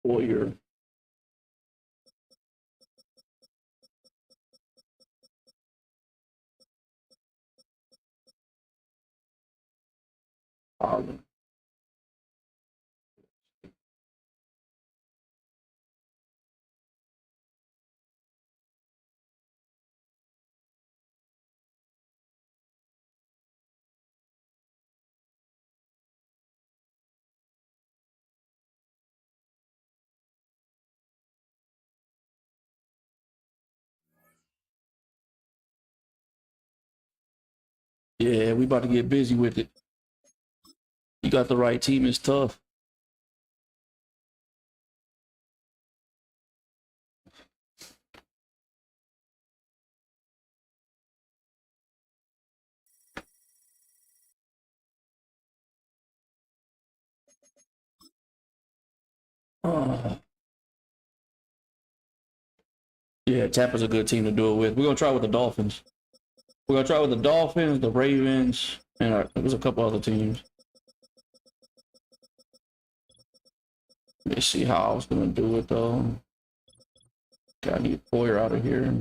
Warrior. Holland. Yeah, we about to get busy with it. You got the right team. It's tough. Yeah, Tampa's a good team to do it with. We're gonna try with the Dolphins. We're gonna try with the Dolphins, the Ravens, and there's a couple other teams. Let me see how I was gonna do it though. Gotta get Boyer out of here.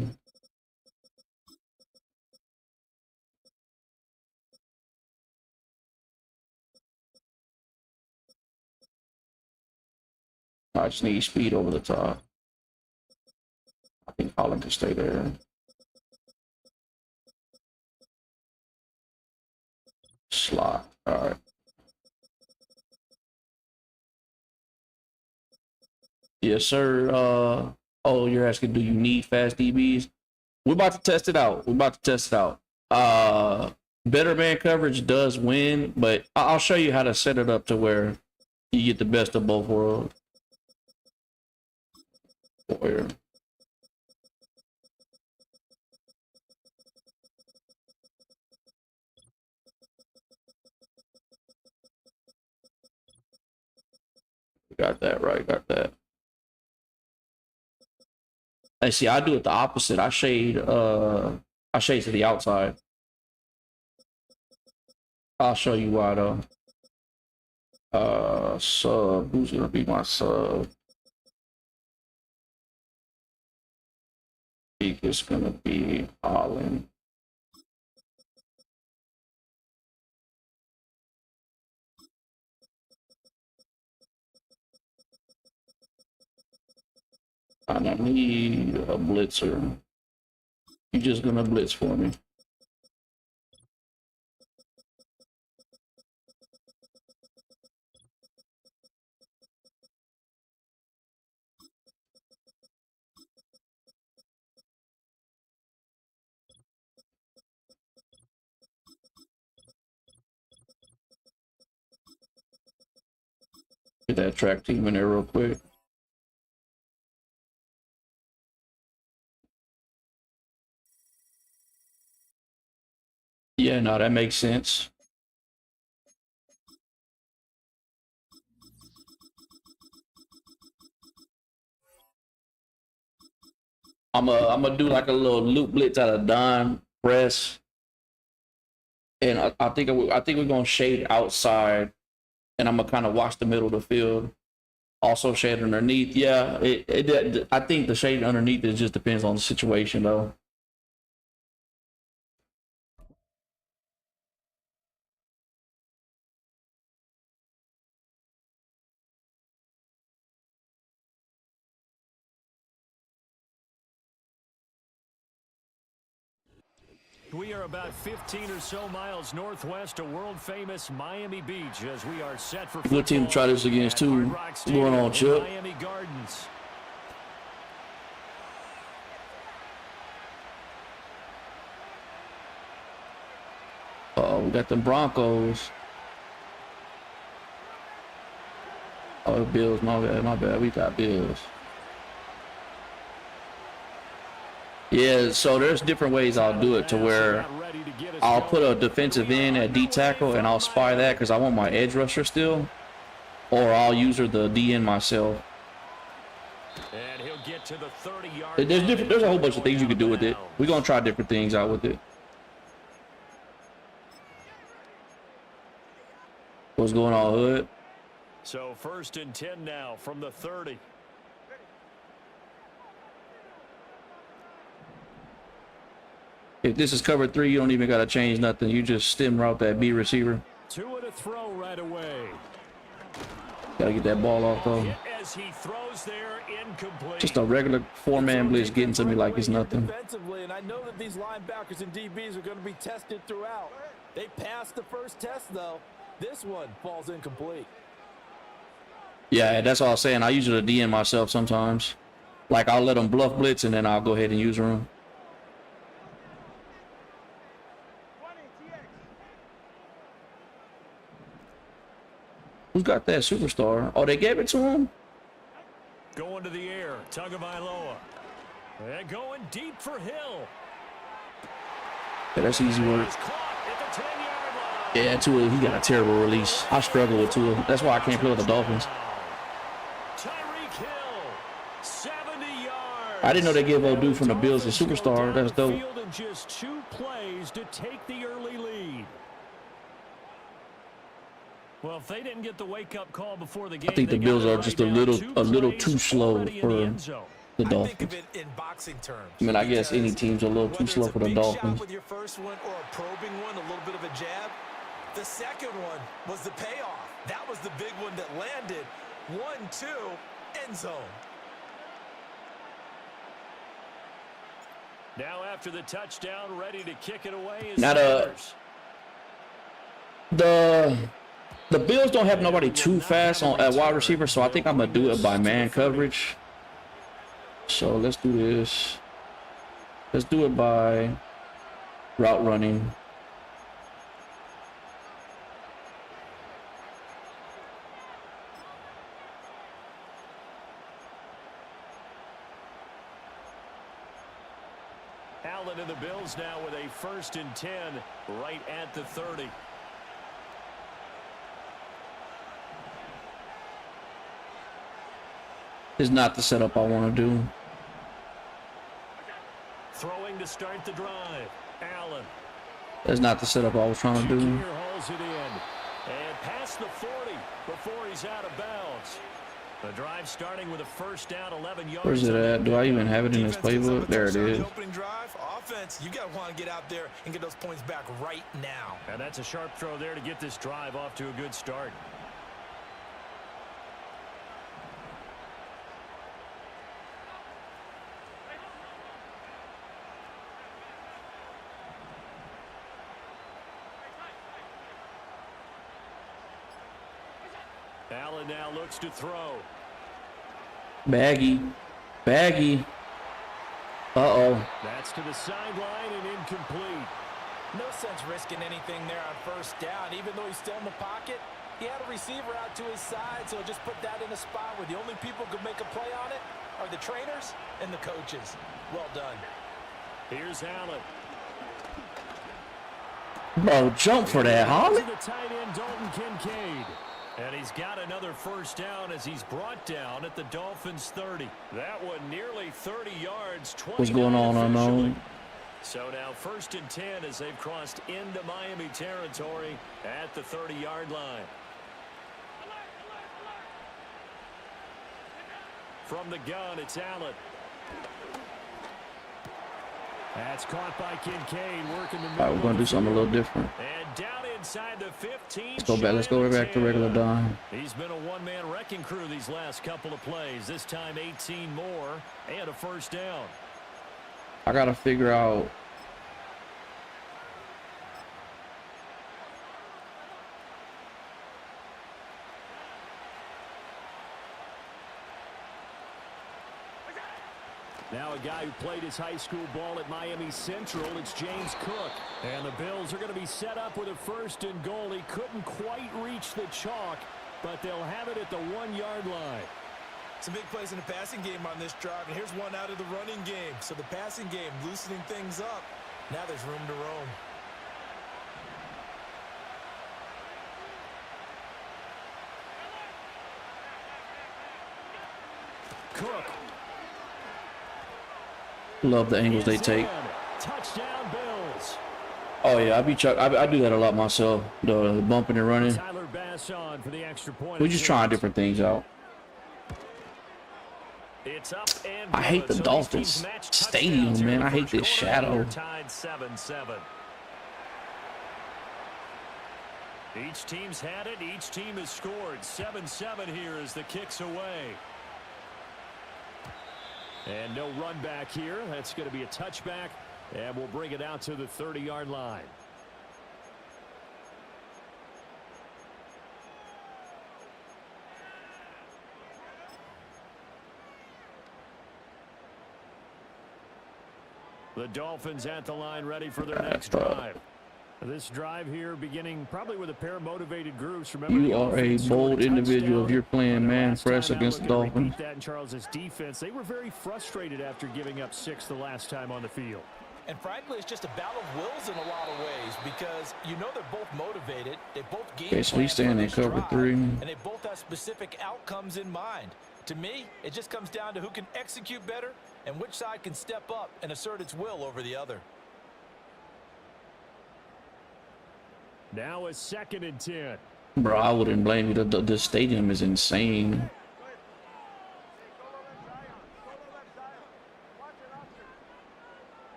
I just need speed over the top. I think Holland can stay there. Slot. All right. Yes, sir. Oh, you're asking, do you need fast DBs? We're about to test it out. Better man coverage does win, but I'll show you how to set it up to where you get the best of both worlds. Where? Got that right. Got that. I see. I do it the opposite. I shade to the outside. I'll show you why though. Sub. Who's gonna be my sub? I think it's gonna be Holland. I don't need a blitzer. You're just gonna blitz for me. Get that track team in there real quick. Yeah, no, that makes sense. I'm gonna do like a little loop blitz out of dime press, and I think we're gonna shade outside, and I'm gonna kind of watch the middle of the field. Also shade underneath. Yeah, I think the shade underneath it just depends on the situation though. We are about 15 or so miles northwest of world-famous Miami Beach as we are set for good team to try this against too. What's going on, Chip? Miami Gardens. Oh, we got the Broncos. Oh, Bills. My bad. We got Bills. Yeah, so there's different ways I'll do it to where I'll put a defensive end at D tackle and I'll spy that because I want my edge rusher still, or I'll use the DN myself. And he'll get to the 30-yard line. There's a whole bunch of things you can do with it. We're gonna try different things out with it. What's going on, Hood? So 1st and 10 now from the 30. this is cover 3. You don't even got to change nothing. You just stem route that B receiver. 2 and a throw right away. Gotta get that ball off though. As he throws there, incomplete. Just a regular 4-man blitz getting to me like it's nothing. Defensively, and I know that these linebackers and DBs are going to be tested throughout. They passed the first test though. This one falls incomplete. Yeah, that's all I'm saying. I usually DM myself sometimes. Like I'll let them bluff blitz and then I'll go ahead and use room. Who's got that superstar? Oh, they gave it to him? Going to the air, Tagovailoa. And going deep for Hill. Yeah, that's easy work. He's caught at the 10-yard line. Yeah, Tua, he got a terrible release. I struggle with Tua. That's why I can't play with the Dolphins. Tyreek Hill, 70 yards. I didn't know they gave old dude from the Bills a superstar. That's dope. Field in just 2 plays to take the early lead. Well, if they didn't get the wake-up call before the game, I think the Bills are just a little too slow for the Dolphins. I mean, I guess any team's a little too slow for the Dolphins. With your first one or a probing one, a little bit of a jab. The second one was the payoff. That was the big one that landed. 1-2, end zone. Now after the touchdown, ready to kick it away is Now the Bills don't have nobody too fast on at wide receiver, so I think I'm gonna do it by man coverage. So let's do this. Let's do it by route running. Allen and the Bills now with a 1st and 10 right at the 30. Is not the setup I want to do. Throwing to start the drive. Allen. That's not the setup I was trying to do. Here hauls it in. And past the 40 before he's out of bounds. The drive starting with a 1st down, 11 yards. Where's it at? Do I even have it in this playbook? There it is. Opening drive, offense, you got to want to get out there and get those points back right now. And that's a sharp throw there to get this drive off to a good start. Allen now looks to throw. Baggy. Uh-oh. That's to the sideline and incomplete. No sense risking anything there on 1st down. Even though he's still in the pocket, he had a receiver out to his side, so just put that in a spot where the only people who could make a play on it are the trainers and the coaches. Well done. Here's Allen. Bro, jump for that, Holly. The tight end, Dalton Kincaid. And he's got another 1st down as he's brought down at the Dolphins' 30. That one nearly 30 yards. What's going on, unknown? So now 1st and 10 as they've crossed into Miami territory at the 30-yard line. From the gun, it's Allen. That's caught by Kincaid, working the middle. All right, we're going to do something a little different. And down inside the 15. Let's go back. Let's go back to regular dime. He's been a one-man wrecking crew these last couple of plays. This time 18 more and a 1st down. I got to figure out. Now a guy who played his high school ball at Miami Central, it's James Cook. And the Bills are going to be set up with a 1st and goal. He couldn't quite reach the chalk, but they'll have it at the 1-yard line. Some big plays in the passing game on this drive, and here's one out of the running game. So the passing game loosening things up. Now there's room to roam. Cook. Love the angles they take. Touchdown Bills. Oh yeah, I do that a lot myself. The bumping and running. Tyler Bass on for the extra point. We're just trying different things out. It's up and I hate the good. So these Dolphins teams match stadium, touchdowns here in man. the I hate first this quarter, and shadow. they're tied 7-7. Each team's had it. Each team has scored. 7-7 here as the kick's away. And no run back here. That's going to be a touchback. And we'll bring it out to the 30-yard line. The Dolphins at the line ready for their next drive. This drive here beginning probably with a pair of motivated groups. Remember, You are a bold individual if you're playing man fresh against the Dolphins. That in Charles's defense, they were very frustrated after giving up 6 the last time on the field. And frankly, it's just a battle of wills in a lot of ways because you know they're both motivated. They both game Okay, so he's staying in cover 3. and they both have specific outcomes in mind. To me, it just comes down to who can execute better and which side can step up and assert its will over the other. Now a 2nd and 10. Bro, I wouldn't blame you. The stadium is insane.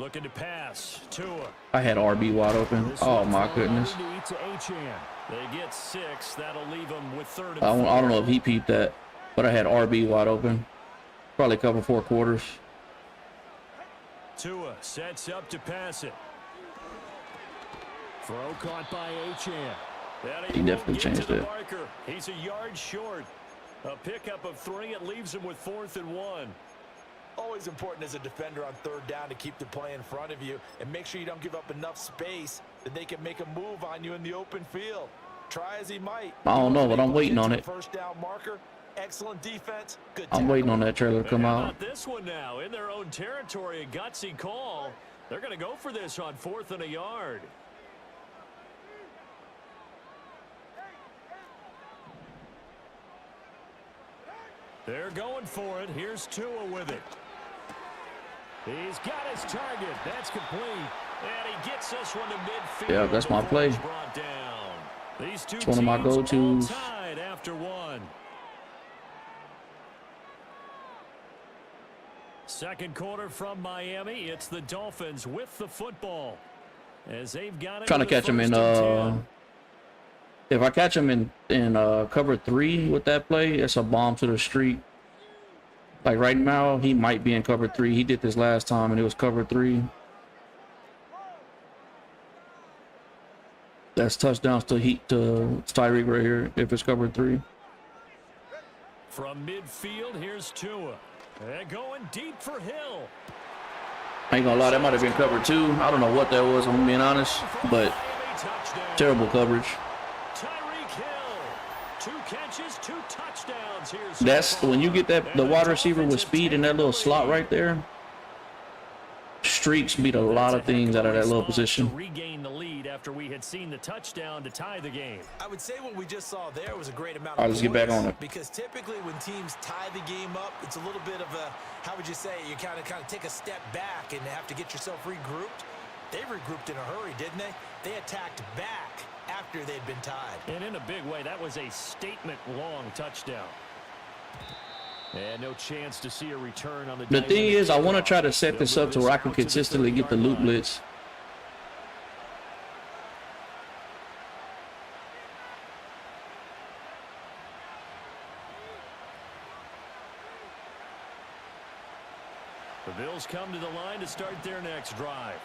Looking to pass. Tua. I had RB wide open. Oh my goodness. They get 6. That'll leave them with 3rd and I don't know if he peeped that, but I had RB wide open. Probably cover 4 quarters. Tua sets up to pass it. Throw caught by Achane. He definitely changed it. He's a yard short. A pickup of 3. It leaves him with 4th and 1. Always important as a defender on 3rd down to keep the play in front of you and make sure you don't give up enough space that they can make a move on you in the open field. Try as he might. I don't know, but I'm waiting on it. First down marker. Excellent defense. Good I'm waiting on that trailer to come out. This one now in their own territory, a gutsy call. They're going to go for this on 4th and a yard. They're going for it. Here's Tua with it. He's got his target. That's complete. And he gets this one to midfield. Yeah, that's my play. It's one of my go-tos. Tied after 1. Second quarter from Miami. It's the Dolphins with the football. As they've got it. Trying to catch him in if I catch him in cover 3 with that play, it's a bomb to the street. Like right now, he might be in cover 3. He did this last time, and it was cover 3. That's touchdowns to Tyreek right here if it's cover 3. From midfield, here's Tua. And going deep for Hill. I ain't gonna lie, that might have been cover 2. I don't know what that was, I'm being honest, but terrible coverage. Tyreek Hill, 2 catches, 2 touchdowns. Here's That's when you get the wide receiver with speed in that little slot right there. Streaks beat a lot of things out of that little position. Regain the lead after we had seen the touchdown to tie the game. I would say what we just saw there was a great amount All right, of let's get back on it. Because typically when teams tie the game up, it's a little bit of a, how would you say, you kind of take a step back and have to get yourself regrouped. They regrouped in a hurry, didn't they? They attacked back after they'd been tied. And in a big way, that was a statement-long touchdown. And no chance to see a return on The thing is, I want to try to set this up to where I can consistently get the loop blitz. The Bills come to the line to start their next drive.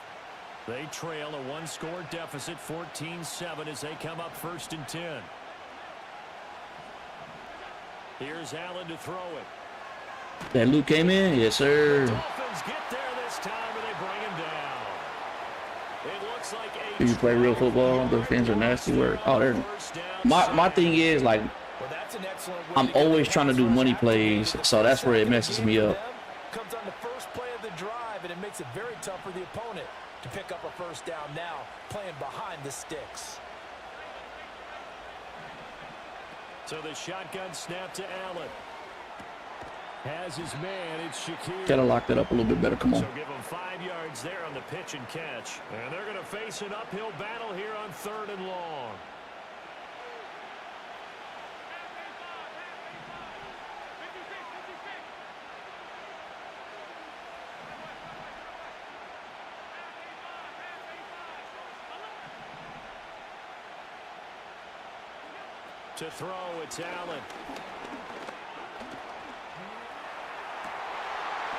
They trail a 1-score deficit, 14-7, as they come up 1st and 10. Here's Allen to throw it. That loop came in? Yes, sir. Dolphins get there this time, and they bring him down. It looks like a Do you play real football? The fans are nasty work. Oh, they're... My thing is, like, I'm always trying to do money plays, so that's where it messes me up. Comes on the first play of the drive, and it makes it very tough for the opponent to pick up a first down now, playing behind the sticks. So the shotgun snap to Allen. Has his man, it's Shakir. Gotta lock that up a little bit better. Come on. So give him 5 yards there on the pitch and catch. And they're going to face an uphill battle here on 3rd and long. To throw, it's Allen.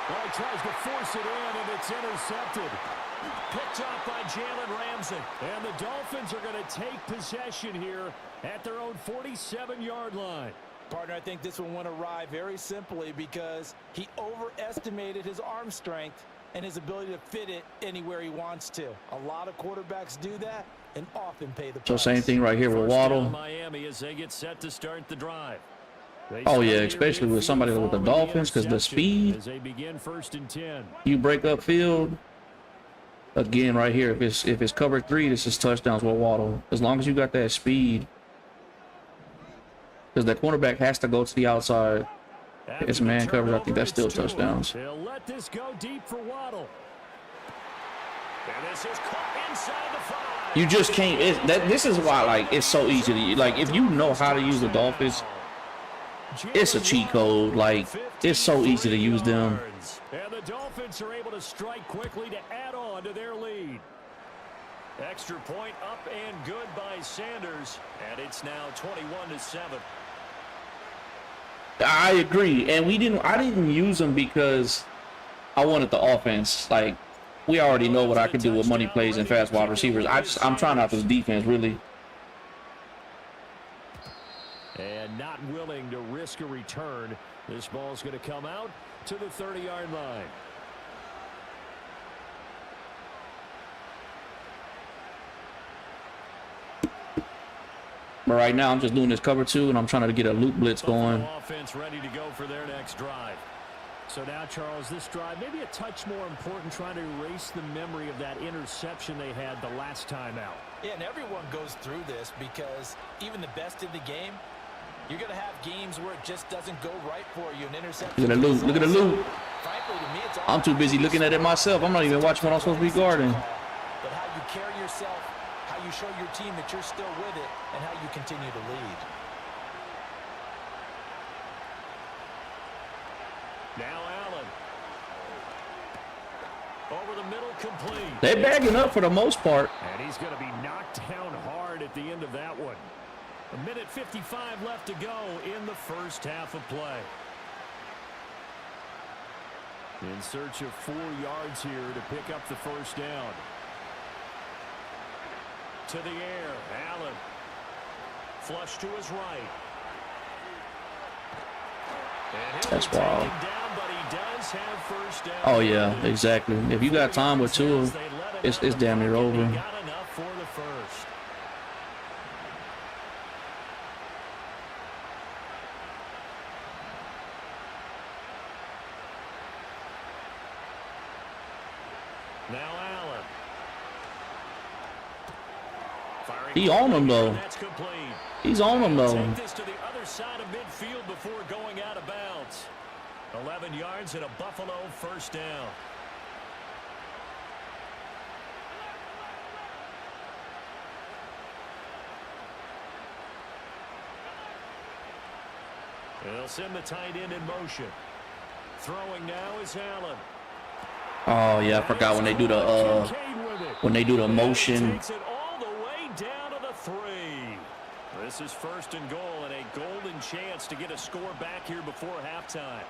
Well, he tries to force it in, and it's intercepted. Picked off by Jalen Ramsey. And the Dolphins are going to take possession here at their own 47-yard line. Partner, I think this one went awry very simply because he overestimated his arm strength and his ability to fit it anywhere he wants to. A lot of quarterbacks do that and often pay the price. So same thing right here with Waddle. Miami as they get set to start the drive. Oh yeah, especially with somebody with the Dolphins, because the speed. As they begin 1st and 10. You break up field. Again, right here, if it's cover 3, this is touchdowns with Waddle. As long as you got that speed. Because the cornerback has to go to the outside. If it's man coverage, I think that's still touchdowns. They'll let this go deep for Waddle. And this is caught inside the 5. You just can't. This is why, like, it's so easy to like. If you know how to use the Dolphins, it's a cheat code. Like, it's so easy to use them. And the Dolphins are able to strike quickly to add on to their lead. Extra point up and good by Sanders, and it's now 21-7. I agree, and I didn't use them because I wanted the offense. Like, we already know what I can do with money plays and fast wide receivers. I'm trying out this defense, really. And not willing to risk a return. This ball's going to come out to the 30-yard line. But right now, I'm just doing this cover 2, and I'm trying to get a loop blitz going. Offense ready to go for their next drive. So now, Charles, this drive maybe a touch more important, trying to erase the memory of that interception they had the last time out. Yeah, and everyone goes through this because even the best in the game, you're going to have games where it just doesn't go right for you. An interception. Look at the loop. Look at the loop. Frankly, to me, it's all I'm too busy looking at it myself. I'm not even watching what I'm supposed to be guarding. But how you carry yourself, how you show your team that you're still with it, and how you continue to lead. Now Allen. Over the middle, complete. They're bagging up for the most part. And he's going to be knocked down hard at the end of that one. 1:55 left to go in the first half of play. In search of 4 yards here to pick up the first down. To the air, Allen. Flush to his right. That's wild. Down, but he does have first down. Oh, yeah, exactly. If you got time with Tua, it's damn near over. He got enough for the first. Now Allen. He on him, though. He's on him, though. Take this to the other side of midfield before going out of bounds. 11 yards and a Buffalo first down. They'll send the tight end in motion. Throwing now is Allen. Oh yeah, I forgot when they do the motion. Takes it all the way down to the 3. This is 1st and goal and a golden chance to get a score back here before halftime.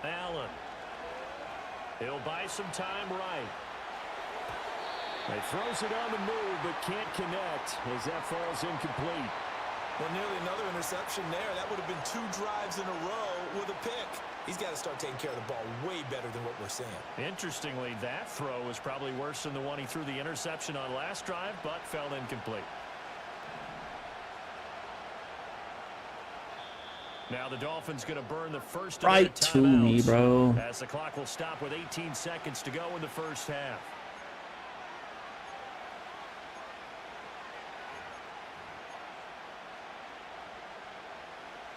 Allen. He'll buy some time right. He throws it on the move, but can't connect as that falls incomplete. Well, nearly another interception there. That would have been 2 drives in a row with a pick. He's got to start taking care of the ball way better than what we're seeing. Interestingly, that throw was probably worse than the one he threw the interception on last drive, but fell incomplete. Now the Dolphins going to burn the first of their Right to me, bro. as the clock will stop with 18 seconds to go in the first half.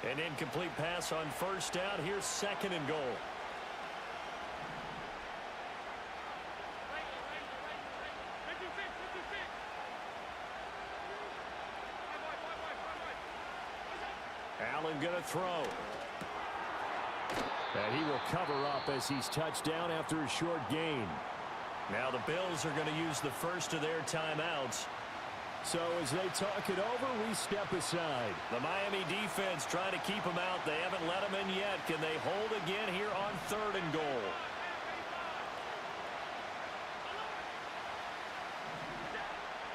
An incomplete pass on first down. Here's 2nd and goal. Allen going to throw. And he will cover up as he's touched down after a short gain. Now the Bills are going to use the first of their timeouts. So as they talk it over, we step aside. The Miami defense trying to keep them out. They haven't let them in yet. Can they hold again here on 3rd and goal?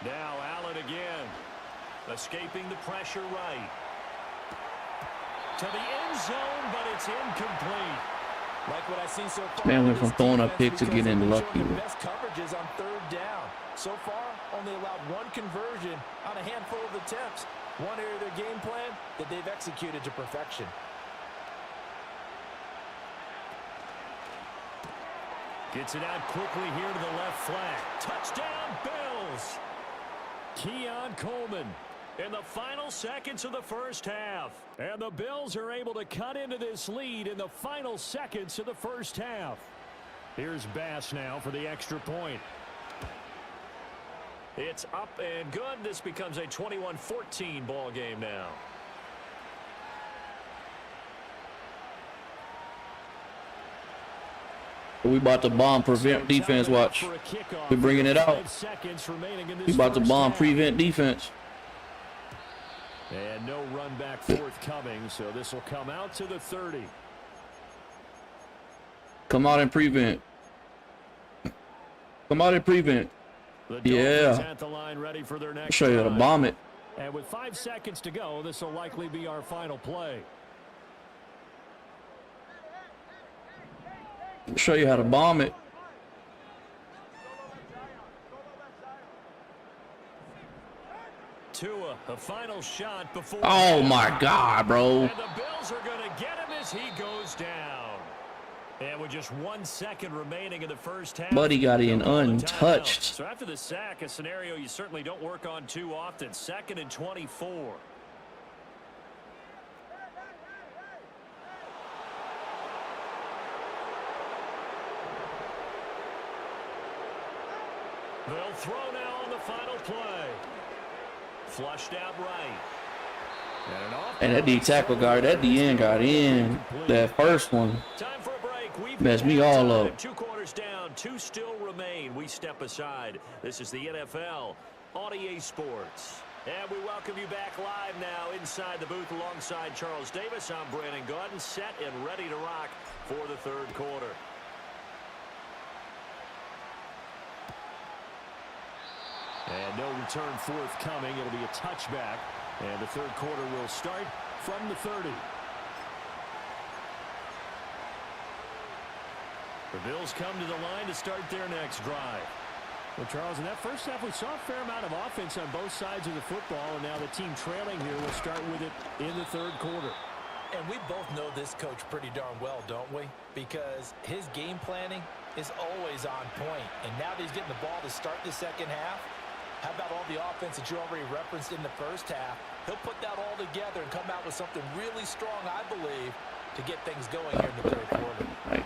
Now Allen again. Escaping the pressure right. To the end zone, but it's incomplete. Like what I've seen so far. Man went from throwing a pick to getting lucky. Best coverages on 3rd down. So far, only allowed 1 conversion on a handful of attempts. One area of their game plan that they've executed to perfection. Gets it out quickly here to the left flank. Touchdown, Bills. Keon Coleman in the final seconds of the first half. And the Bills are able to cut into this lead in the final seconds of the first half. Here's Bass now for the extra point. It's up and good. This becomes a 21-14 ball game now. We about to bomb prevent defense. Watch. We're bringing it out. We about to bomb prevent defense. And no run back forthcoming, so this will come out to the 30. Come out and prevent. Come out and prevent. Yeah. At the line ready for their next I'll show you how to bomb it. And with 5 seconds to go, this will likely be our final play. I'll show you how to bomb it. Tua, a final shot before. Oh my God, bro. And the Bills are going to get him as he goes down. And with just 1 second remaining in the first half. Buddy got in untouched. So after the sack, a scenario you certainly don't work on too often. 2nd and 24. They'll throw now on the final play. Flushed out right. And that D tackle guard, that DN got in. That first one Time for a break. We've messed me all up. 2 quarters down, 2 still remain. We step aside. This is the NFL on EA Sports. And we welcome you back live now inside the booth alongside Charles Davis. I'm Brandon Gaudin, set and ready to rock for the 3rd quarter. And no return forthcoming. It'll be a touchback. And the 3rd quarter will start from the 30. The Bills come to the line to start their next drive. Well, Charles, in that first half, we saw a fair amount of offense on both sides of the football, and now the team trailing here will start with it in the 3rd quarter. And we both know this coach pretty darn well, don't we? Because his game planning is always on point. And now that he's getting the ball to start the 2nd half, how about all the offense that you already referenced in the first half? He'll put that all together and come out with something really strong, I believe, to get things going here in the 3rd quarter.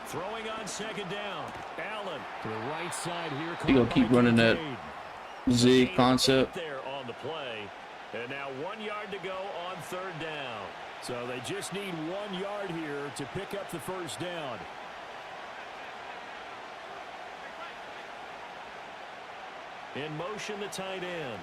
Throwing on 2nd down. Allen to the right side here. He gonna keep running that zig concept. There on the play. And now 1 yard to go on 3rd down. So they just need 1 yard here to pick up the first down. In motion, the tight end.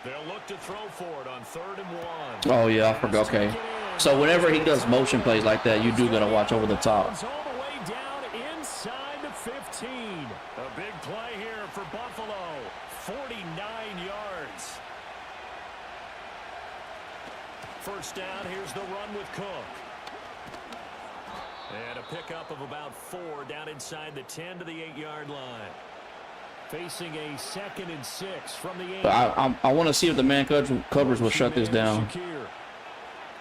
They'll look to throw for it on 3rd and 1. Oh yeah, I forgot. Okay. So whenever he does motion plays like that, you do gotta watch over the top. All the way down inside the 15. A big play here for Buffalo. 49 yards. First down, here's the run with Cook. And a pickup of about 4 down inside the 10 to the 8-yard line. Facing a 2nd and 6 from the 8. I want to see if the man covers will shut this down.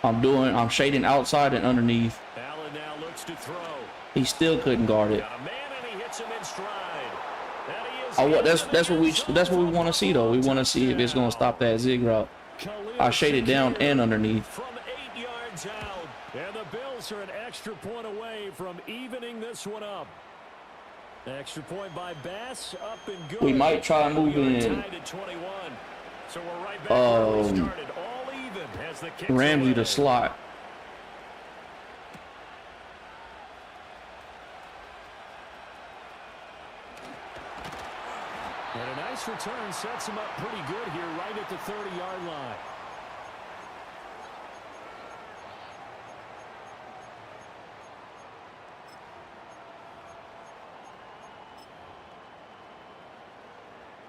I'm shading outside and underneath. Allen now looks to throw. He still couldn't guard it. Got a man and he hits him in stride. That's what we want to see though. We want to see if it's gonna stop that zig route. I shaded down and underneath. From 8 yards out, and the Bills are an extra point away from evening this one up. Extra point by Bass, up and good. We might try moving. So we're right back where we started. All even as the kick Ramsey the slot. And a nice return sets him up pretty good here right at the 30-yard line.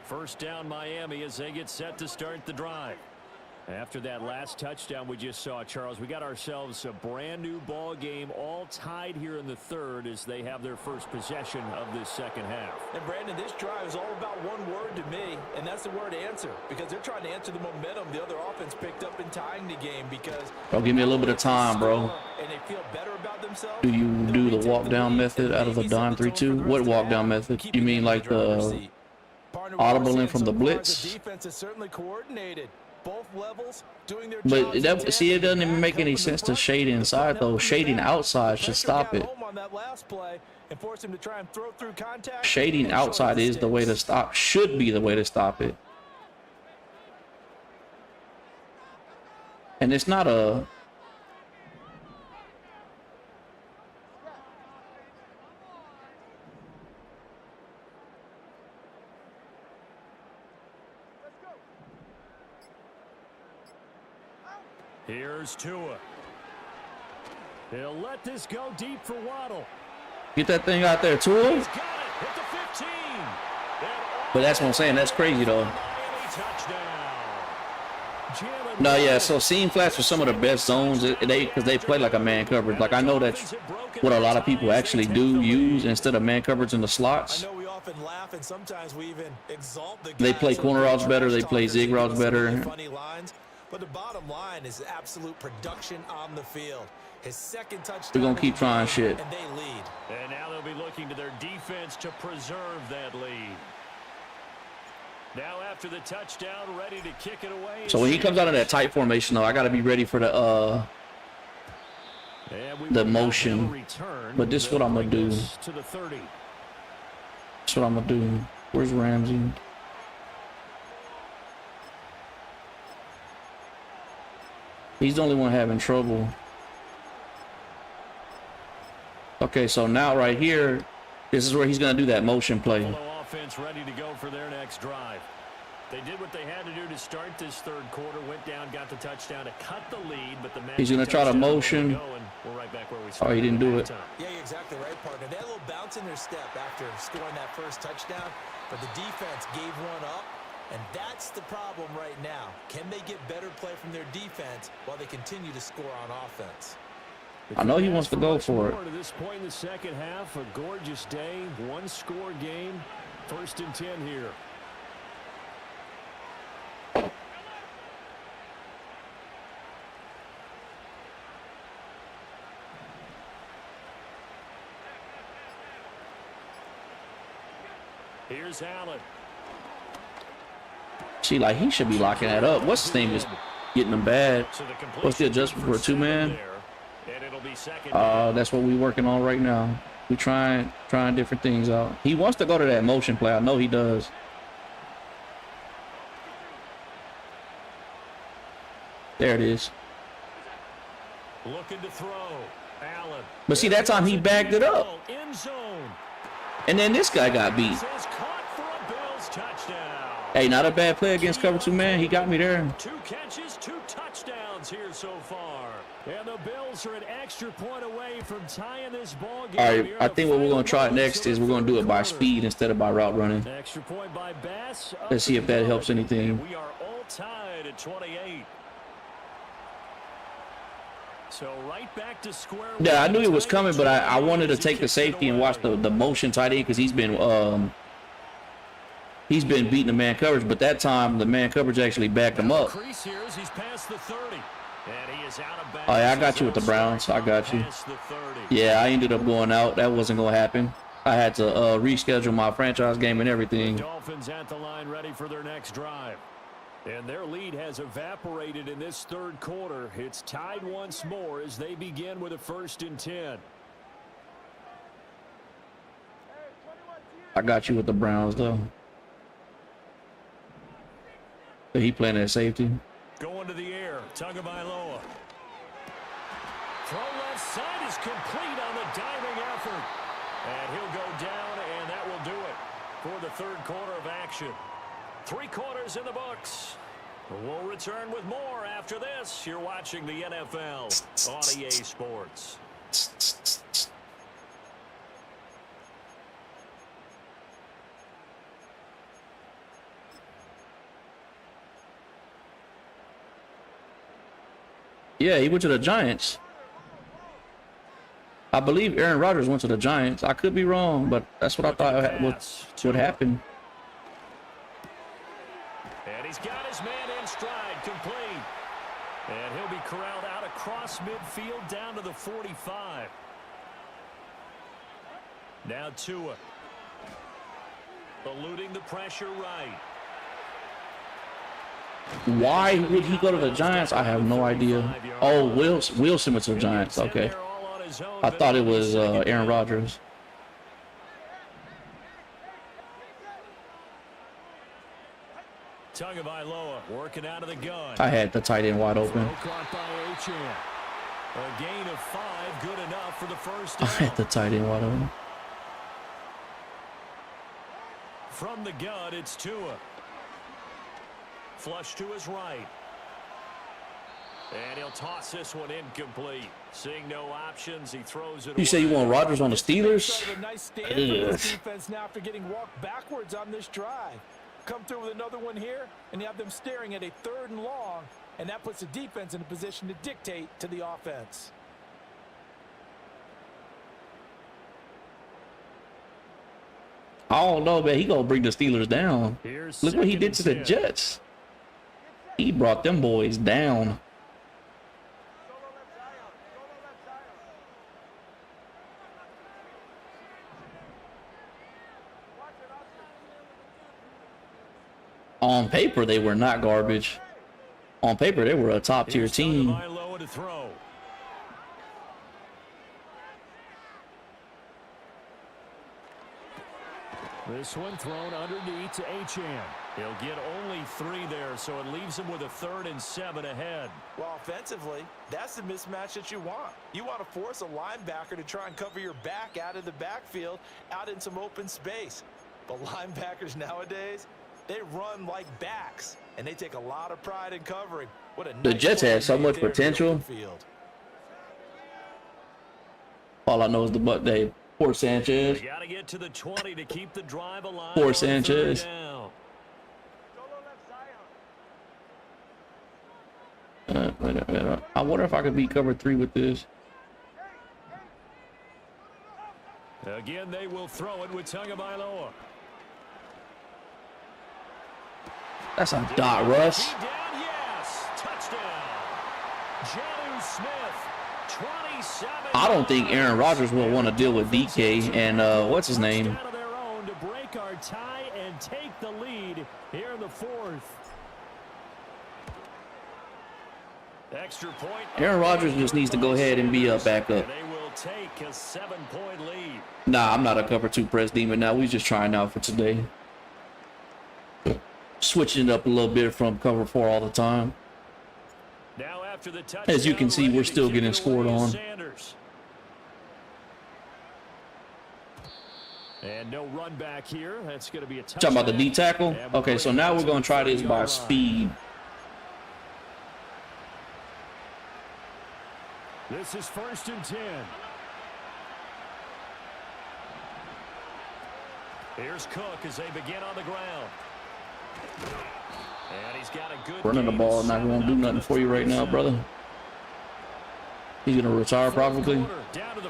First down Miami as they get set to start the drive. After that last touchdown we just saw, Charles, we got ourselves a brand new ball game, all tied here in the third as they have their first possession of this second half. And Brandon, this drive is all about one word to me, and that's the word answer, because they're trying to answer the momentum the other offense picked up in tying the game. Because Bro, give me a little bit of time, bro. And they feel better about themselves. Do you do the walk down method out of the dime 3-2? What walk down method? You mean like the audible in from the blitz? The defense is certainly coordinated. Both levels doing their But jobs that, see, it doesn't even make any sense to shade inside though. Shading outside should stop it. Shading outside is the way to stop. Should be the way to stop it. And it's not a. Here's Tua. He'll let this go deep for Waddle. Get that thing out there, Tua. He's got it at the 15. But that's what I'm saying. That's crazy though. No, yeah. So seam flats are some of the best zones because they play like a man coverage. Like I know that's what a lot of people actually do use instead of man coverage in the slots. Laugh and sometimes we even exalt the they play corner routes better. They play zig routes better. But the bottom line is absolute production on the field. His second touchdown. We're going to keep trying shit. And they lead. And now they'll be looking to their defense to preserve that lead. Now after the touchdown, ready to kick it away. So when he comes out of that tight formation, though, I got to be ready for the motion. But this is what I'm going to do. This is what I'm going to do. Where's Ramsey? He's the only one having trouble. Okay, so now right here, this is where he's going to do that motion play. Offense ready to go for their next drive. They did what they had to do to start this third quarter, went down, got the touchdown to cut the lead, but the he's going to try to motion. We're right back where we oh, he didn't do it. Yeah, you're exactly right, partner. They had a little bounce in their step after scoring that first touchdown, but the defense gave one up. And that's the problem right now. Can they get better play from their defense while they continue to score on offense? I know he wants to go for it. To this point in the second half, a gorgeous day, one-score game, 1st and 10 here. Here's Allen. See, like, he should be locking that up. What's his name is getting them bad. What's the adjustment for a two-man? That's what we're working on right now. We trying different things out. He wants to go to that motion play. I know he does. There it is. Looking to throw. Allen. But see, that time he bagged it up. And then this guy got beat. Hey, not a bad play against cover 2 man. He got me there. 2 catches, 2 touchdowns here so far. And the Bills are an extra point away from tying this ball game. All right, I think what we're going to try next is we're going to do it by speed instead of by route running. Extra point by Bass. Let's see if that helps anything. We are all tied at 28. So right back to square one. Yeah, I knew it was coming, but I wanted to take the safety and watch the motion tight end because he's been beating the man coverage, but that time the man coverage actually backed him up. He's past the 30. And he is out of bounds. Oh yeah, I got you with the Browns. I got you. Yeah, I ended up going out. That wasn't gonna happen. I had to reschedule my franchise game and everything. The Dolphins at the line, ready for their next drive. And their lead has evaporated in this third quarter. It's tied once more as they begin with a 1st and 10. I got you with the Browns though. He playing at safety. Going one to the air. Tagovailoa. Throw left side is complete on the diving effort. And he'll go down, and that will do it for the third quarter of action. 3 quarters in the books. We'll return with more after this. You're watching the NFL on EA Sports. Yeah, he went to the Giants. I believe Aaron Rodgers went to the Giants. I could be wrong, but that's what I thought would happen. And he's got his man in stride, complete. And he'll be corralled out across midfield down to the 45. Now Tua. Eluding the pressure right. Why would he go to the Giants? I have no idea. Oh, Wilson went to the Giants. Okay. I thought it was Aaron Rodgers. Tagovailoa working out of the gun. I had the tight end wide open. Caught by Achane. A gain of 5, good enough for the first I down. had the tight end wide open. From the gun, it's Tua. Flush to his right. And he'll toss this one incomplete. Seeing no options, he throws it away. You say you want Rodgers on the Steelers? Sort of a nice stand for this defense now after getting walked backwards on this drive. Come through with another one here, and you have them staring at a 3rd and long, and that puts the defense in a position to dictate to the offense. I don't know, man. He gonna bring the Steelers down. Here's Look what he did to the 2nd and 10. Jets. He brought them boys down. On paper, they were not garbage. On paper, they were a top-tier team. Tagovailoa to throw. This one thrown underneath to Achane. He'll get only 3 there, so it leaves him with a 3rd and 7 ahead. Well, offensively, that's the mismatch that you want. You want to force a linebacker to try and cover your back out of the backfield, out in some open space. But linebackers nowadays, they run like backs, and they take a lot of pride in covering. What a The nice Jets play had so made much there in the potential. open field. All I know is the butt day. Poor Sanchez. They got to get to the 20 to keep the drive alive. Poor on 3rd Sanchez. down. I wonder if I could beat cover 3 with this. Again, they will throw it with Tagovailoa. That's a dot, Russ. Down, yes. Touchdown. Jonnu Smith, 27. I don't think Aaron Rodgers will want to deal with DK and what's his name? Touchdown of their own to break our tie and take the lead here in the 4th. Extra point. Aaron Rodgers just needs to go ahead and be a backup. They will take a 7-point lead. Nah, I'm not a cover 2 press demon now. We just trying out for today. Switching it up a little bit from cover 4 all the time. Now after the touchdown, As you can see, we're still getting scored on. Sanders. And no run back here. That's going to be a touchdown. Talking about the D tackle? Okay, so now we're going to try this by speed. This is 1st and 10. Here's Cook as they begin on the ground. And he's got a good Running the ball not going to do nothing for you right now, brother. He's going to retire probably.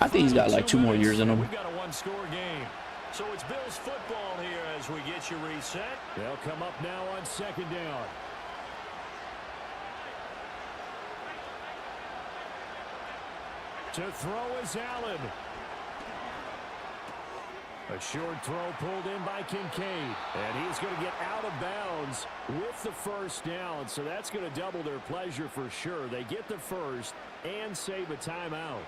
I think he's got like 2 more years in him. We've got a 1-score game. So it's Bills football here as we get you reset. They'll come up now on 2nd down. To throw is Allen. A short throw pulled in by Kincaid. And he's going to get out of bounds with the 1st down. So that's going to double their pleasure for sure. They get the 1st and save a timeout.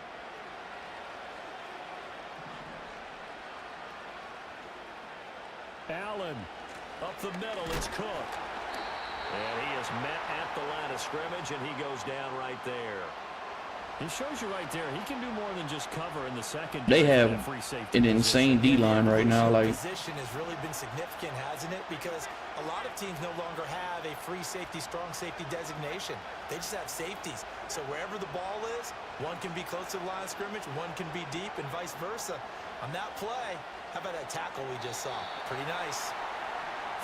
Allen up the middle. It's Cook. And he is met at the line of scrimmage, and he goes down right there. He shows you right there, he can do more than just cover in the second. They have an insane D-line right now. Like, position has really been significant, hasn't it? Because a lot of teams no longer have a free safety, strong safety designation. They just have safeties. So wherever the ball is, one can be close to the line of scrimmage, one can be deep, and vice versa. On that play, how about that tackle we just saw? Pretty nice.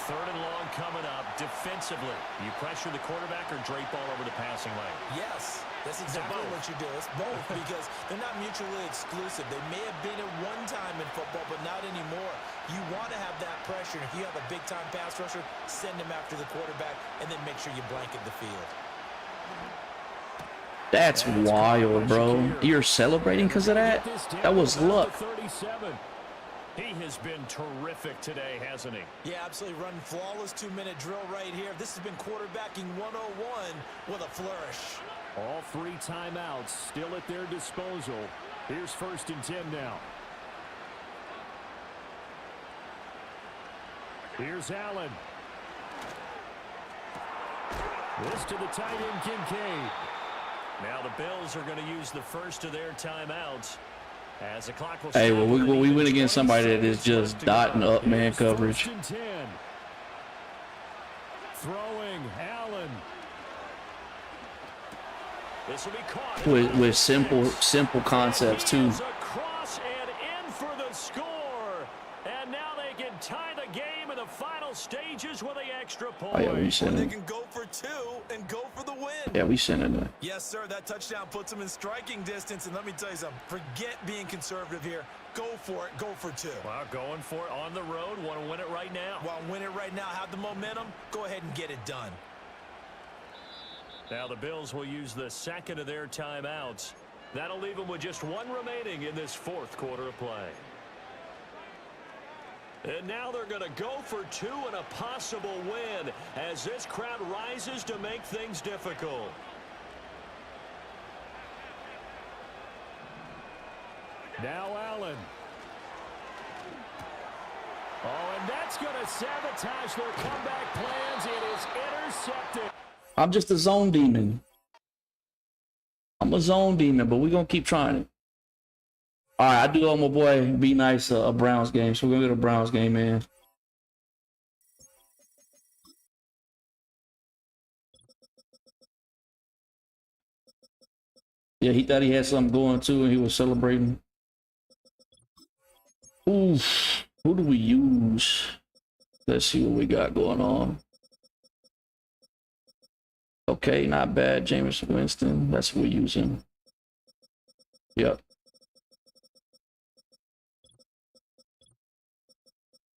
Third and long coming up defensively. You pressure the quarterback or drape all over the passing lane? Yes, that's exactly what you do. It's both because they're not mutually exclusive. They may have been at one time in football, but not anymore. You want to have that pressure. If you have a big-time pass rusher, send him after the quarterback, and then make sure you blanket the field. that's wild, bro. You're celebrating because of that? That was luck. 37. He has been terrific today, hasn't he? Yeah, absolutely. Running flawless 2-minute drill right here. This has been quarterbacking 101 with a flourish. All 3 timeouts still at their disposal. Here's 1st and 10 now. Here's Allen. This to the tight end, Kincaid. Now the Bills are going to use the first of their timeouts. As the clock will Hey, well, we went against somebody that is just dotting up man coverage. Throwing Allen. This will be caught With simple concepts too. across and in for the score. And now they can tie the game in the final stages with the extra point. Oh yeah, we They sending. can go for 2 and go for the win. Yeah, we sending it. Yes, sir. That touchdown puts them in striking distance. And let me tell you something. Forget being conservative here. Go for it. Go for 2. Well, going for it on the road. Want to win it right now. Well, win it right now. Have the momentum. Go ahead and get it done. Now the Bills will use the second of their timeouts. That'll leave them with just 1 remaining in this 4th quarter of play. And now they're going to go for 2 and a possible win as this crowd rises to make things difficult. Now Allen. Oh, and that's going to sabotage their comeback plans. It is intercepted. I'm just a zone demon. I'm a zone demon, but we're going to keep trying it. All right, I do owe my boy Be Nice a Browns game, so we're going to get a Browns game, man. Yeah, he thought he had something going, too, and he was celebrating. Oof. Who do we use? Let's see what we got going on. Okay, not bad. Jameis Winston. That's what we're using. Yep.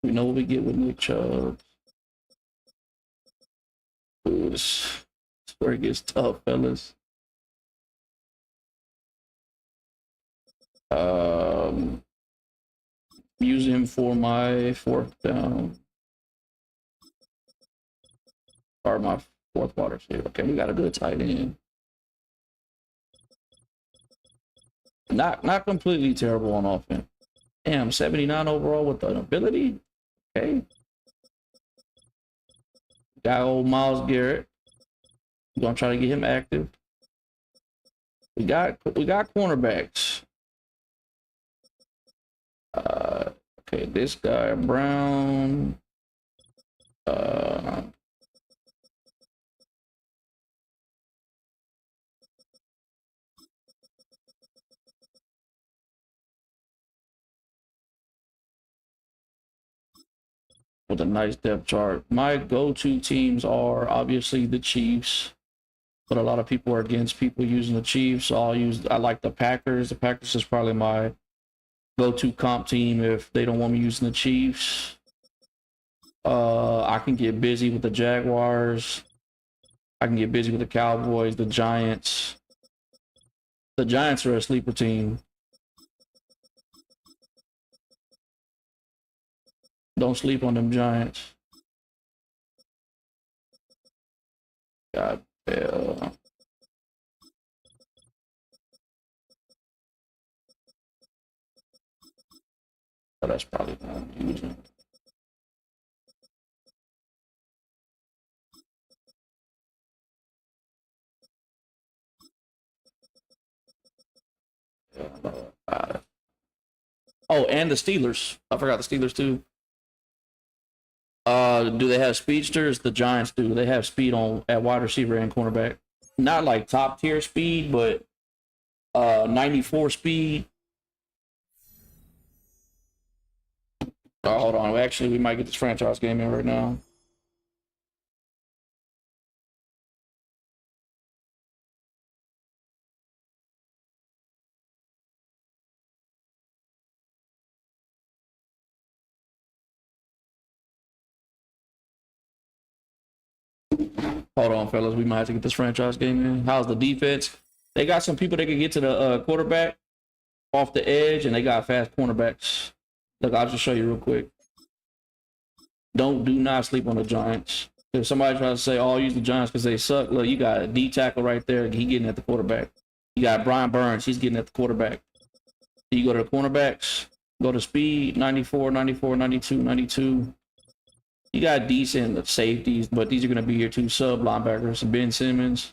We know what we get with Nick Chubb. Ooh, this is where it gets tough, fellas. Use him for my 4th down. Or my 4th water receiver. Okay, we got a good tight end. Not completely terrible on offense. Damn, 79 overall with an ability. Okay. Got old Myles Garrett. We're gonna try to get him active. We got cornerbacks. Okay, this guy Brown. With a nice depth chart. My go-to teams are obviously the Chiefs, but a lot of people are against people using the Chiefs. So I like the Packers. The Packers is probably my go-to comp team if they don't want me using the Chiefs. I can get busy with the Jaguars. I can get busy with the Cowboys, the Giants. The Giants are a sleeper team. Don't sleep on them Giants. God, oh, that's probably what I'm using. Oh, and the Steelers. I forgot the Steelers too. Do they have speedsters? The Giants do. They have speed on at wide receiver and cornerback. Not like top tier speed, but 94 speed. Oh, hold on. Actually, we might get this franchise game in right now. Hold on, fellas. We might have to get this franchise game in. How's the defense? They got some people that can get to the quarterback off the edge, and they got fast cornerbacks. Look, I'll just show you real quick. Do not sleep on the Giants. If somebody tries to say, "Oh, I'll use the Giants because they suck," look, you got a D tackle right there. He getting at the quarterback. You got Brian Burns. He's getting at the quarterback. You go to the cornerbacks. Go to speed. 94, 94, 92, 92. You got decent safeties, but these are going to be your two sub linebackers, Ben Simmons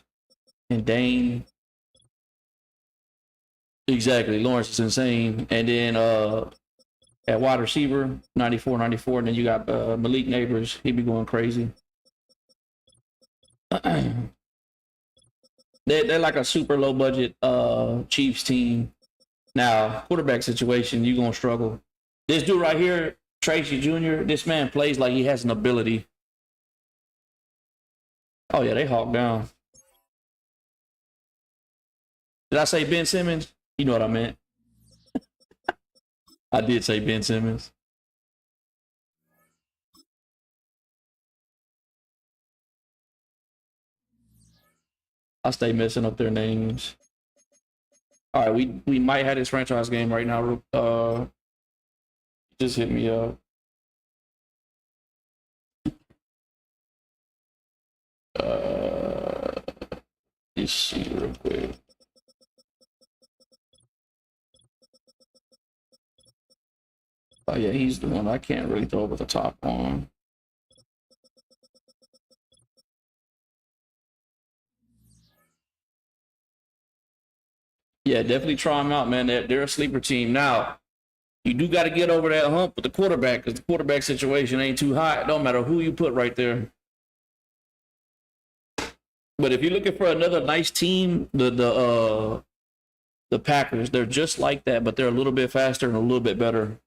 and Dane. Exactly. Lawrence is insane. And then at wide receiver, 94, 94. And then you got Malik Neighbors. He'd be going crazy. They're like a super low budget Chiefs team. Now, quarterback situation, you're going to struggle. This dude right here, Tracy Jr., this man plays like he has an ability. Oh, yeah, they hawk down. Did I say Ben Simmons? You know what I meant. I did say Ben Simmons. I stay messing up their names. All right, we might have this franchise game right now. Just hit me up. Let's see real quick. Oh yeah, he's the one I can't really throw with the top on. Yeah, definitely try them out, man. They're a sleeper team. Now, you do got to get over that hump with the quarterback because the quarterback situation ain't too hot. It don't matter who you put right there. But if you're looking for another nice team, the Packers, they're just like that, but they're a little bit faster and a little bit better.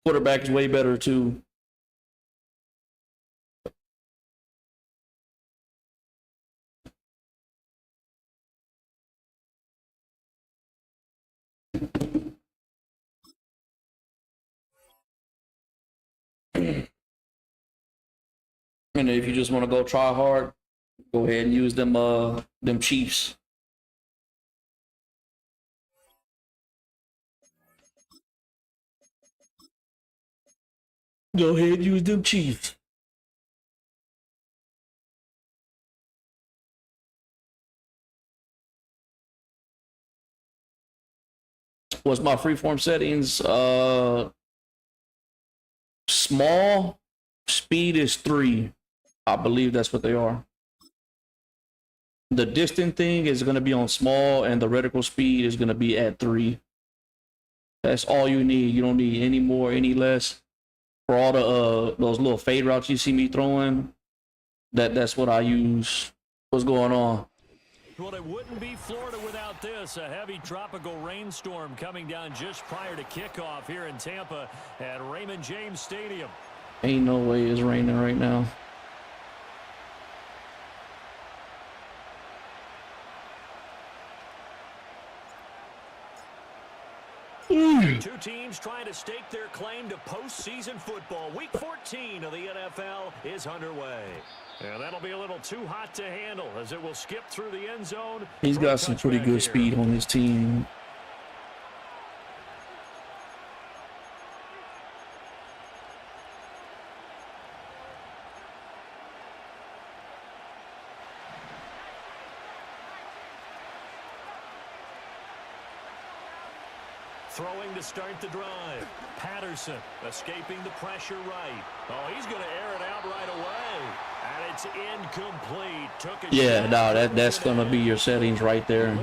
Quarterback is way better too. And if you just want to go try hard, go ahead and use them Chiefs. Go ahead and use them Chiefs. What's my freeform settings? Small, speed is 3. I believe that's what they are. The distant thing is going to be on small, and the reticle speed is going to be at 3. That's all you need. You don't need any more, any less. For all the those little fade routes you see me throwing, that's what I use. What's going on? Well, it wouldn't be Florida without this. A heavy tropical rainstorm coming down just prior to kickoff here in Tampa at Raymond James Stadium. Ain't no way it's raining right now. Two teams trying to stake their claim to postseason football. Week 14 of the NFL is underway. And that'll be a little too hot to handle as it will skip through the end zone. He's got some pretty good speed on his team. Throwing to start the drive. Patterson escaping the pressure right. Oh, he's going to air it out right away. And it's incomplete. Yeah, no, that's gonna be your settings right there.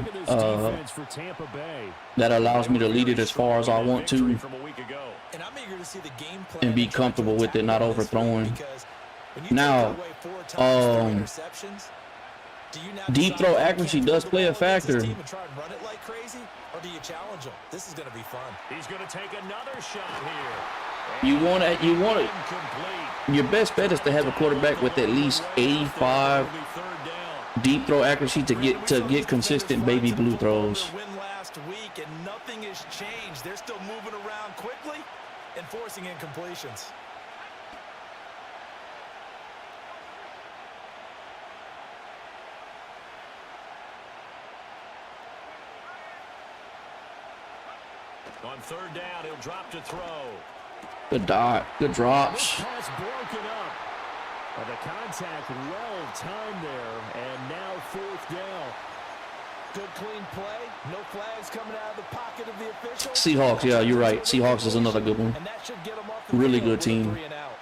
That allows me to lead it as far as I want to, and be comfortable with it, not overthrowing. Now, deep throw accuracy does play a factor. Or do you challenge him? This is going to be fun. He's going to take another shot here. You want it. Your best bet is to have a quarterback with at least 85 deep throw accuracy to get consistent baby blue throws. Win last week and nothing has changed. They're still moving around quickly and forcing incompletions. On third down, he'll drop to throw. Good dot. Good drops. Pass broken up. The contact well timed there, and now fourth down. Good clean play. No flags coming out of the pocket of the official. Seahawks, yeah, you're right. Seahawks is another good one. And that should get them off the Really field good with a team. 3 and out.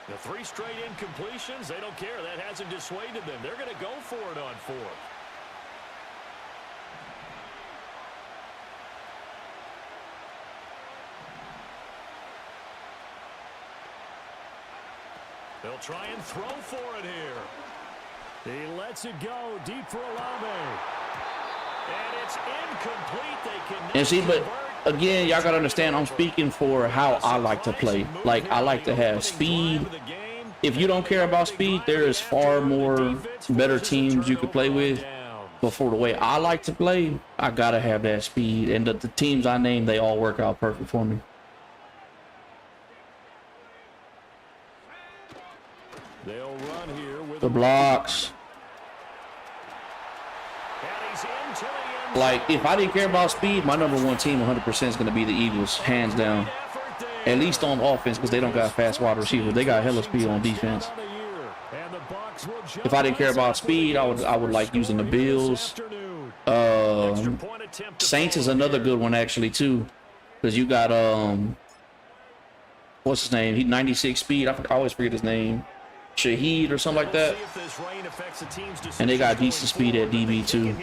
The 3 straight incompletions, they don't care. That hasn't dissuaded them. They're going to go for it on fourth. They'll try and throw for it here. He lets it go deep for Olave. And it's incomplete. They can. And see, but again, y'all gotta understand, I'm speaking for how I like to play. Like, I like to have speed. If you don't care about speed, there is far more better teams you could play with. But for the way I like to play, I gotta have that speed. And the teams I named, they all work out perfect for me. They'll run here with The blocks. Like, if I didn't care about speed, my number one team 100% is going to be the Eagles, hands down. At least on offense, because they don't got fast wide receivers. They got hella speed on defense. If I didn't care about speed, I would like using the Bills. Saints is another good one, actually, too. Because you got, what's his name? He's 96 speed. I always forget his name. Shaheed or something like that. And they got decent speed at DB too.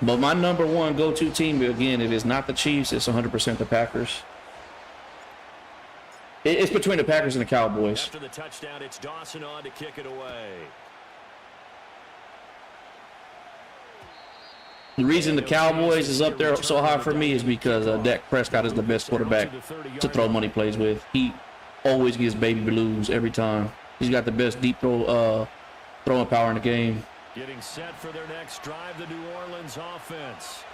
But my number one go-to team, again, it is not the Chiefs, it's 100% the Packers. It's between the Packers and the Cowboys. After the touchdown, it's Dawson on to kick it away. The reason the Cowboys is up there so high for me is because Dak Prescott is the best quarterback to throw money plays with. He always gets baby blues every time. He's got the best deep throwing power in the game. Getting set for their next drive, the New Orleans offense.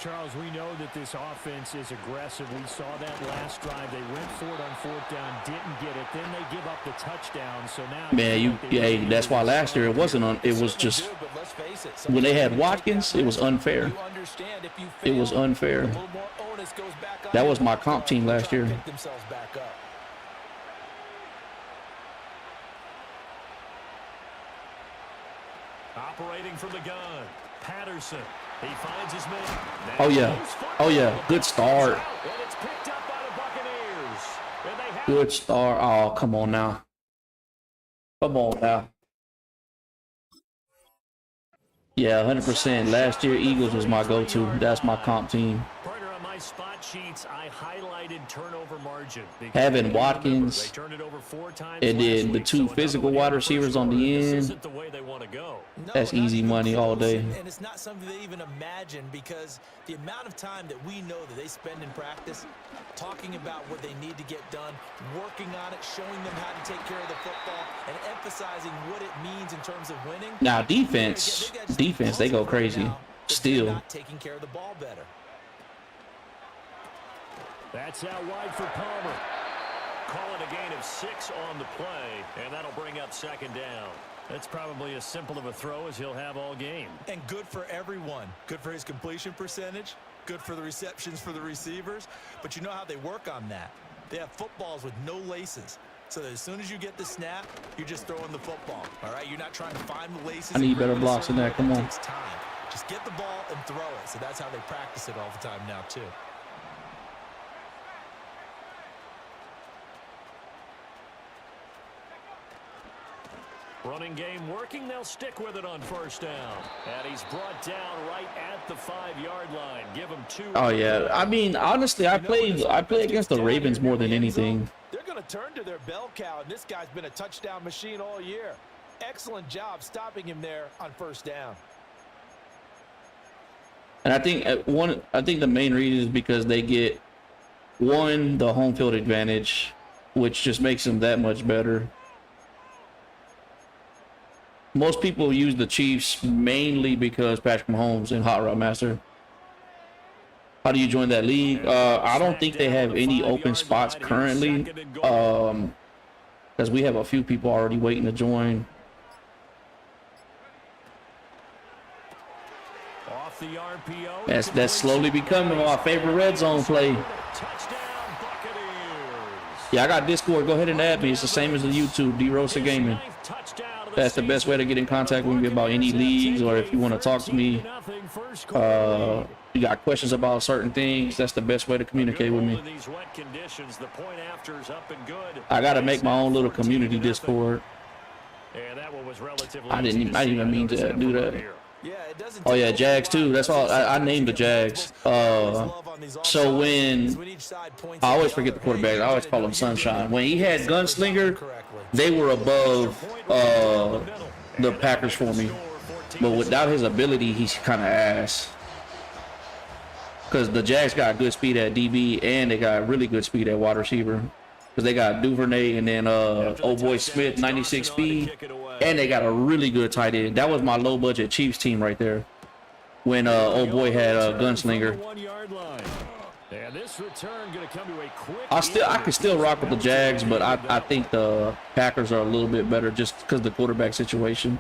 Charles, we know that this offense is aggressive. We saw that last drive. They went for it on fourth down, didn't get it. Then they give up the touchdown. So now, man, that's why last year it was just when they had Watkins, it was unfair. It was unfair. That was my comp team last year. Operating from the gun, Patterson. He finds his man. Oh yeah, good start. Good start. Oh, come on now. Come on now. Yeah, 100%. Last year, Eagles was my go-to. That's my comp team. Spot sheets, I highlighted turnover margin. Having Watkins and then the 2 physical wide receivers on the end, that's easy money all day. And it's not something they even imagine, because the amount of time that we know that they spend in practice talking about what they need to get done, working on it, showing them how to take care of the football, and emphasizing what it means in terms of winning. Now defense, they go crazy. Still. Not taking care of the ball better. That's out wide for Palmer. Call it a gain of 6 on the play, and that'll bring up second down. That's probably as simple of a throw as he'll have all game. And good for everyone. Good for his completion percentage. Good for the receptions for the receivers. But you know how they work on that. They have footballs with no laces. So that as soon as you get the snap, you're just throwing the football. All right? You're not trying to find the laces. I need better blocks than that. Come on. It takes time. Just get the ball and throw it. So that's how they practice it all the time now, too. Running game working. They'll stick with it on first down. And he's brought down right at the 5-yard line. Give him 2. Oh yeah, I mean honestly, I play against the Ravens more than anything. They're going to turn to their bell cow, and this guy's been a touchdown machine all year. Excellent job stopping him there on first down. And I think the main reason is because they get the home field advantage, which just makes them that much better. Most people use the Chiefs mainly because Patrick Mahomes and Hot Rod Master. How do you join that league? I don't think they have any open spots currently, because we have a few people already waiting to join. Off the RPO. That's slowly becoming my favorite red zone play. Touchdown, Buccaneers. Yeah, I got Discord. Go ahead and add me. It's the same as the YouTube, D-Rosa Gaming. That's the best way to get in contact with me about any leagues, or if you want to talk to me, you got questions about certain things, that's the best way to communicate with me. I got to make my own little community Discord. I didn't even mean to do that. Oh yeah, Jags too. That's all. I named the Jags. So when I always forget the quarterback, I always call him Sunshine. When he had Gunslinger, they were above the Packers for me. But without his ability, he's kind of ass. Because the Jags got good speed at DB, and they got really good speed at wide receiver. Because they got Duvernay and then old boy Smith, 96 speed. And they got a really good tight end. That was my low budget Chiefs team right there. When old boy had a Gunslinger. I could still rock with the Jags, but I think the Packers are a little bit better just because of the quarterback situation.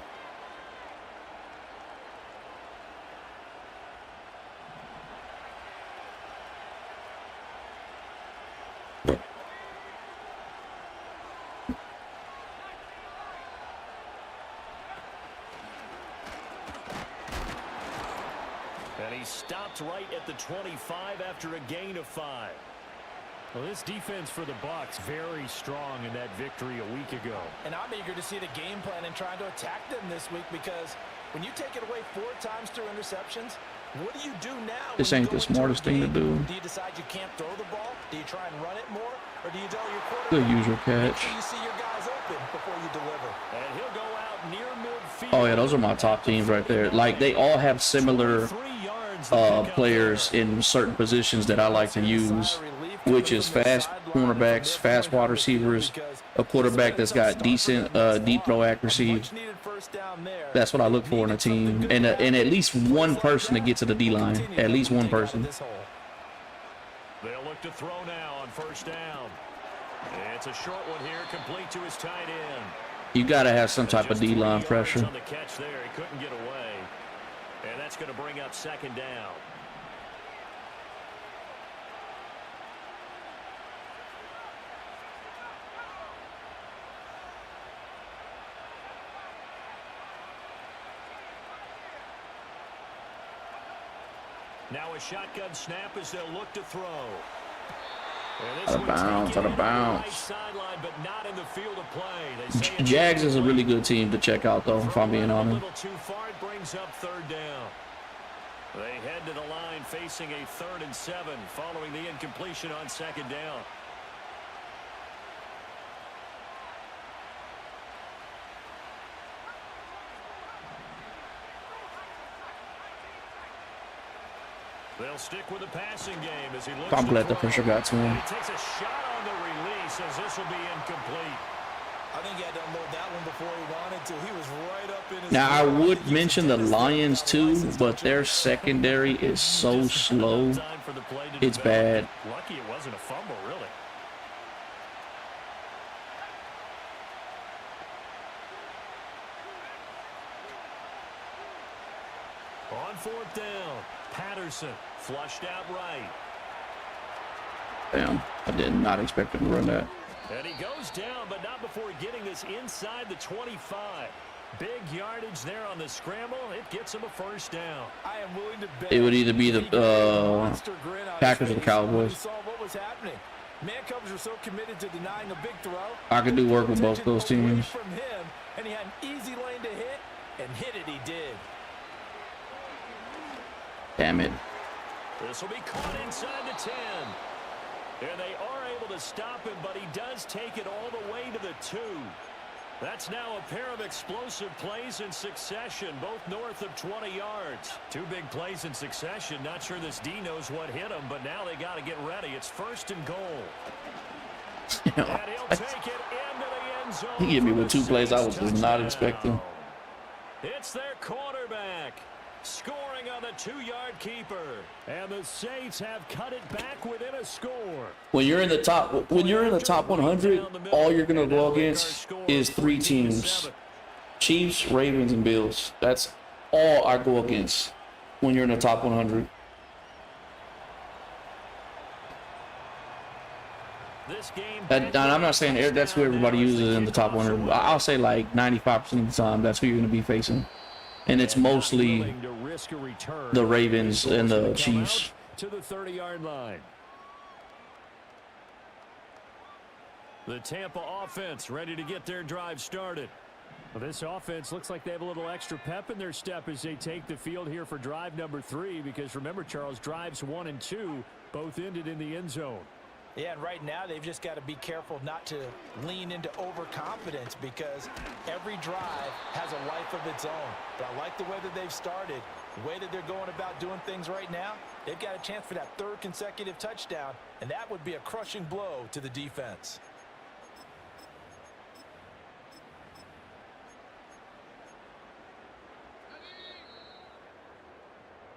Right at the 25 after a gain of 5. Well, this defense for the Bucs very strong in that victory a week ago. And I'm eager to see the game plan and trying to attack them this week, because when you take it away 4 times through interceptions, what do you do now? This ain't the smartest thing to do. Do you decide you can't throw the ball? Do you try and run it more? Or do you tell your quarterback, good user catch. you see your guys open before you deliver? And he'll go out near midfield. Oh yeah, those are my top teams right there. Like, they all have similar players in certain positions that I like to use, which is fast cornerbacks, fast wide receivers, a quarterback that's got decent deep throw accuracy. That's what I look for in a team, and at least one person to get to the D-line. At least one person. They'll look to throw now on first down. It's a short one here, complete to his tight end. You got to have some type of D-line pressure. On the catch there, he couldn't get away. And that's going to bring up second down. Now a shotgun snap as they'll look to throw. Out of bounds, out of bounds. Jags is a really good team to check out, though, if I'm being honest. Brings up third down. They head to the line facing a 3rd and 7 following the incompletion on second down. They'll stick with the passing game as he looks. I'm glad the pressure got to him. He takes a shot on the release as this will be incomplete. I think he had to unload that one before he wanted to. He was right up in his. Now, I would mention the Lions too, but their secondary is so slow. It's bad. Lucky it wasn't a fumble, really. On 4th down, Patterson flushed out right. Damn, I did not expect him to run that. And he goes down, but not before getting this inside the 25. Big yardage there on the scramble. It gets him a first down. I am willing to bet It would either be the Packers or the Cowboys. Saw what was happening. Man coverage were so committed to denying a big throw. I could do work with both those teams. From him, and he had an easy lane to hit, and hit it he did. Damn it. This will be caught inside the 10. And they are able to stop him, but he does take it all the way to the 2. That's now a pair of explosive plays in succession, both north of 20 yards. 2 big plays in succession. Not sure this D knows what hit him, but now they got to get ready. It's 1st and goal. And he'll take it into the end zone. He hit me with 2 plays I was not expecting. It's their quarterback scoring on the 2-yard keeper. And the Saints have cut it back within a score. When you're in the top 100, all you're gonna go against is 3 teams: Chiefs, Ravens, and Bills. That's all I go against when you're in the top 100. And I'm not saying that's who everybody uses in the top 100. I'll say like 95% of the time that's who you're gonna be facing. And it's mostly the Ravens and the Chiefs. To the 30-yard line. The Tampa offense ready to get their drive started. Well, this offense looks like they have a little extra pep in their step as they take the field here for drive number 3. Because remember, Charles, drives 1 and 2 both ended in the end zone. Yeah, and right now they've just got to be careful not to lean into overconfidence because every drive has a life of its own. But I like the way that they've started, the way that they're going about doing things right now. They've got a chance for that 3rd consecutive touchdown, and that would be a crushing blow to the defense.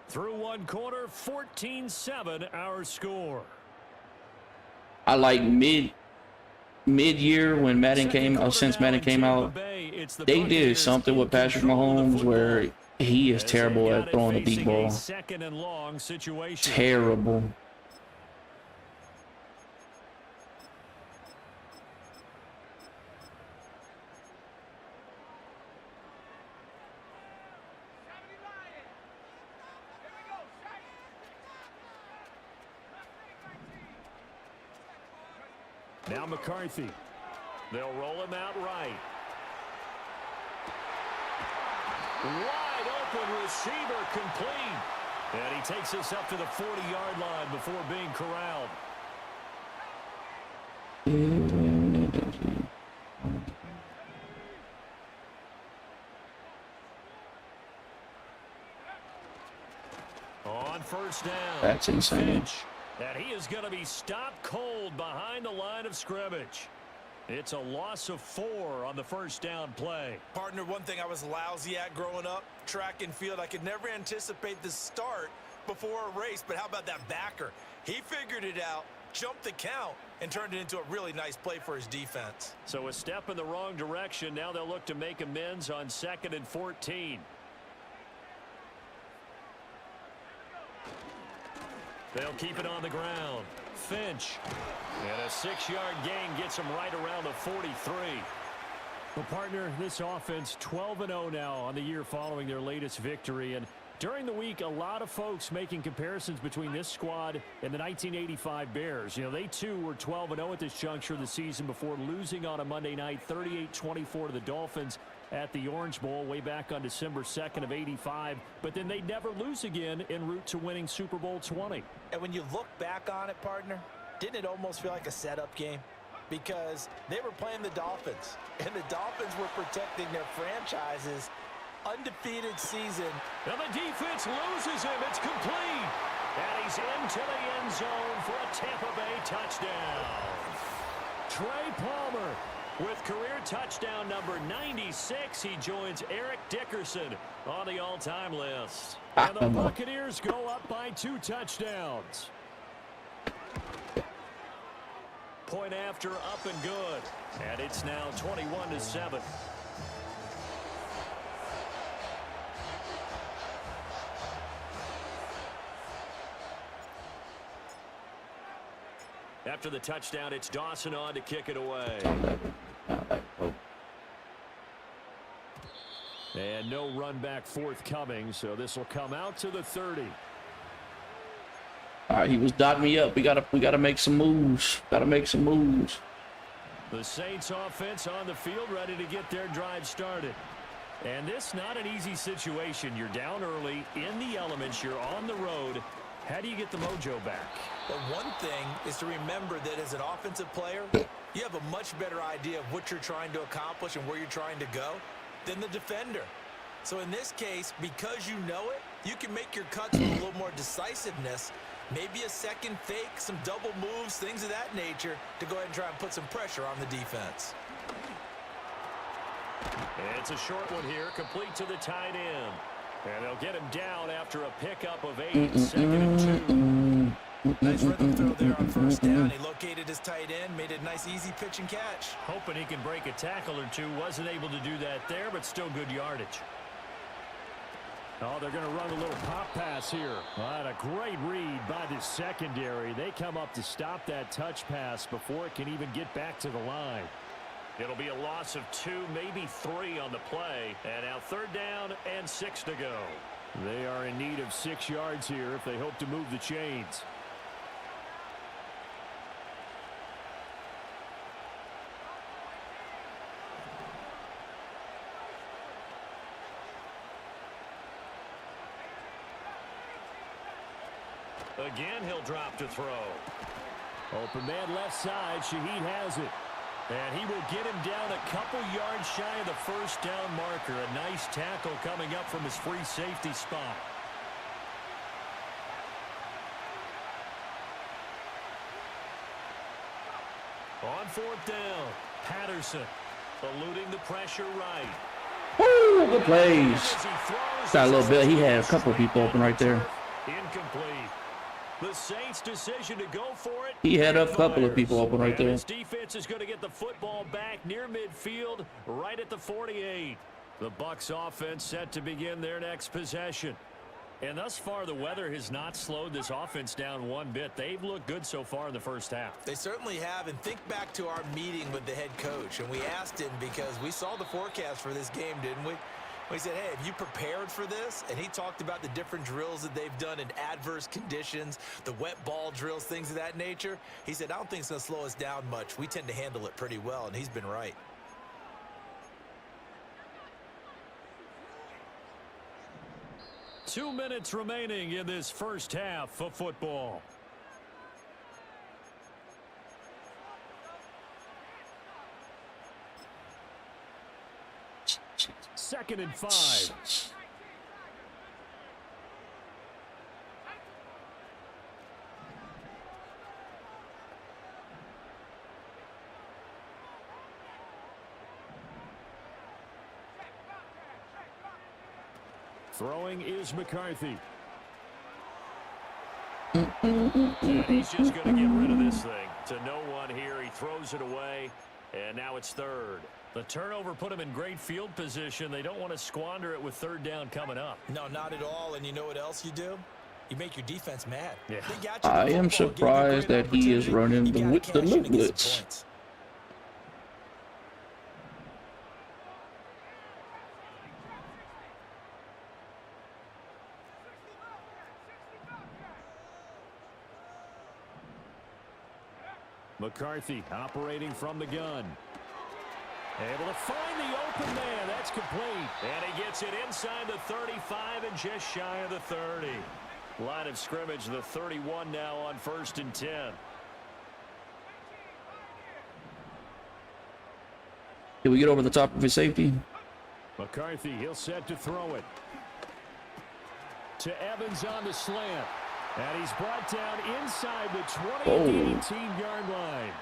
Through 1 quarter, 14-7 our score. I like mid-year when Madden came out, since Madden came out, they did something with Patrick Mahomes where he is terrible at throwing a deep ball. Terrible. Now McCarthy. They'll roll him out right. Wide open receiver complete. And he takes us up to the 40-yard line before being corralled. On 1st down. That's insane. And he is going to be stopped cold behind the line of scrimmage. It's a loss of 4 on the 1st down play. Partner, one thing I was lousy at growing up, track and field, I could never anticipate the start before a race, but how about that backer? He figured it out, jumped the count, and turned it into a really nice play for his defense. So a step in the wrong direction. Now they'll look to make amends on 2nd and 14. They'll keep it on the ground. Finch. And a 6-yard gain gets him right around the 43. Well, partner, this offense 12-0 now on the year following their latest victory. And during the week, a lot of folks making comparisons between this squad and the 1985 Bears. You know, they too were 12-0 at this juncture of the season before losing on a Monday night 38-24 to the Dolphins at the Orange Bowl way back on December 2nd of '85. But then they'd never lose again en route to winning Super Bowl 20. And when you look back on it, partner, didn't it almost feel like a setup game? Because they were playing the Dolphins, and the Dolphins were protecting their franchise's undefeated season. And the defense loses him. It's complete. And he's into the end zone for a Tampa Bay touchdown. Trey Palmer with career touchdown number 96. He joins Eric Dickerson on the all-time list. And the Buccaneers go up by 2 touchdowns. Point after, up and good. And it's now 21-7. After the touchdown, it's Dawson on to kick it away. And no run back forthcoming, so this will come out to the 30. All right, he was dotting me up. We gotta make some moves. Gotta make some moves. The Saints offense on the field, ready to get their drive started. And this not an easy situation. You're down early, in the elements, you're on the road. How do you get the mojo back? Well, one thing is to remember that as an offensive player, you have a much better idea of what you're trying to accomplish and where you're trying to go than the defender. So in this case, because you know it, you can make your cuts with a little more decisiveness. Maybe a second fake, some double moves, things of that nature to go ahead and try and put some pressure on the defense. It's a short one here, complete to the tight end. And they'll get him down after a pickup of 8, 2nd and 2. Nice rhythm throw there on first down. He located his tight end, made a nice easy pitch and catch. Hoping he can break a tackle or two. Wasn't able to do that there, but still good yardage. Oh, they're going to run a little pop pass here. What a great read by the secondary. They come up to stop that touch pass before it can even get back to the line. It'll be a loss of 2, maybe 3 on the play. And now 3rd down and 6 to go. They are in need of 6 yards here if they hope to move the chains. Again, he'll drop to throw. Open man left side. Shaheed has it. And he will get him down a couple yards shy of the first down marker. A nice tackle coming up from his free safety spot. On 4th down, Patterson eluding the pressure right. Woo, good plays. Got a little bit. He had a couple of people open right there. Incomplete. The Saints' decision to go for it. He had a couple of people open right there. His defense is going to get the football back near midfield, right at the 48. The Bucs offense set to begin their next possession. And thus far, the weather has not slowed this offense down one bit. They've looked good so far in the first half. They certainly have. And think back to our meeting with the head coach. And we asked him because we saw the forecast for this game, didn't we? We said, hey, have you prepared for this? And he talked about the different drills that they've done in adverse conditions, the wet ball drills, things of that nature. He said, I don't think it's going to slow us down much. We tend to handle it pretty well, and he's been right. Two minutes remaining in this first half of football. Second and 5. Throwing is McCarthy. And he's just going to get rid of this thing to no one here. He throws it away, and now it's 3rd. The turnover put him in great field position. They don't want to squander it with 3rd down coming up. No, not at all. And you know what else you do? You make your defense mad. Yeah. I am surprised that he is running the loop blitz. McCarthy operating from the gun. Able to find the open man. That's complete. And he gets it inside the 35 and just shy of the 30. Line of scrimmage, the 31 now on 1st and 10. Did we get over the top of his safety? McCarthy, he'll set to throw it. To Evans on the slant. And he's brought down inside the 18-yard line.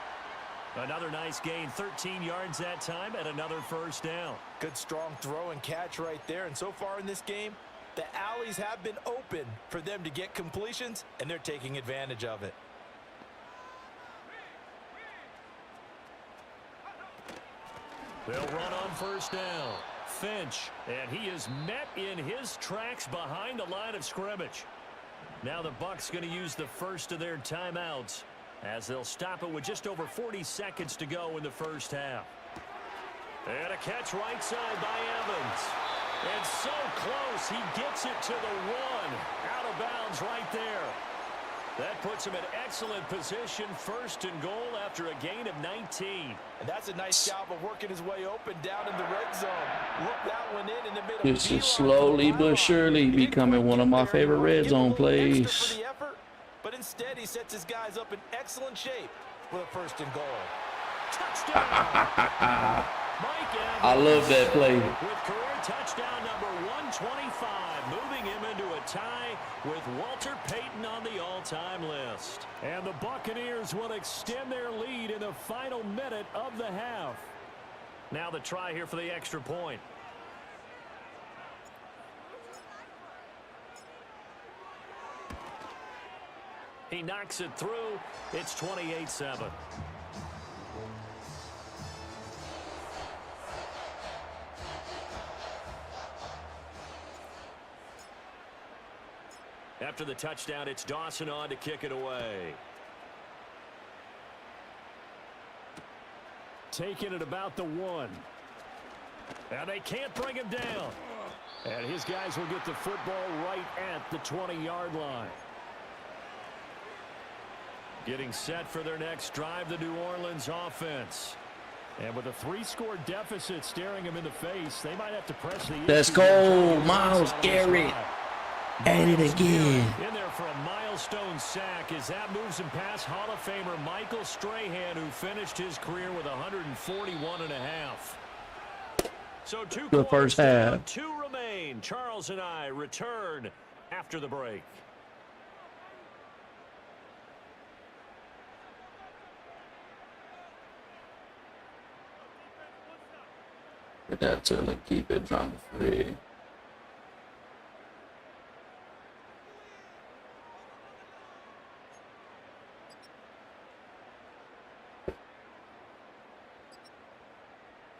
Another nice gain, 13 yards that time, and another first down. Good strong throw and catch right there. And so far in this game, the alleys have been open for them to get completions, and they're taking advantage of it. They'll run on 1st down. Finch, and he is met in his tracks behind the line of scrimmage. Now the Bucs going to use the first of their timeouts as they'll stop it with just over 40 seconds to go in the first half. And a catch right side by Evans. And so close, he gets it to the 1. Out of bounds right there. That puts him in excellent position, first and goal after a gain of 19. And that's a nice job of working his way open down in the red zone. Look that one in, and it made a This is slowly but surely becoming one of my favorite red zone plays. But instead, he sets his guys up in excellent shape with a first and goal. Touchdown! I love that play. With career touchdown number 125, moving him into a tie with Walter Payton on the all-time list. And the Buccaneers will extend their lead in the final minute of the half. Now the try here for the extra point. He knocks it through. It's 28-7. After the touchdown, it's Dawson on to kick it away. Taking it about the 1. And they can't bring him down. And his guys will get the football right at the 20-yard line. Getting set for their next drive, the New Orleans offense. And with a 3-score deficit staring them in the face, they might have to press the issue. Let's go, Myles Garrett. At it again. In there for a milestone sack as that moves him past Hall of Famer Michael Strahan, who finished his career with 141.5. So the first half. 2 remain. Charles and I return after the break. Get that to keep it drama free.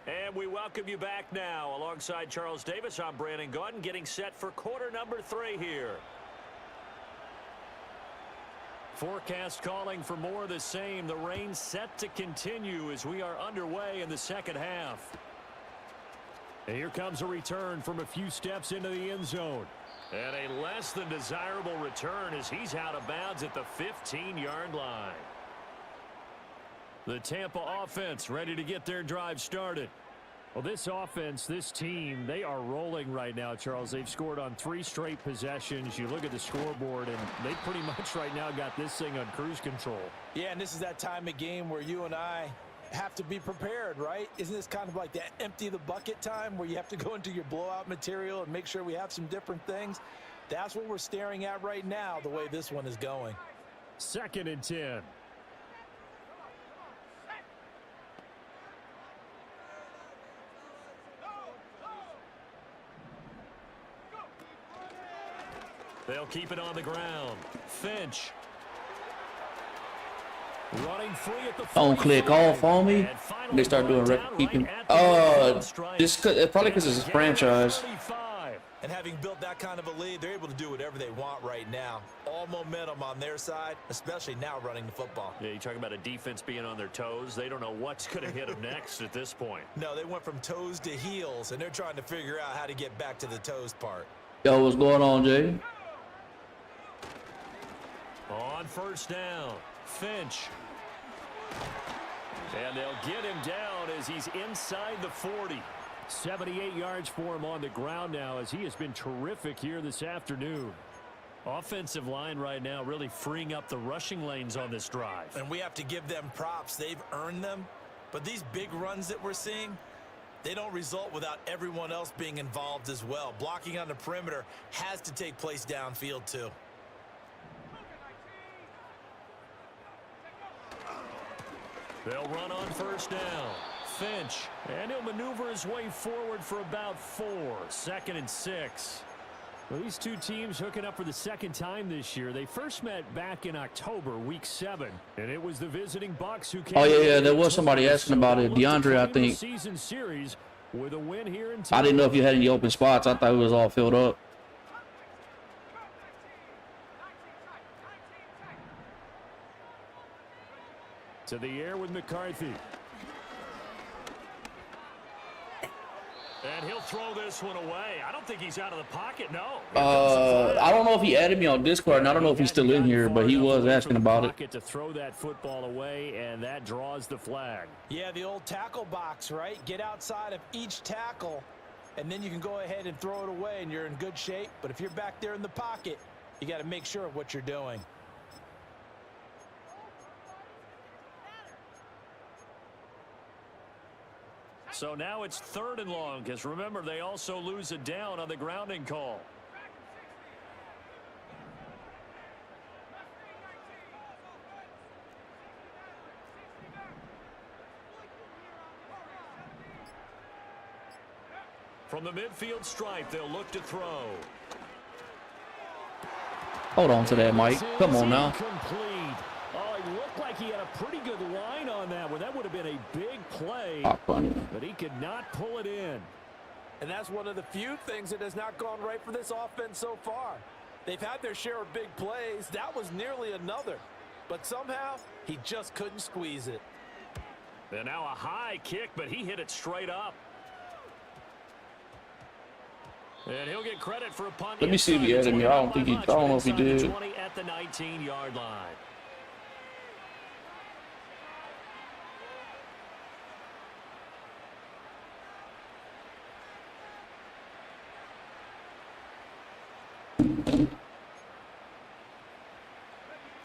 And we welcome you back now. Alongside Charles Davis, I'm Brandon Gaudin, getting set for quarter number 3 here. Forecast calling for more of the same. The rain set to continue as we are underway in the second half. And here comes a return from a few steps into the end zone. And a less than desirable return as he's out of bounds at the 15-yard line. The Tampa offense ready to get their drive started. Well, this offense, this team, they are rolling right now, Charles. They've scored on 3 straight possessions. You look at the scoreboard, and they pretty much right now got this thing on cruise control. Yeah, and this is that time of game where you and I have to be prepared, right? Isn't this kind of like that empty the bucket time where you have to go into your blowout material and make sure we have some different things? That's what we're staring at right now, the way this one is going. 2nd and 10. They'll keep it on the ground. Finch. Running free at the Don't click off on me. They start doing record keeping. This probably because it's a franchise. And having built that kind of a lead, they're able to do whatever they want right now. All momentum on their side, especially now running the football. Yeah, you talk about a defense being on their toes. They don't know what's going to hit them next at this point. No, they went from toes to heels, and they're trying to figure out how to get back to the toes part. Yo, what's going on, Jay? On first down, Finch. And they'll get him down as he's inside the 40. 78 yards for him on the ground now as he has been terrific here this afternoon. Offensive line right now really freeing up the rushing lanes on this drive. And we have to give them props. They've earned them. But these big runs that we're seeing, they don't result without everyone else being involved as well. Blocking on the perimeter has to take place downfield too. They'll run on first down. Finch. And he'll maneuver his way forward for about 4. 2nd and 6. Well, these two teams hooking up for the second time this year. They first met back in October, week 7. And it was the visiting Bucks who came. Oh, yeah, there was somebody asking about it. DeAndre, I think. Season series with a win here in I didn't know if you had any open spots. I thought it was all filled up. To the air with McCarthy. And And he'll throw this one away. I don't think he's out of the pocket, no. I don't know if he added me on Discord, and I don't know if he's still in here, but he was asking about it. To throw that football away, and that draws the flag. Yeah, the old tackle box, right? Get outside of each tackle, and then you can go ahead and throw it away, and you're in good shape. But if you're back there in the pocket, you got to make sure of what you're doing. So now it's 3rd and long, because remember, they also lose it down on the grounding call. From the midfield stripe, they'll look to throw. Hold on to that, Mike. Come on now. Complete. Oh, it looked like he had a pretty good line on that one. That would have been a big play, but he could not pull it in. And that's one of the few things that has not gone right for this offense so far. They've had their share of big plays. That was nearly another. But somehow, he just couldn't squeeze it. And now a high kick, but he hit it straight up. And he'll get credit for a punt. Let me see if he added me. I don't know if he did. 20 at the 19-yard line.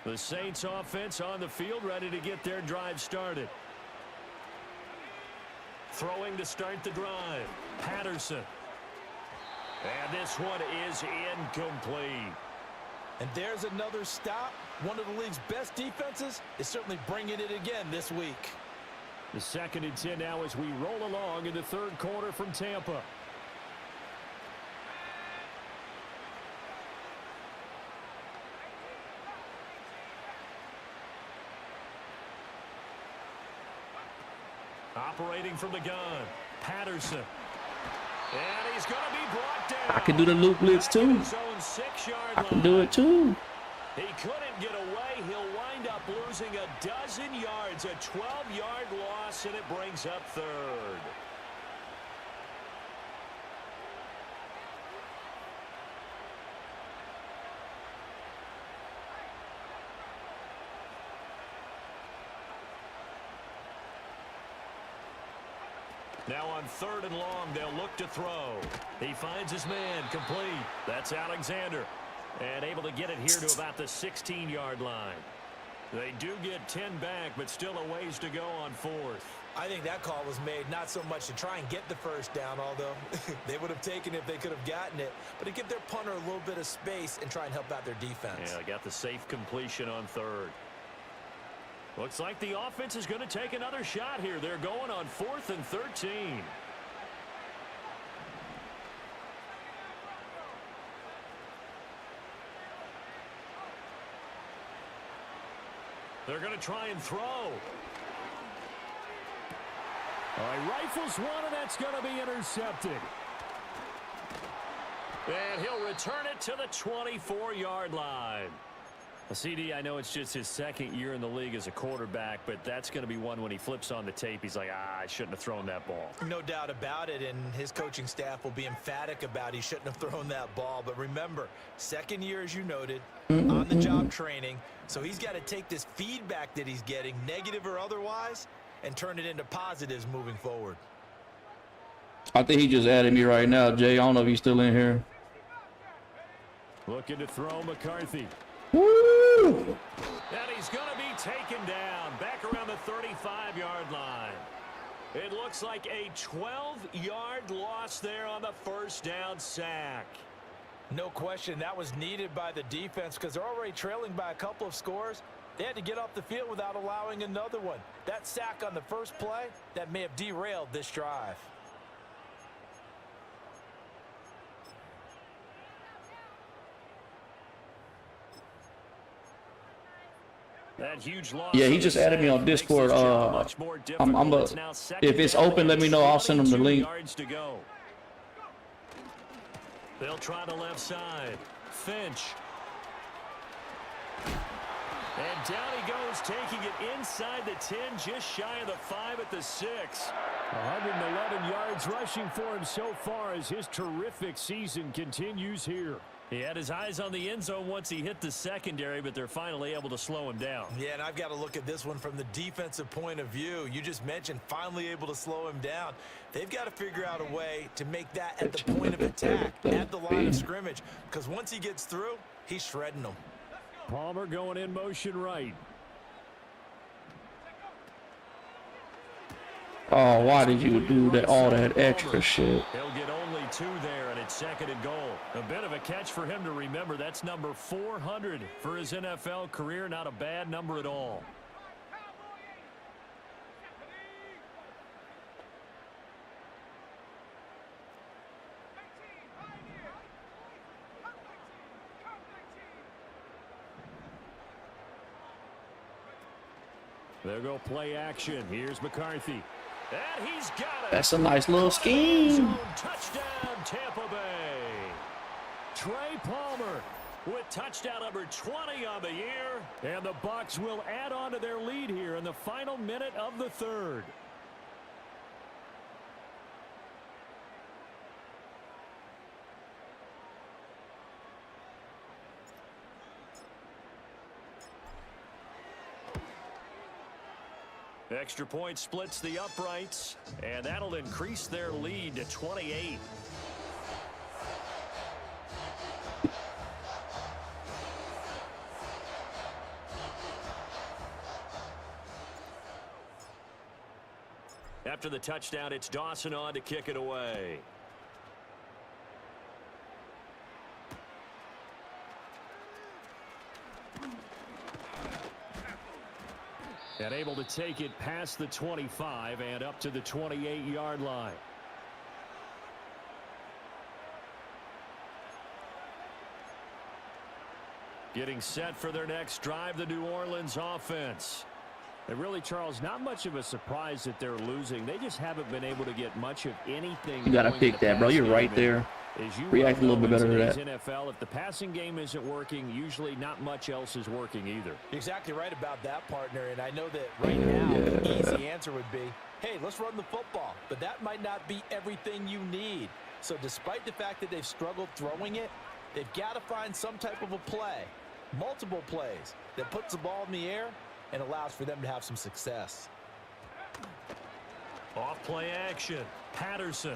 The Saints offense on the field, ready to get their drive started. Throwing to start the drive. Patterson. And this one is incomplete. And there's another stop. One of the league's best defenses is certainly bringing it again this week. The 2nd and 10 now as we roll along in the 3rd quarter from Tampa. Operating from the gun, Patterson. And he's going to be brought down. I can do the loop blitz too. I can do it too. He couldn't get away. He'll wind up losing a dozen yards, a 12-yard loss, and it brings up 3rd. Now on 3rd and long, they'll look to throw. He finds his man, complete. That's Alexander. And able to get it here to about the 16-yard line. They do get 10 back, but still a ways to go on 4th. I think that call was made not so much to try and get the first down, although they would have taken it if they could have gotten it, but to give their punter a little bit of space and try and help out their defense. Yeah, got the safe completion on 3rd. Looks like the offense is going to take another shot here. They're going on 4th and 13. They're going to try and throw. All right, rifles one, and that's going to be intercepted. And he'll return it to the 24-yard line. CD, I know it's just his 2nd year in the league as a quarterback, but that's going to be one when he flips on the tape. He's like, I shouldn't have thrown that ball. No doubt about it, and his coaching staff will be emphatic about he shouldn't have thrown that ball. But remember, 2nd year, as you noted, on-the-job training. So he's got to take this feedback that he's getting, negative or otherwise, and turn it into positives moving forward. I think he just added me right now, Jay. I don't know if he's still in here. Looking to throw McCarthy. Woo! And he's going to be taken down back around the 35-yard line. It looks like a 12-yard loss there on the 1st down sack. No question that was needed by the defense because they're already trailing by a couple of scores. They had to get off the field without allowing another one. That sack on the first play, that may have derailed this drive. That huge loss. Yeah, he just added me on Discord. If it's open, let me know. I'll send him the link. They'll try the left side. Finch. And down he goes, taking it inside the 10, just shy of the 5 at the 6. 111 yards rushing for him so far as his terrific season continues here. He had his eyes on the end zone once he hit the secondary, but they're finally able to slow him down. Yeah, and I've got to look at this one from the defensive point of view. You just mentioned finally able to slow him down. They've got to figure out a way to make that at the point of attack, at the line of scrimmage, because once he gets through, he's shredding them. Palmer going in motion right. Oh, why did you do that? All that extra shit. He'll get only 2 there, and it's 2nd and goal. A bit of a catch for him to remember. That's number 400 for his NFL career. Not a bad number at all. There go play action. Here's McCarthy. And he's got it. That's a nice little scheme. Touchdown, Tampa Bay. Trey Palmer with touchdown number 20 on the year. And the Bucs will add on to their lead here in the final minute of the 3rd. Extra point splits the uprights, and that'll increase their lead to 28. After the touchdown, it's Dawson on to kick it away. And able to take it past the 25 and up to the 28-yard line. Getting set for their next drive, the New Orleans offense. And really, Charles, not much of a surprise that they're losing. They just haven't been able to get much of anything. You gotta pick that, bro. You're right there. React a little bit better to that. NFL, if the passing game isn't working, usually not much else is working either. You're exactly right about that, partner. And I know that right now the easy answer would be, hey, let's run the football. But that might not be everything you need. So despite the fact that they've struggled throwing it, they've got to find some type of a play, multiple plays, that puts the ball in the air and allows for them to have some success. Off play action. Patterson.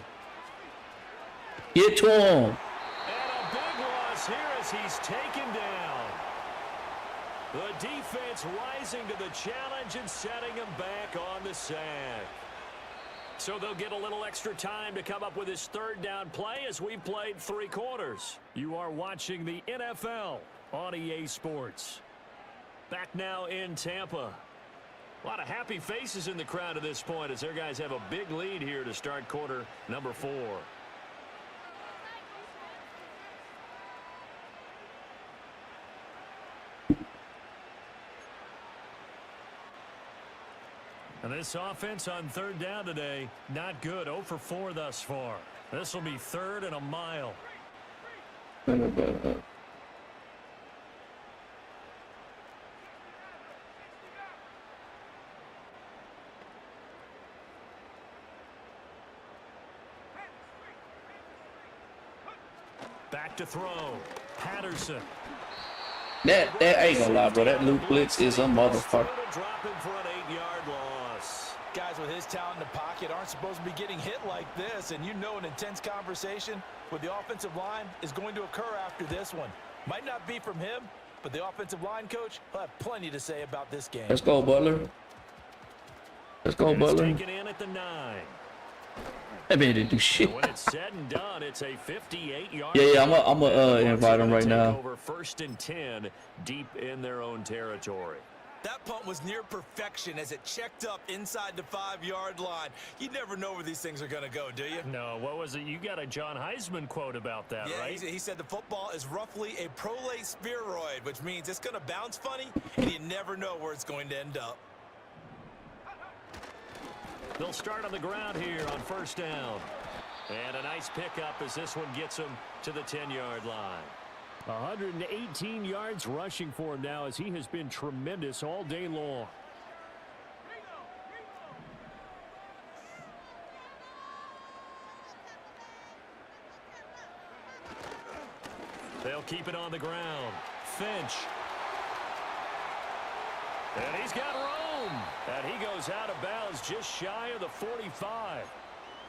Get to him. And a big loss here as he's taken down. The defense rising to the challenge and setting him back on the sack. So they'll get a little extra time to come up with his 3rd down play as we played 3 quarters. You are watching the NFL on EA Sports. Back now in Tampa. A lot of happy faces in the crowd at this point as their guys have a big lead here to start quarter number 4. And this offense on 3rd down today, not good. 0 for 4 thus far. This will be 3rd and a mile. Back to throw. Patterson. That I ain't gonna lie, bro. That loop blitz is a motherfucker. Drop him for an 8-yard loss. Guys with his talent in the pocket aren't supposed to be getting hit like this, and you know an intense conversation with the offensive line is going to occur after this one. Might not be from him, but the offensive line coach will have plenty to say about this game. Let's go, Butler. Let's go, Butler. Taken in at the 9. That man didn't do shit. When it's said and done, it's a 58-yard. Yeah, I'm gonna invite him right now. Over 1st and 10, deep in their own territory. That punt was near perfection as it checked up inside the 5-yard line. You never know where these things are going to go, do you? No, what was it? You got a John Heisman quote about that, yeah, right? He said the football is roughly a prolate spheroid, which means it's going to bounce funny, and you never know where it's going to end up. They'll start on the ground here on 1st down. And a nice pickup as this one gets them to the 10-yard line. 118 yards rushing for him now as he has been tremendous all day long. They'll keep it on the ground. Finch. And he's got room. And he goes out of bounds just shy of the 45.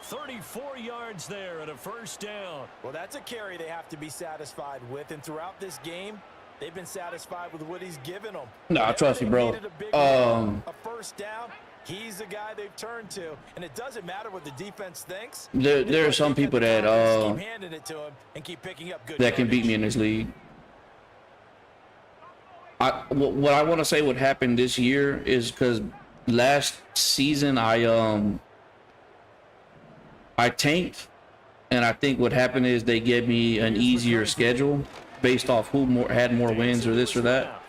34 yards there and a first down. Well, that's a carry they have to be satisfied with. And throughout this game, they've been satisfied with what he's given them. Nah, trust me, bro. A first down, he's the guy they've turned to. And it doesn't matter what the defense thinks. There are some people that keep handing it to him and keep picking up good that can beat me in this league. What I want to say what happened this year is because last season I tanked, and I think what happened is they gave me an easier schedule based off who had more wins or this or that,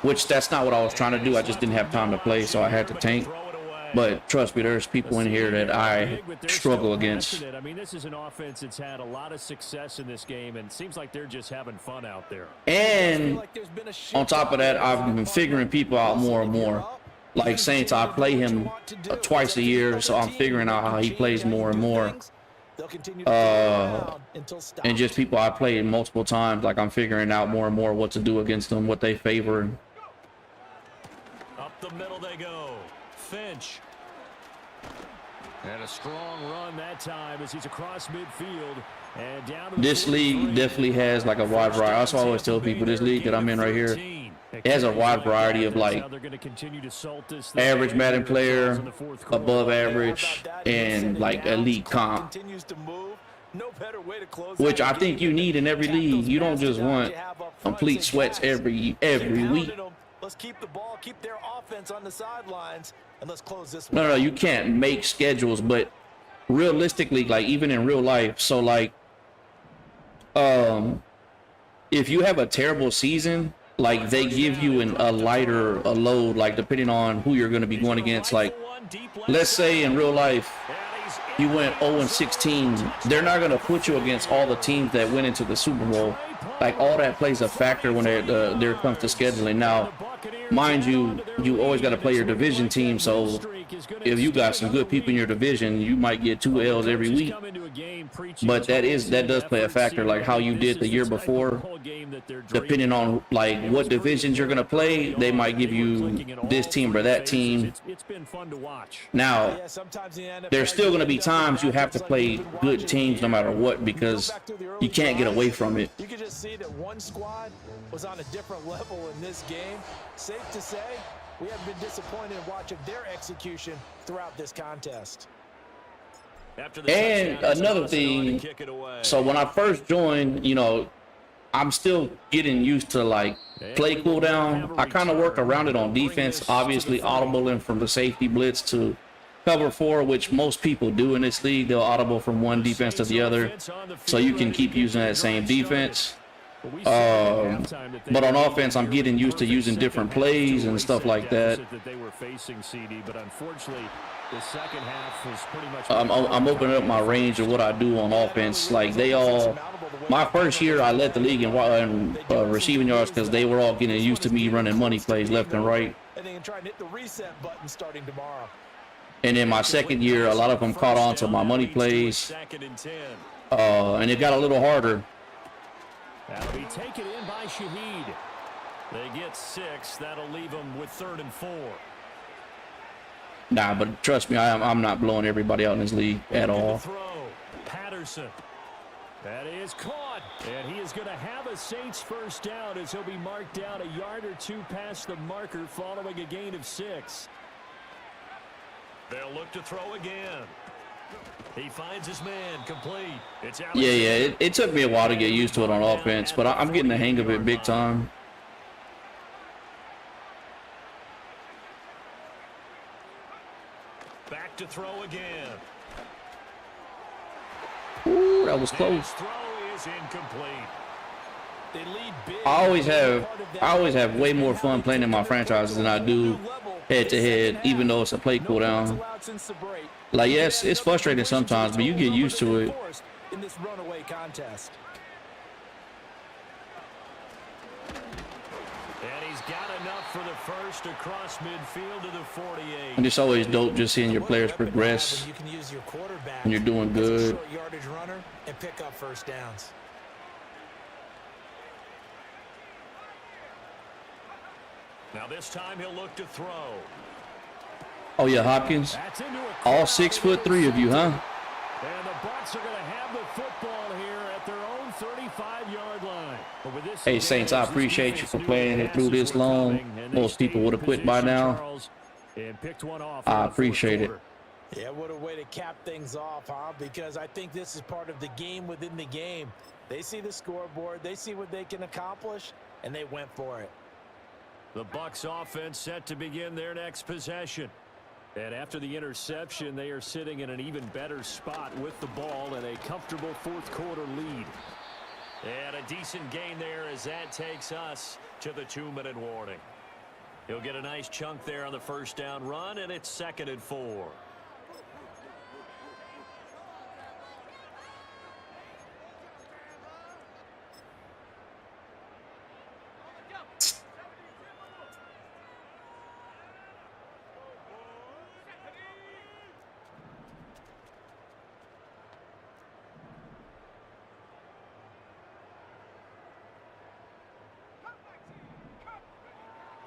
which that's not what I was trying to do. I just didn't have time to play, so I had to tank. But trust me, there's people in here that I struggle against. I mean, this is an offense that's had a lot of success in this game, and it seems like they're just having fun out there. And on top of that, I've been figuring people out more and more. Like Saints, I play him twice a year, so I'm figuring out how he plays more and more. And just people I played multiple times, like I'm figuring out more and more what to do against them, what they favor. Up the middle they go. Finch. And a strong run that time as he's across midfield. And down to this league definitely has like a wide variety. That's why I always tell people, this league that I'm in right here, it has a wide variety of like average Madden player, above average, and like elite comp, which I think you need in every league. You don't just want complete sweats every week. Let's keep the ball, keep their offense on the sidelines, and let's close this one. No, you can't make schedules, but realistically, like even in real life, so like if you have a terrible season, like they give you a load, like depending on who you're going to be going against. Like let's say in real life you went 0-16, they're not going to put you against all the teams that went into the Super Bowl. Like all that plays a factor when there comes to scheduling. Now, mind you, you always got to play your division team. So if you got some good people in your division, you might get 2 L's every week. But that does play a factor, like how you did the year before. Depending on like what divisions you're gonna play, they might give you this team or that team. Now, there's still gonna be times you have to play good teams no matter what, because you can't get away from it. You could just see that one squad was on a different level in this game. Safe to say, we haven't been disappointed in watching their execution throughout this contest. And another thing, so when I first joined, you know, I'm still getting used to like play cooldown. I kind of worked around it on defense, obviously audibling from the safety blitz to cover 4, which most people do in this league. They'll audible from one defense to the other, so you can keep using that same defense. But on offense, I'm getting used to using different plays and stuff like that. I'm opening up my range of what I do on offense. Like my first year, I led the league in receiving yards because they were all getting used to me running money plays left and right. And they can try and hit the reset button starting tomorrow. And in my second year, a lot of them caught on to my money plays, and it got a little harder. That'll be taken in by Shaheed. They get 6. That'll leave them with 3rd and 4. Nah, but trust me, I'm not blowing everybody out in this league at all. Patterson. That is caught. And he is going to have a Saints first down as he'll be marked down a yard or 2 past the marker following a gain of 6. They'll look to throw again. He finds his man complete. It's yeah. It took me a while to get used to it on offense, but I'm getting the hang of it big time. Back to throw again. Ooh, that was close. Throw is incomplete. They lead big. I always have way more fun playing in my franchises than I do head to head, even though it's a play cooldown. Like, yes, it's frustrating sometimes, but you get used to it. In this runaway contest. got enough for the first across midfield to the 48. And it's always dope just seeing your players progress You can use your quarterback when you're doing as a good. short yardage runner and pick up first downs. Now this time he'll look to throw. Oh yeah, Hopkins. That's into a All 6'3" of you, huh? And the Bucs are going to have the football here at their own 35-yard line. But with this Hey Saints, I appreciate you for playing it through this long. Most people would have quit by now. And picked one off. I appreciate it. Yeah, what a way to cap things off, huh? Because I think this is part of the game within the game. They see the scoreboard, they see what they can accomplish, and they went for it. The Bucs offense set to begin their next possession. And after the interception, they are sitting in an even better spot with the ball and a comfortable fourth-quarter lead. And a decent gain there as that takes us to the 2-minute warning. He'll get a nice chunk there on the first down run, and it's 2nd and 4.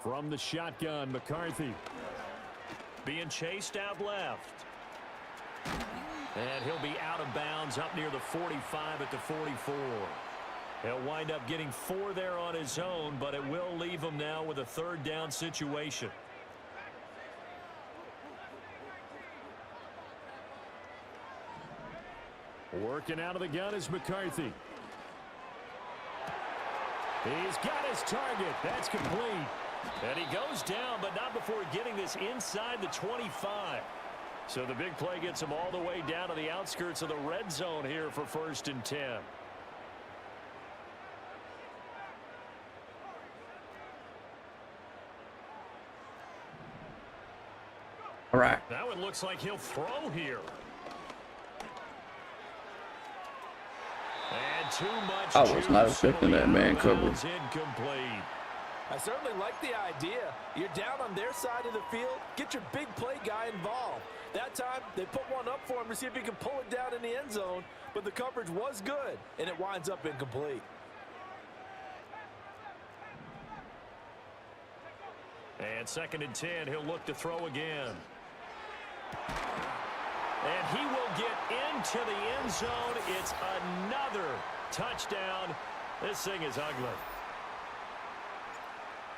From the shotgun, McCarthy. Being chased out left. And he'll be out of bounds up near the 45 at the 44. He'll wind up getting 4 there on his own, but it will leave him now with a 3rd down situation. Working out of the gun is McCarthy. He's got his target. That's complete. And he goes down, but not before getting this inside the 25. So the big play gets him all the way down to the outskirts of the red zone here for 1st and 10. All right. Now it looks like he'll throw here. And too much. I was not expecting that man cover. Incomplete. I certainly like the idea. You're down on their side of the field. Get your big play guy involved. That time, they put one up for him to see if he can pull it down in the end zone. But the coverage was good, and it winds up incomplete. And 2nd and 10, he'll look to throw again. And he will get into the end zone. It's another touchdown. This thing is ugly.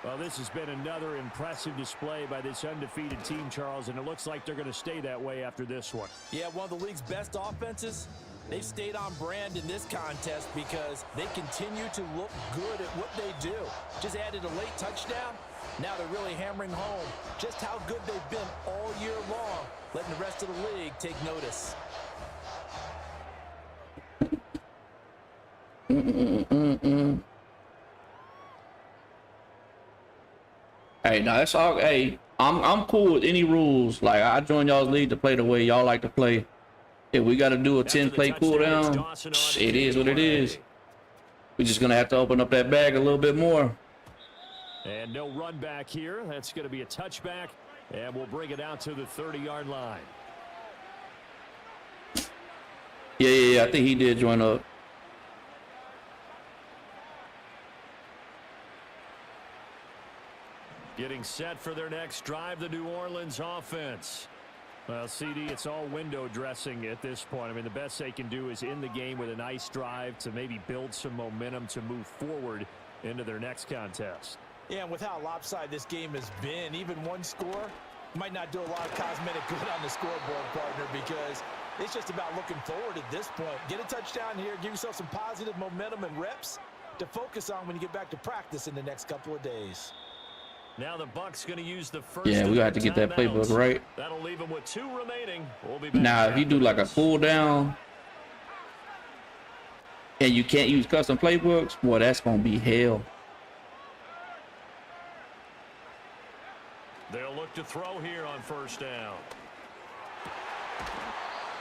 Well, this has been another impressive display by this undefeated team, Charles, and it looks like they're going to stay that way after this one. Yeah, one of the league's best offenses. They've stayed on brand in this contest because they continue to look good at what they do. Just added a late touchdown. Now they're really hammering home just how good they've been all year long, letting the rest of the league take notice. Hey, now that's all. Hey, I'm cool with any rules. Like I joined y'all's league to play the way y'all like to play. If we got to do a 10-play cooldown, it is what it is. We're just gonna have to open up that bag a little bit more. And no run back here. That's going to be a touchback, and we'll bring it out to the 30-yard line. Yeah. I think he did join up. Getting set for their next drive, the New Orleans offense. Well, CD, it's all window dressing at this point. I mean, the best they can do is in the game with a nice drive to maybe build some momentum to move forward into their next contest. Yeah, and with how lopsided this game has been, even one score might not do a lot of cosmetic good on the scoreboard, partner, because it's just about looking forward at this point. Get a touchdown here, give yourself some positive momentum and reps to focus on when you get back to practice in the next couple of days. Now the Bucs going to use the first. Yeah, we got to get that playbook right. That'll leave them with 2 remaining. We'll be back now, if you do like a cooldown and you can't use custom playbooks, boy, that's gonna be hell. They'll look to throw here on first down.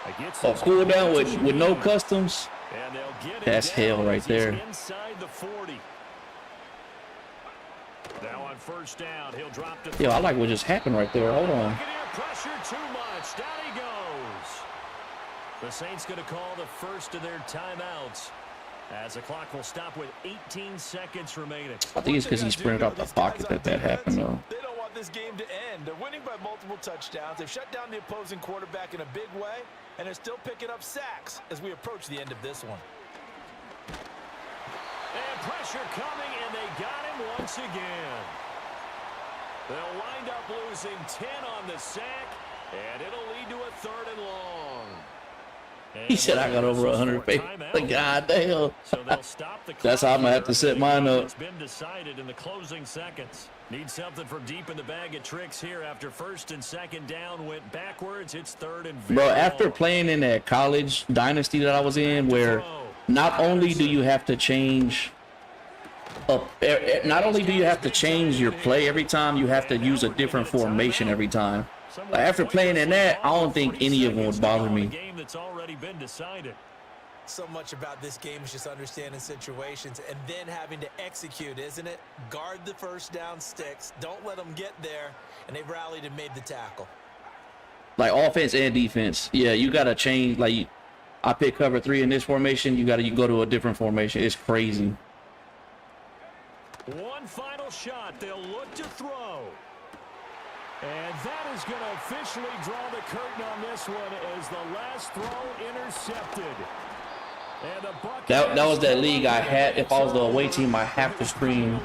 A cooldown with no customs. And they'll get that's hell right there. Inside the 40. Now on first down, he'll drop to Yo, I like what just happened right there. Hold on. Pressure too much. Down he goes. The Saints going to call the first of their timeouts as the clock will stop with 18 seconds remaining. I think it's because he sprinted out the pocket that happened, though. They don't want this game to end. They're winning by multiple touchdowns. They've shut down the opposing quarterback in a big way, and they're still picking up sacks as we approach the end of this one. And pressure coming, and they got him once again. They'll wind up losing 10 on the sack, and it'll lead to a 3rd and long. He said I got over 100 pace. God damn. So they'll stop the That's how I'm going to have to set mine up. It's been decided in the closing seconds. Need something from deep in the bag of tricks here after 1st and 2nd down went backwards. It's 3rd and Bro, after playing in that college dynasty that I was in, where not only do you have to change your play every time, you have to use a different formation every time. After playing in that, I don't think any of them would bother me. So much about this game is just understanding situations and then having to execute, isn't it? Guard the first down sticks. Don't let them get there. And they've rallied and made the tackle. Like offense and defense. Yeah, you got to change. Like, I pick cover 3 in this formation. You go to a different formation. It's crazy. One final shot. They'll look to throw. And that is going to officially draw the curtain on this one as the last throw intercepted. And the that was that league I had. If I was the away team, I have to screen.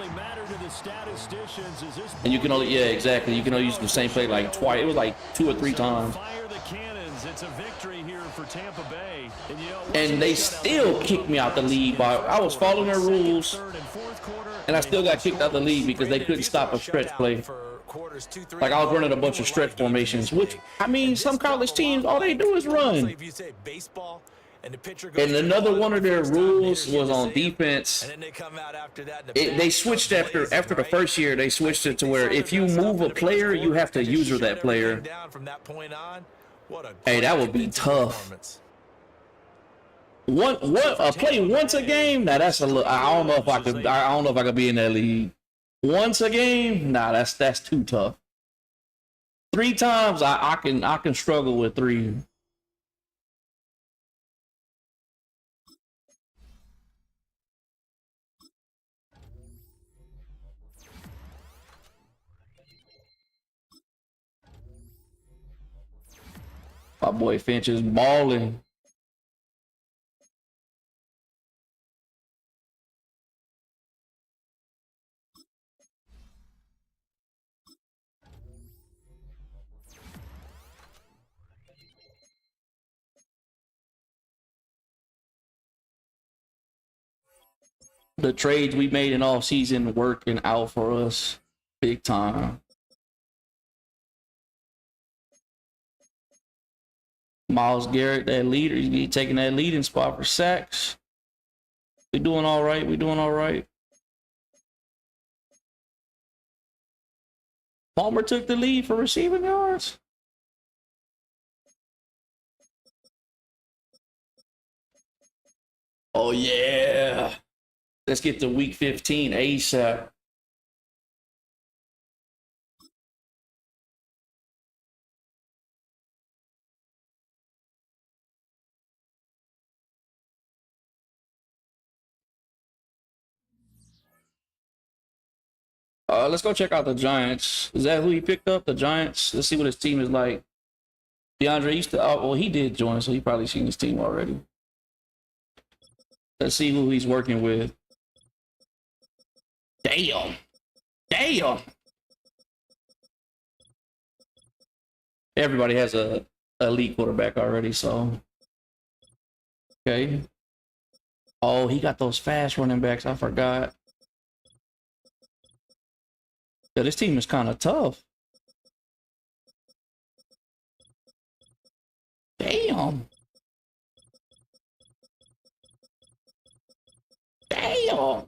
And you can only, yeah, exactly. You can only use the same play like twice. It was like 2 or 3 times. Fire the cannons. It's a victory here for Tampa Bay. And they still kicked me out the league. I was following their rules, and I still got kicked out the league because they couldn't stop a stretch play. Like, I was running a bunch of stretch formations, which, I mean, some college teams, all they do is run. And another one of their rules was on defense. They switched after the first year. They switched it to where if you move a player, you have to user that player. Hey, that would be tough. A play once a game? Now that's a little. I don't know if I could be in that league. Once a game? Nah, that's too tough. 3 times, I can struggle with 3. My boy Finch is balling. The trades we made in off season working out for us big time. Myles Garrett, that leader, he's taking that leading spot for sacks. We doing all right. We doing all right. Palmer took the lead for receiving yards. Oh yeah. Let's get to week 15 ASAP. Let's go check out the Giants. Is that who he picked up? The Giants? Let's see what his team is like. DeAndre used to, well, he did join, so he probably seen his team already. Let's see who he's working with. Damn. Damn. Everybody has a elite quarterback already, so. Okay. Oh, he got those fast running backs. I forgot. Yeah, this team is kind of tough. Damn. Damn.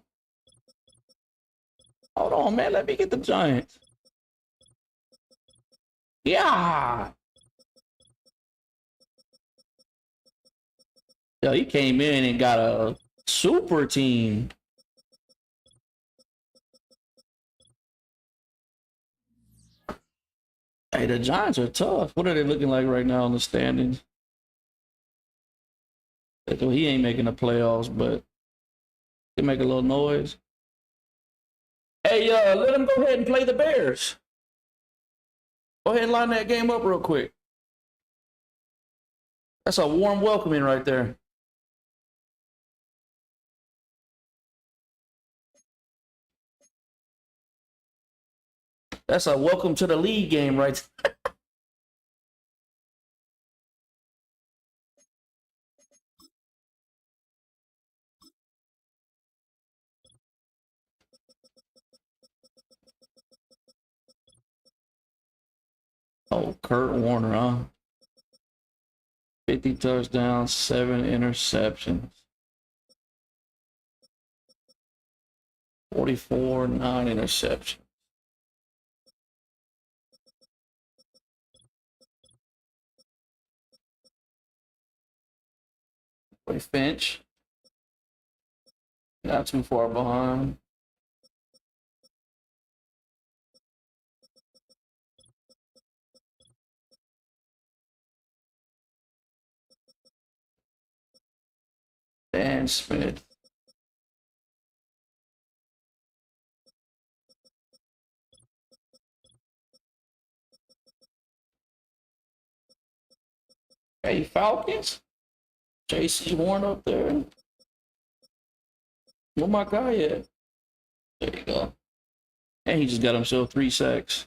Hold on, man. Let me get the Giants. Yeah. Yo, he came in and got a super team. Hey, the Giants are tough. What are they looking like right now in the standings? He ain't making the playoffs, but they make a little noise. Hey, let them go ahead and play the Bears. Go ahead and line that game up real quick. That's a warm welcoming right there. That's a welcome to the league game right there. Oh, Kurt Warner, huh? 50 touchdowns, 7 interceptions. 44, 9 interceptions. Play Finch. Not too far behind. Dan Smith. Hey, Falcons. JC Horn up there. Where my guy at? There you go. And he just got himself 3 sacks.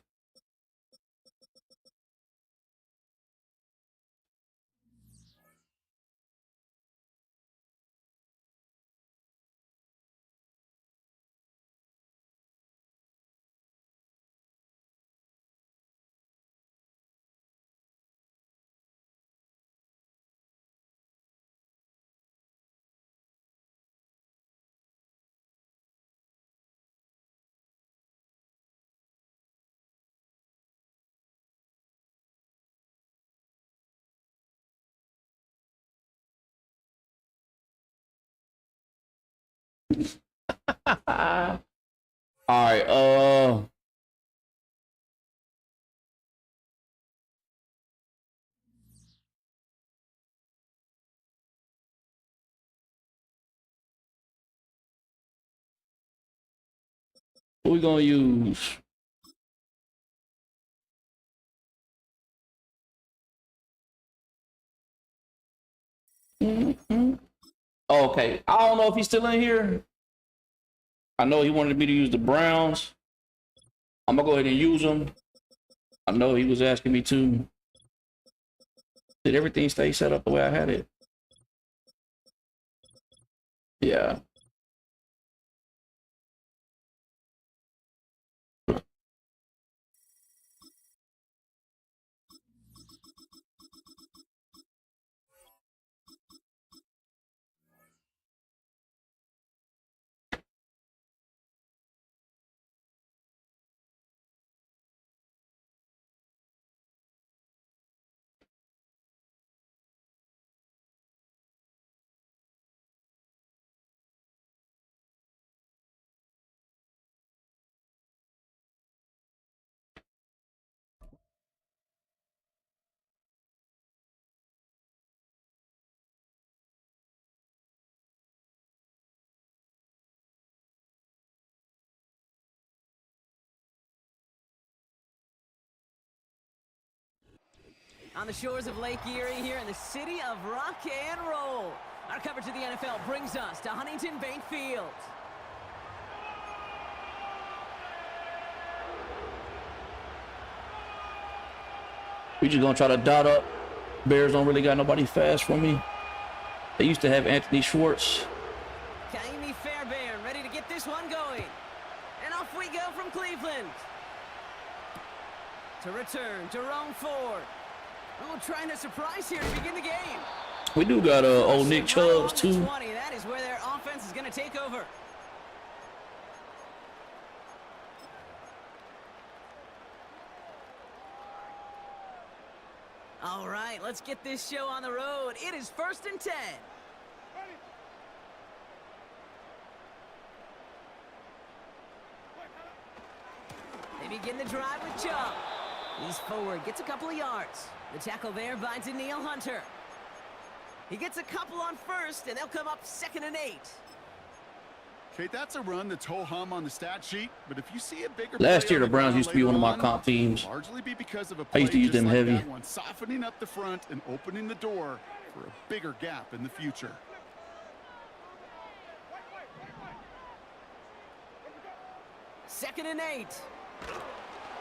All right, what we gonna use? Oh, okay, I don't know if he's still in here. I know he wanted me to use the Browns. I'm gonna go ahead and use them. I know he was asking me to. Did everything stay set up the way I had it? Yeah. On the shores of Lake Erie here in the city of rock and roll. Our coverage of the NFL brings us to Huntington Bank Field. We just gonna try to dot up. Bears don't really got nobody fast for me. They used to have Anthony Schwartz. Kaimi Fairbairn ready to get this one going. And off we go from Cleveland. To return, Jerome Ford. Oh, trying to surprise here to begin the game. We do got old Nick Chubbs too. 20. That is where their offense is going to take over. All right, let's get this show on the road. It is 1st and 10. They begin the drive with Chubb. He's forward, gets a couple of yards. The tackle there by Daniil Hunter. He gets a couple on first, and they'll come up 2nd and 8. Kate, that's a run that's ho-hum on the stat sheet, but if you see a bigger Last play year, on the Browns ground used to be one of my later comp teams. largely be because of a I play used to use just them like heavy. that one, softening up the front and opening the door for a bigger gap in the future. Second and 8.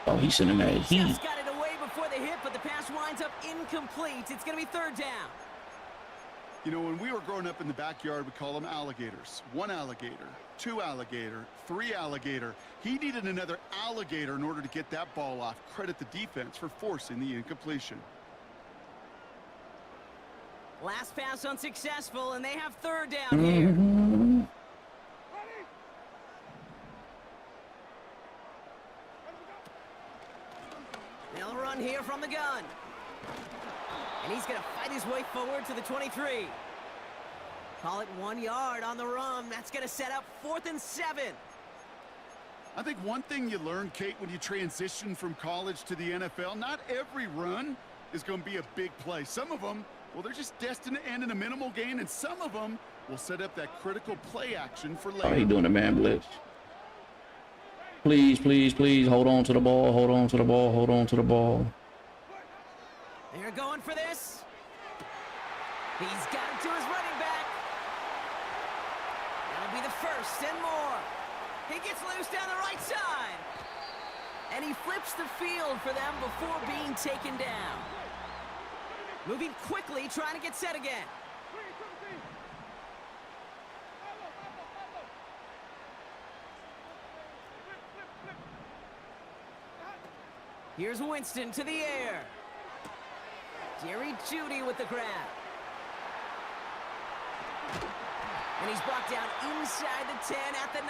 Oh, he's sending that heat. Just got it away before the hit, but the pass winds up incomplete. It's going to be 3rd down. You know, when we were growing up in the backyard, we call them alligators. 1 alligator, 2 alligator, 3 alligator. He needed another alligator in order to get that ball off. Credit the defense for forcing the incompletion. Last pass unsuccessful, and they have 3rd down here. They'll run here from the gun. And he's going to fight his way forward to the 23. Call it 1 yard on the run. That's going to set up 4th and 7. I think one thing you learn, Kate, when you transition from college to the NFL, not every run is going to be a big play. Some of them, well, they're just destined to end in a minimal gain, and some of them will set up that critical play action for later. Oh, he doing the man blitz. Please, please, please, hold on to the ball, hold on to the ball, hold on to the ball. They're going for this. He's got it to his running back. That'll be the 1st and more. He gets loose down the right side. And he flips the field for them before being taken down. Moving quickly, trying to get set again. Here's Winston to the air. Jerry Jeudy with the grab. And he's brought down inside the 10 at the 9.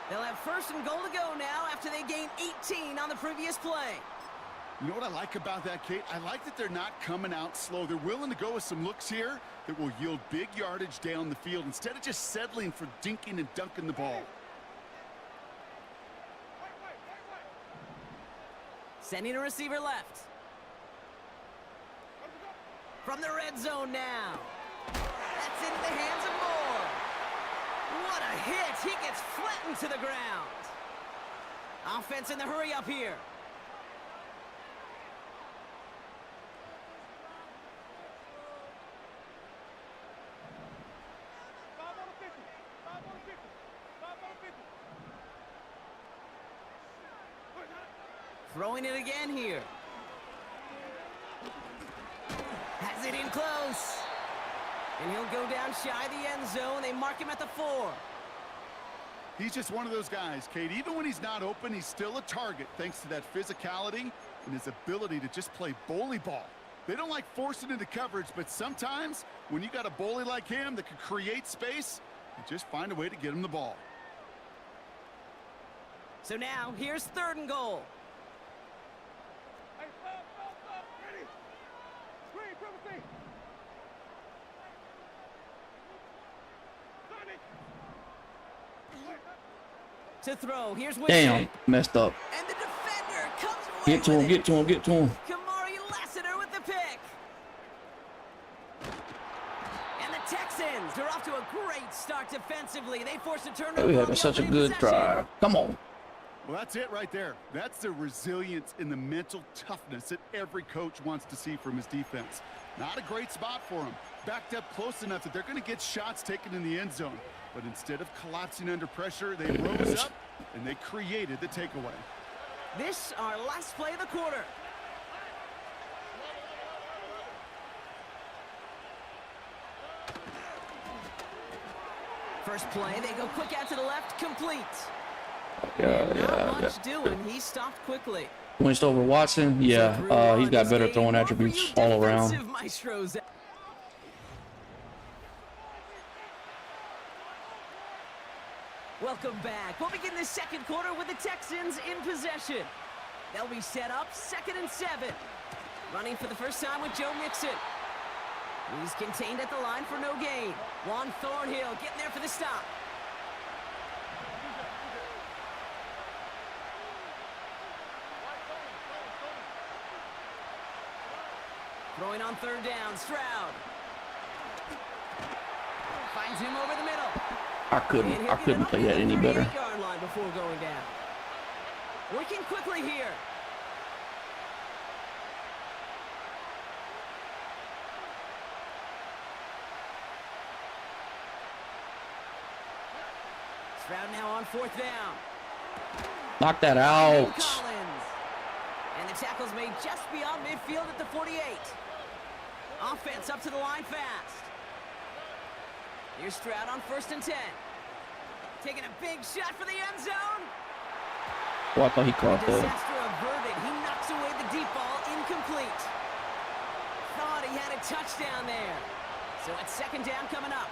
They'll have 1st and goal to go now after they gained 18 on the previous play. You know what I like about that, Kate? I like that they're not coming out slow. They're willing to go with some looks here that will yield big yardage down the field instead of just settling for dinking and dunking the ball. Sending a receiver left. From the red zone now. That's into the hands of Moore. What a hit. He gets flattened to the ground. Offense in the hurry up here. Throwing it again here. Has it in close. And he'll go down shy of the end zone. They mark him at the 4. He's just one of those guys, Kate. Even when he's not open, he's still a target thanks to that physicality and his ability to just play bully ball. They don't like forcing into coverage, but sometimes when you got a bully like him that can create space, you just find a way to get him the ball. So now, here's 3rd and goal. To throw, here's Winston. Damn, messed up. And the defender comes away Get to him, with get to him, get to him. it. Kamari Lassiter with the pick. And the Texans are off to a great start defensively. They force a turnover. We're on having the such a opening good possession. drive. Come on. Well, that's it right there. That's the resilience and the mental toughness that every coach wants to see from his defense. Not a great spot for him. Backed up close enough that they're going to get shots taken in the end zone. But instead of collapsing under pressure, they rose up and they created the takeaway. This our last play of the quarter. First play, they go quick out to the left, complete. Not much doing. He stopped quickly. Switched over Watson. Yeah, he's got better throwing attributes all around. Defensive maestros. Welcome back. We'll begin the second quarter with the Texans in possession. They'll be set up 2nd and 7. Running for the first time with Joe Mixon. He's contained at the line for no gain. Juan Thornhill getting there for the stop. Throwing on third down, Stroud. Finds him over the middle. I couldn't play that any better. 38-yard line before going down. Working quickly here. Stroud now on fourth down. Knock that out. Collins. And the tackle's made just beyond midfield at the 48. Offense up to the line fast. Here's Stroud on 1st and 10. Taking a big shot for the end zone. Oh, I thought he caught that. Disaster averted. He knocks away the deep ball, incomplete. Thought he had a touchdown there. So it's 2nd down coming up.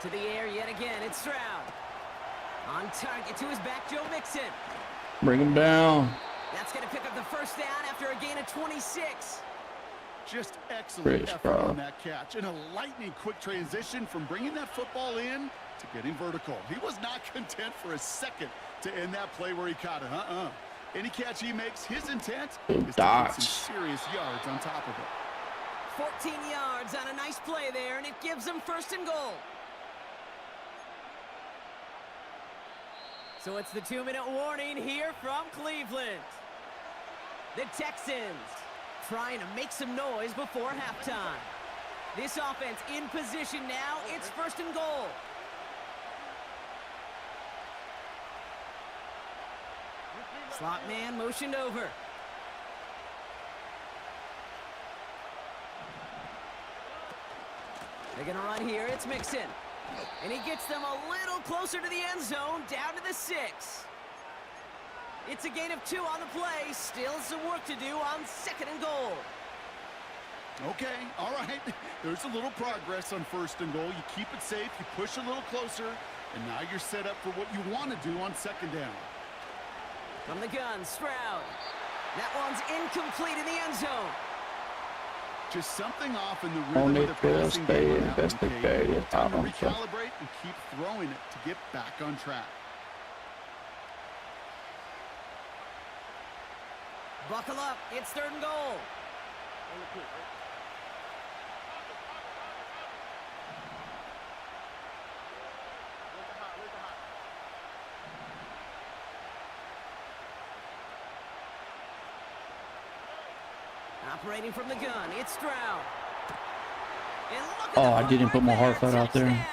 To the air yet again, it's Stroud. On target to his back, Joe Mixon. Bring him down. That's going to pick up the 1st down after a gain of 26. Just excellent effort on that catch. And a lightning-quick transition from bringing that football in to getting vertical. He was not content for a second to end that play where he caught it. Any catch he makes, his intent is to get some serious yards on top of it. 14 yards on a nice play there, and it gives them 1st and goal. So it's the 2-minute warning here from Cleveland. The Texans trying to make some noise before halftime. This offense in position now. It's 1st and goal. Slot man motioned over. They're going to run here. It's Mixon. And he gets them a little closer to the end zone, down to the 6. It's a gain of 2 on the play. Still some work to do on 2nd and goal. Okay, all right. There's a little progress on 1st and goal. You keep it safe, you push a little closer, and now you're set up for what you want to do on 2nd down. From the gun, Stroud. That one's incomplete in the end zone. Just something off in the rhythm of the passing game on that one, Kate. Time to recalibrate and keep throwing it to get back on track. Buckle up. It's 3rd and goal. Operating from the gun, it's Stroud. Oh, I didn't put my heart out there.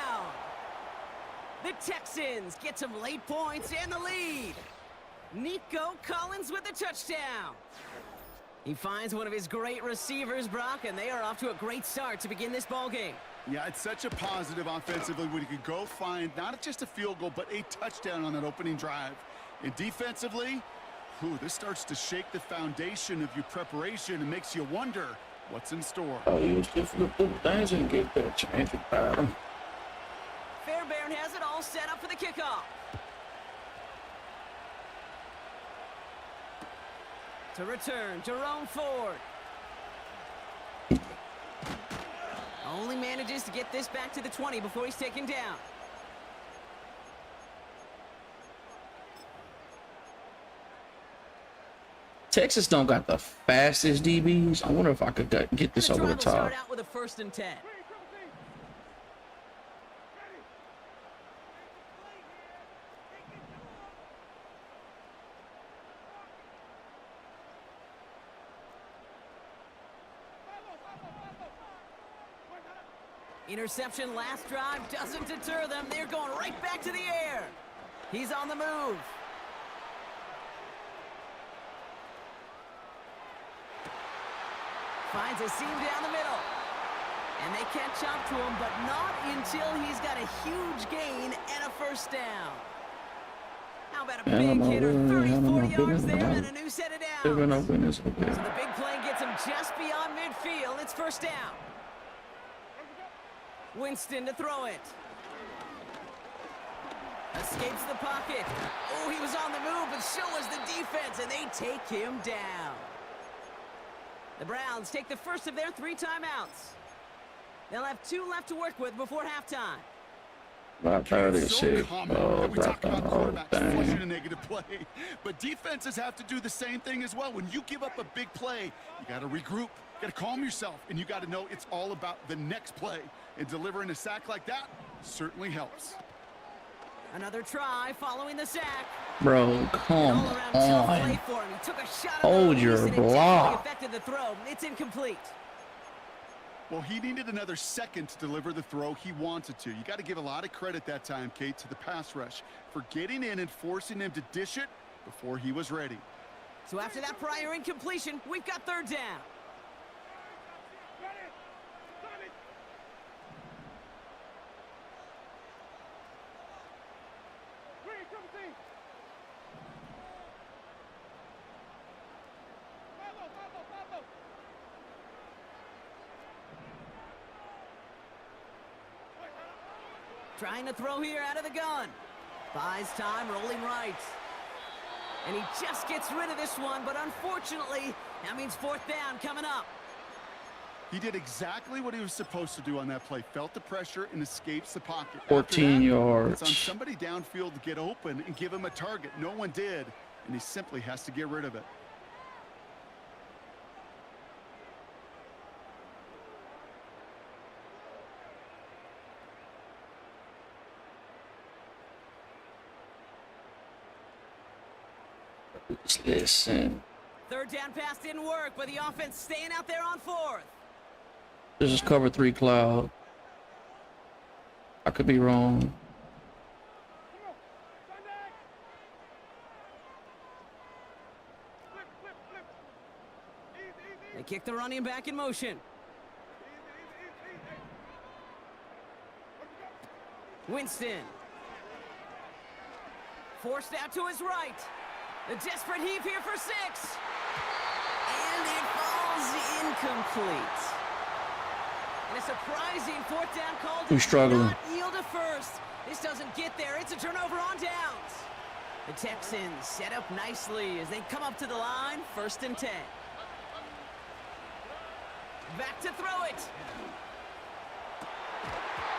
The Texans get some late points and the lead. Nico Collins with the touchdown. He finds one of his great receivers, Brock, and they are off to a great start to begin this ball game. Yeah, it's such a positive offensively when you could go find not just a field goal, but a touchdown on that opening drive. And defensively, this starts to shake the foundation of your preparation and makes you wonder what's in store. Oh, you used to flip the things and get that change of pattern. Fairbairn has it all set up for the kickoff. To return, Jerome Ford. Only manages to get this back to the 20 before he's taken down. Texas don't got the fastest DBs. I wonder if I could get this over the top. Start out with a 1st and 10. Interception last drive doesn't deter them. They're going right back to the air. He's on the move. Finds a seam down the middle. And they catch up to him, but not until he's got a huge gain and a 1st down. How about a big hitter, 34 yards there and a new set of downs. So the big play gets him just beyond midfield. It's 1st down. Winston to throw it. Escapes the pocket. Oh, he was on the move, but so was the defense, and they take him down. The Browns take the first of their 3 timeouts. They'll have 2 left to work with before halftime. About It's so 36. common Oh, that we talk dropped about on. Oh, quarterbacks flushing a dang. negative play, but defenses have to do the same thing as well. When you give up a big play, you got to regroup, you got to calm yourself, and you got to know it's all about the next play. And delivering a sack like that certainly helps. Another try following the sack. Bro, come All-around tough play on. for him. He took a shot at Hold the your release, and it definitely block. affected the throw. It's incomplete. Well, he needed another second to deliver the throw he wanted to. You got to give a lot of credit that time, Kate, to the pass rush for getting in and forcing him to dish it before he was ready. So after that prior incompletion, we've got third down. Trying to throw here out of the gun. Buys time, rolling right. And he just gets rid of this one, but unfortunately, that means fourth down coming up. He did exactly what he was supposed to do on that play. Felt the pressure and escapes the pocket. 14 It's on yards. somebody downfield to get open and give him a target. No one did, and he simply has to get rid of it. Listen. Third down pass didn't work, but the offense staying out there on fourth. This is cover 3 cloud. I could be wrong. They kick the running back in motion. Winston. Forced out to his right. The desperate heave here for 6. And it falls incomplete. And a surprising fourth down call Who's struggling? not yield a first. This doesn't get there. It's a turnover on downs. The Texans set up nicely as they come up to the line, 1st and 10. Back to throw it.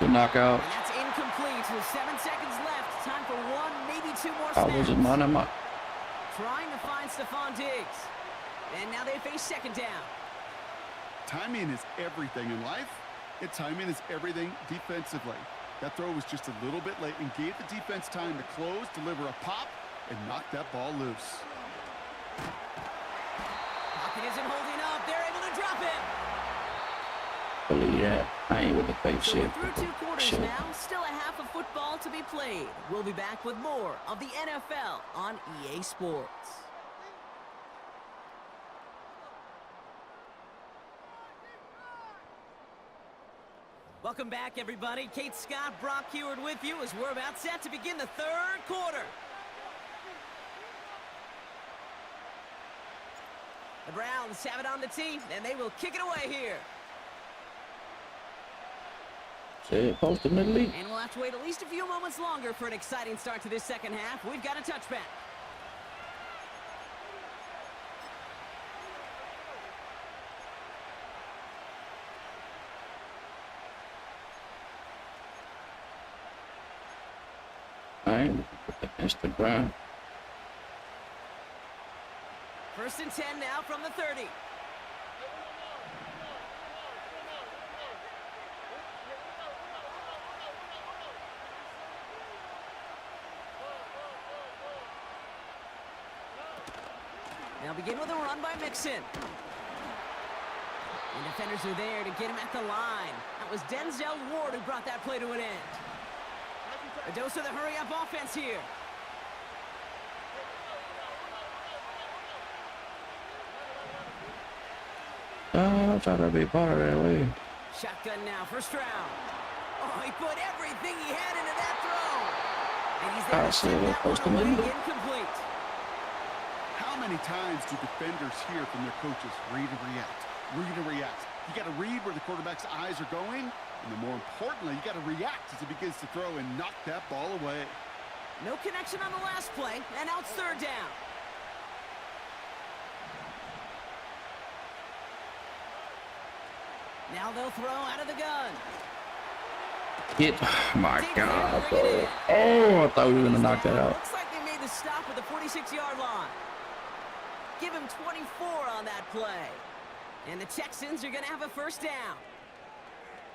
The knockout. And that's incomplete with 7 seconds left. Time for 1, maybe 2 more I snaps. was in my. Trying to find Stephon Diggs. And now they face 2nd down. Timing is everything in life, and timing is everything defensively. That throw was just a little bit late and gave the defense time to close, deliver a pop, and knock that ball loose. Pocket isn't holding up. They're able to drop it. Believe that. I ain't with the fake So shit. we're through 2 quarters Shit. now. Still a half of football to be played. We'll be back with more of the NFL on EA Sports. Welcome back, everybody. Kate Scott, Brock Heward with you as we're about set to begin the 3rd quarter. The Browns have it on the tee, and they will kick it away here. Say it, post him in the league. And we'll have to wait at least a few moments longer for an exciting start to this 2nd half. We've got a touchback. I ain't with the Instagram. 1st and 10 now from the 30. They'll begin with a run by Mixon. And defenders are there to get him at the line. That was Denzel Ward who brought that play to an end. A dose of the hurry-up offense here. I'm trying to be part of that way. Shotgun now, 1st round. Oh, he put everything he had into that throw. And he's there I to see send it. that Post one him in away, the- incomplete. How many times do defenders hear from their coaches, read and react, read and react? You got to read where the quarterback's eyes are going, and then more importantly, you got to react as he begins to throw and knock that ball away. No connection on the last play, and now it's 3rd down. Now they'll throw out of the gun. Get, oh my God, bro. Oh, I thought we were gonna knock that out. Looks like they made the stop at the 46-yard line. Give him 24 on that play. And the Texans are going to have a first down.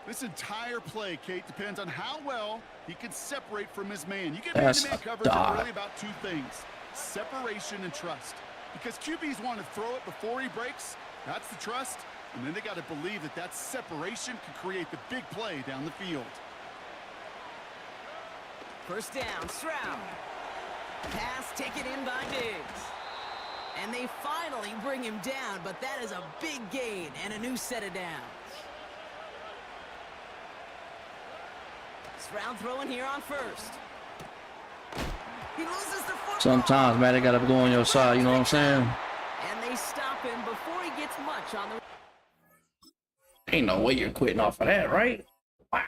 This entire play, Kate, depends on how well he can separate from his man. You get That's man-to-man coverage are really about two things, separation and trust. Because QBs want to throw it before he breaks, that's the trust, and then they got to believe that that separation can create the big play down the field. First down, Stroud. Pass taken in by Diggs. And they finally bring him down, but that is a big gain and a new set of downs. Stroud throwing here on first. He loses the football. Sometimes, man, they gotta go on your side. You know what I'm saying? And they stop him before he gets much on the... Ain't no way you're quitting off of that, right? Wow.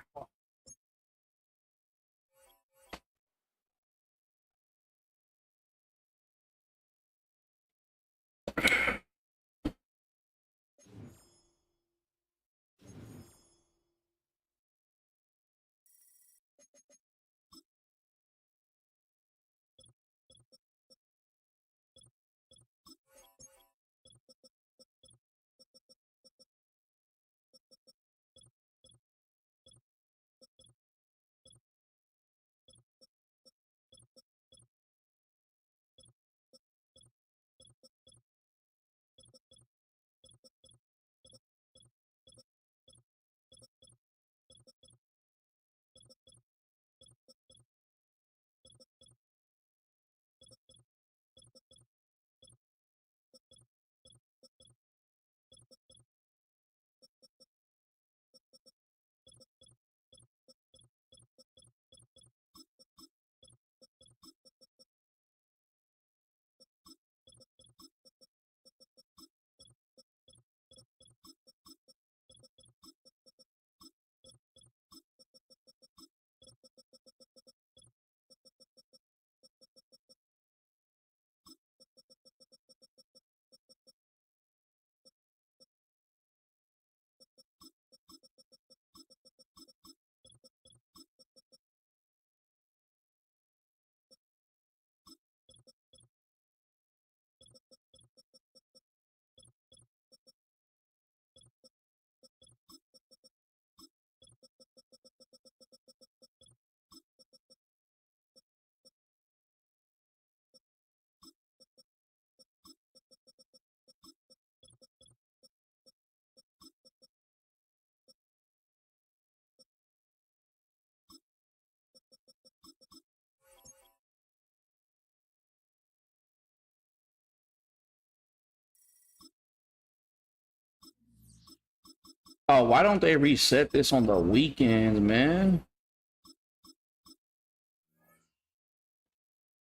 Oh, why don't they reset this on the weekends, man?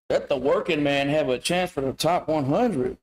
Let the working man have a chance for the top 100.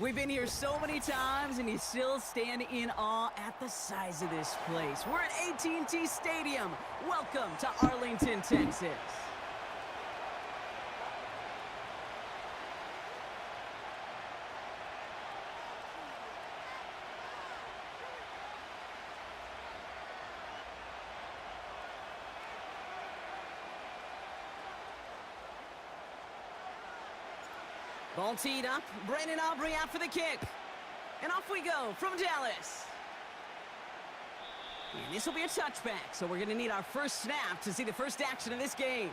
We've been here so many times, and you still stand in awe at the size of this place. We're at AT&T Stadium. Welcome to Arlington, Texas. Ball teed up. Brandon Aubrey out for the kick. And off we go from Dallas. And this will be a touchback, so we're going to need our first snap to see the first action of this game.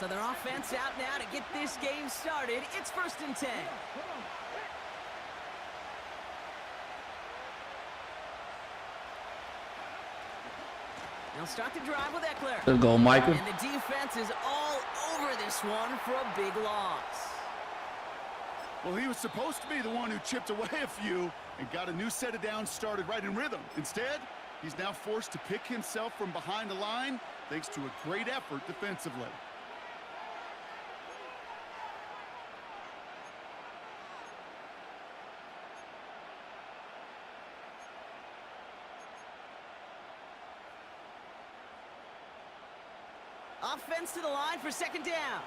So their offense out now to get this game started. It's 1st and 10. They'll start the drive with Eckler. Let's go, Michael. And the defense is all over this one for a big loss. Well, he was supposed to be the one who chipped away a few and got a new set of downs started right in rhythm. Instead, he's now forced to pick himself from behind the line thanks to a great effort defensively. Offense to the line for second down.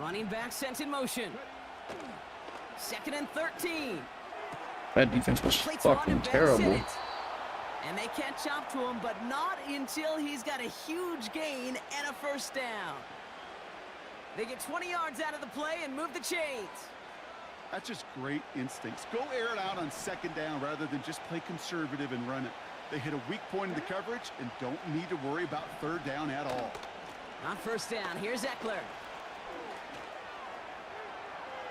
Running back sent in motion. 2nd and 13. That defense was fucking terrible. And they catch up to him, but not until he's got a huge gain and a first down. They get 20 yards out of the play and move the chains. That's just great instincts. Go air it out on second down rather than just play conservative and run it. They hit a weak point in the coverage and don't need to worry about third down at all. On first down, here's Eckler.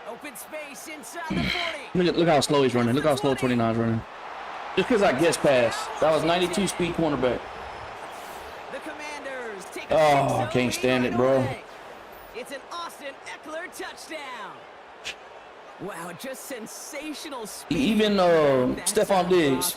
Open space inside the 40. Look how slow he's running. Look how slow 29's running. Just because I guess pass. That was 92 speed cornerback. The Commanders take Oh, I can't stand it, bro. It's an Austin Eckler touchdown. Wow, just sensational speed. Even Stephon Diggs,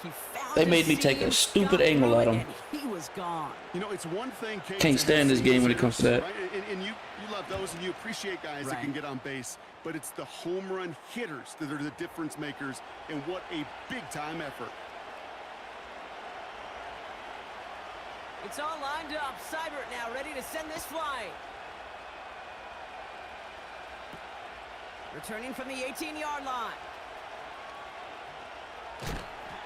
they made me take a stupid angle at him. He was gone. You know, it's one thing. Can't stand this game when it comes to that. Right? And you love those and you appreciate guys that can get on base. But it's the home run hitters that are the difference makers, and what a big-time effort. It's all lined up. Seibert now ready to send this flying. Returning from the 18-yard line.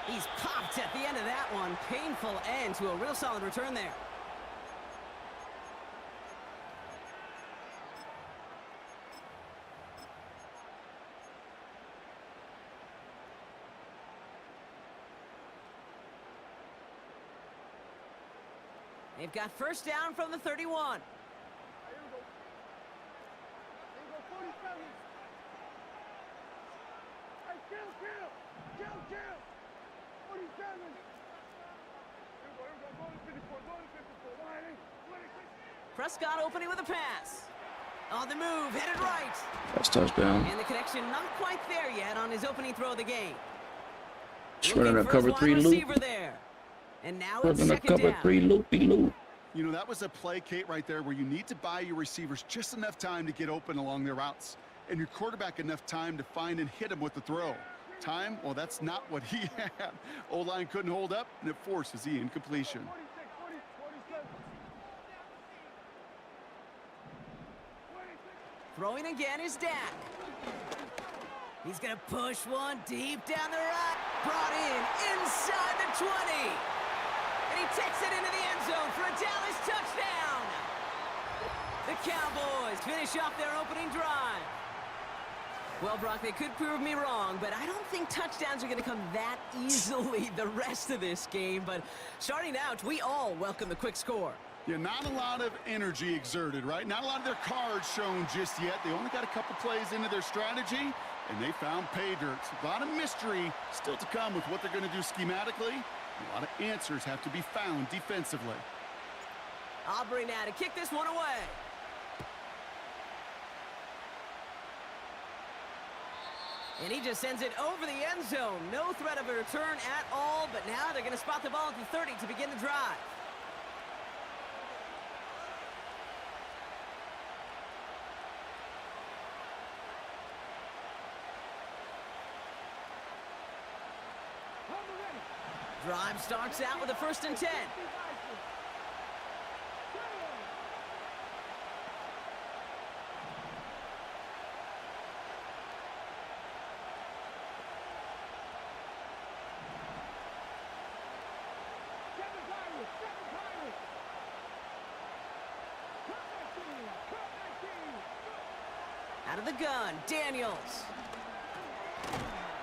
He's popped at the end of that one. Painful end to a real solid return there. They've got first down from the 31. Prescott opening with a pass. On the move, headed right. That's touchdown. And the connection not quite there yet on his opening throw of the game. Just running a cover 3 loop. There. And now it's Running a second cover down. 3 loopy-loop. You know, that was a play, Kate, right there where you need to buy your receivers just enough time to get open along their routes. And your quarterback enough time to find and hit him with the throw. Time? Well, that's not what he had. O-line couldn't hold up, and it forces the incompletion. Throwing again is Dak. He's going to push one deep down the right. Brought in inside the 20. And he takes it into the end zone for a Dallas touchdown. The Cowboys finish off their opening drive. Well, Brock, they could prove me wrong, but I don't think touchdowns are going to come that easily the rest of this game. But starting out, we all welcome the quick score. Yeah, not a lot of energy exerted, right? Not a lot of their cards shown just yet. They only got a couple plays into their strategy, and they found pay dirt. A lot of mystery still to come with what they're going to do schematically. A lot of answers have to be found defensively. Aubrey now to kick this one away. And he just sends it over the end zone. No threat of a return at all, but now they're going to spot the ball at the 30 to begin the drive. Drive starts out with a 1st and 10. Out of the gun, Daniels.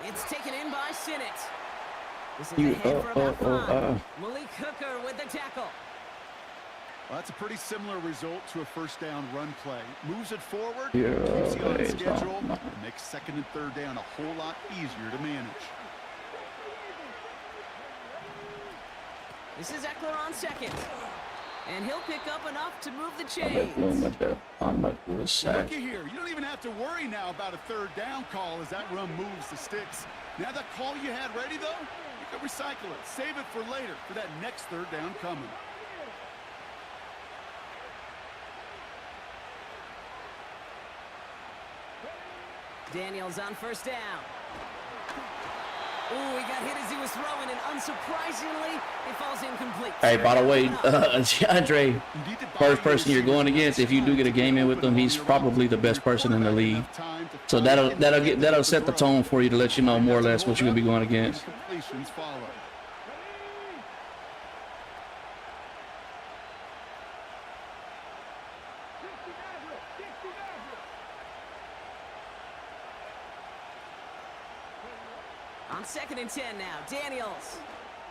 It's taken in by Sinnott. This is You, ahead for about 5. Malik Hooker with the tackle. Well, that's a pretty similar result to a first down run play. Moves it forward, Yeah, keeps you on it's schedule, not. and makes second and third down a whole lot easier to manage. This is Eckler on second. And he'll pick up enough to move the chains. I'm not going to sack. Looky here, you don't even have to worry now about a third down call as that run moves the sticks. Now that call you had ready, though, you can recycle it. Save it for later for that next third down coming. Daniels on first down. Ooh, he got hit as he was throwing, and unsurprisingly, it falls incomplete. Hey, by the way, DeAndre, first person you're going against, if you do get a game in with him, he's probably the best person in the league. So that'll set the tone for you to let you know more or less what you're gonna be going against. Completions follow. On second and 10 now, Daniels.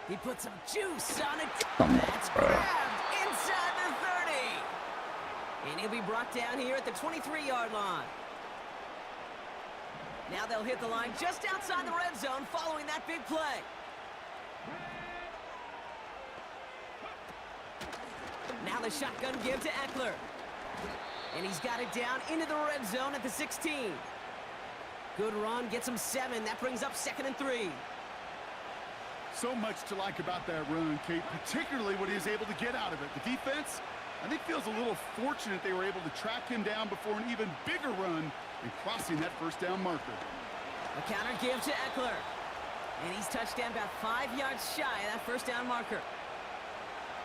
He put some juice on it. Come on, That's bro. grabbed inside the 30. And he'll be brought down here at the 23-yard line. Now they'll hit the line just outside the red zone following that big play. Now the shotgun give to Eckler. And he's got it down into the red zone at the 16. Good run, gets him 7. That brings up second and 3. So much to like about that run, Kate, particularly what he was able to get out of it. The defense, I think, feels a little fortunate they were able to track him down before an even bigger run and crossing that first down marker. A counter give to Eckler. And he's touchdown about 5 yards shy of that first down marker.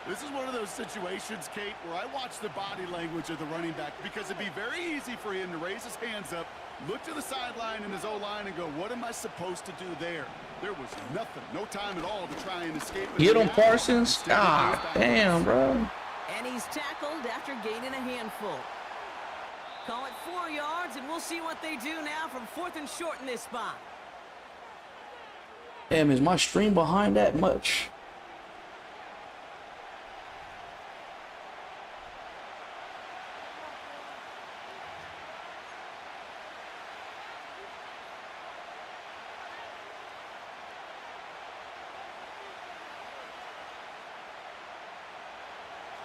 This is one of those situations, Kate, where I watch the body language of the running back because it'd be very easy for him to raise his hands up, look to the sideline in his O-line and go, what am I supposed to do there? There was nothing, no time at all to try and escape. Get him, Parsons. God damn, bro. And he's tackled after gaining a handful. Call it 4 yards, and we'll see what they do now from 4th and short in this spot. Damn, is my stream behind that much?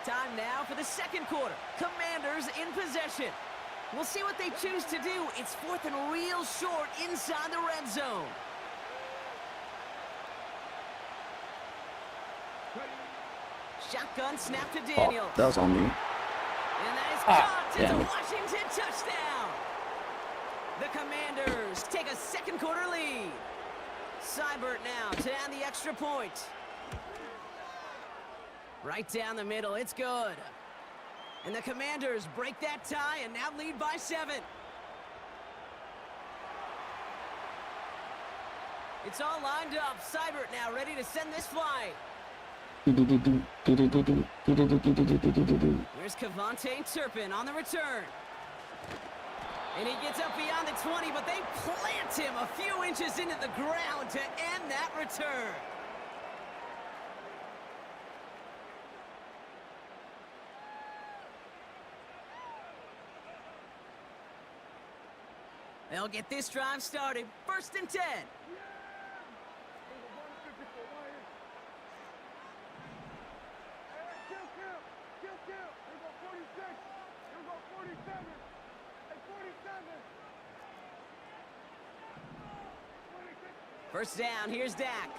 Time now for the second quarter. Commanders in possession. We'll see what they choose to do. It's 4th and real short inside the red zone. Shotgun snap to Daniels. Oh, that was on me. And that is caught. It's a damn it. Washington touchdown. The Commanders take a second quarter lead. Seibert now to add the extra point. Right down the middle, it's good. And the Commanders break that tie and now lead by 7. It's all lined up. Seibert now ready to send this flight. Here's Kevontae Turpin on the return. And he gets up beyond the 20, but they plant him a few inches into the ground to end that return. They'll get this drive started. 1st and 10. First down, here's Dak.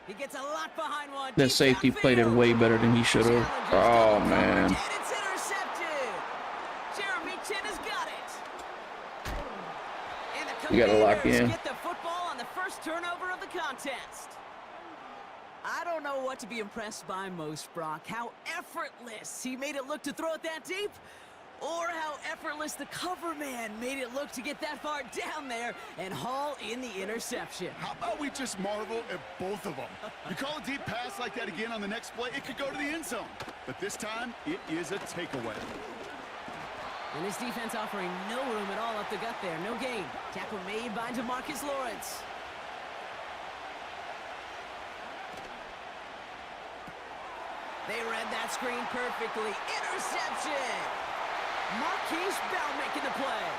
He gets a lot behind one. That safety played it way better than he should have. Oh, man. And it's intercepted. Jeremy Chin has got it. And the You gotta lock Commanders in. get the football on the first turnover of the contest. I don't know what to be impressed by most, Brock. How effortless he made it look to throw it that deep, or how effortless the cover man made it look to get that far down there and haul in the interception. How about we just marvel at both of them? You call a deep pass like that again on the next play, it could go to the end zone. But this time, it is a takeaway. And this defense offering no room at all up the gut there. No gain. Tackle made by DeMarcus Lawrence. They read that screen perfectly. Interception! Marquise Bell making the play.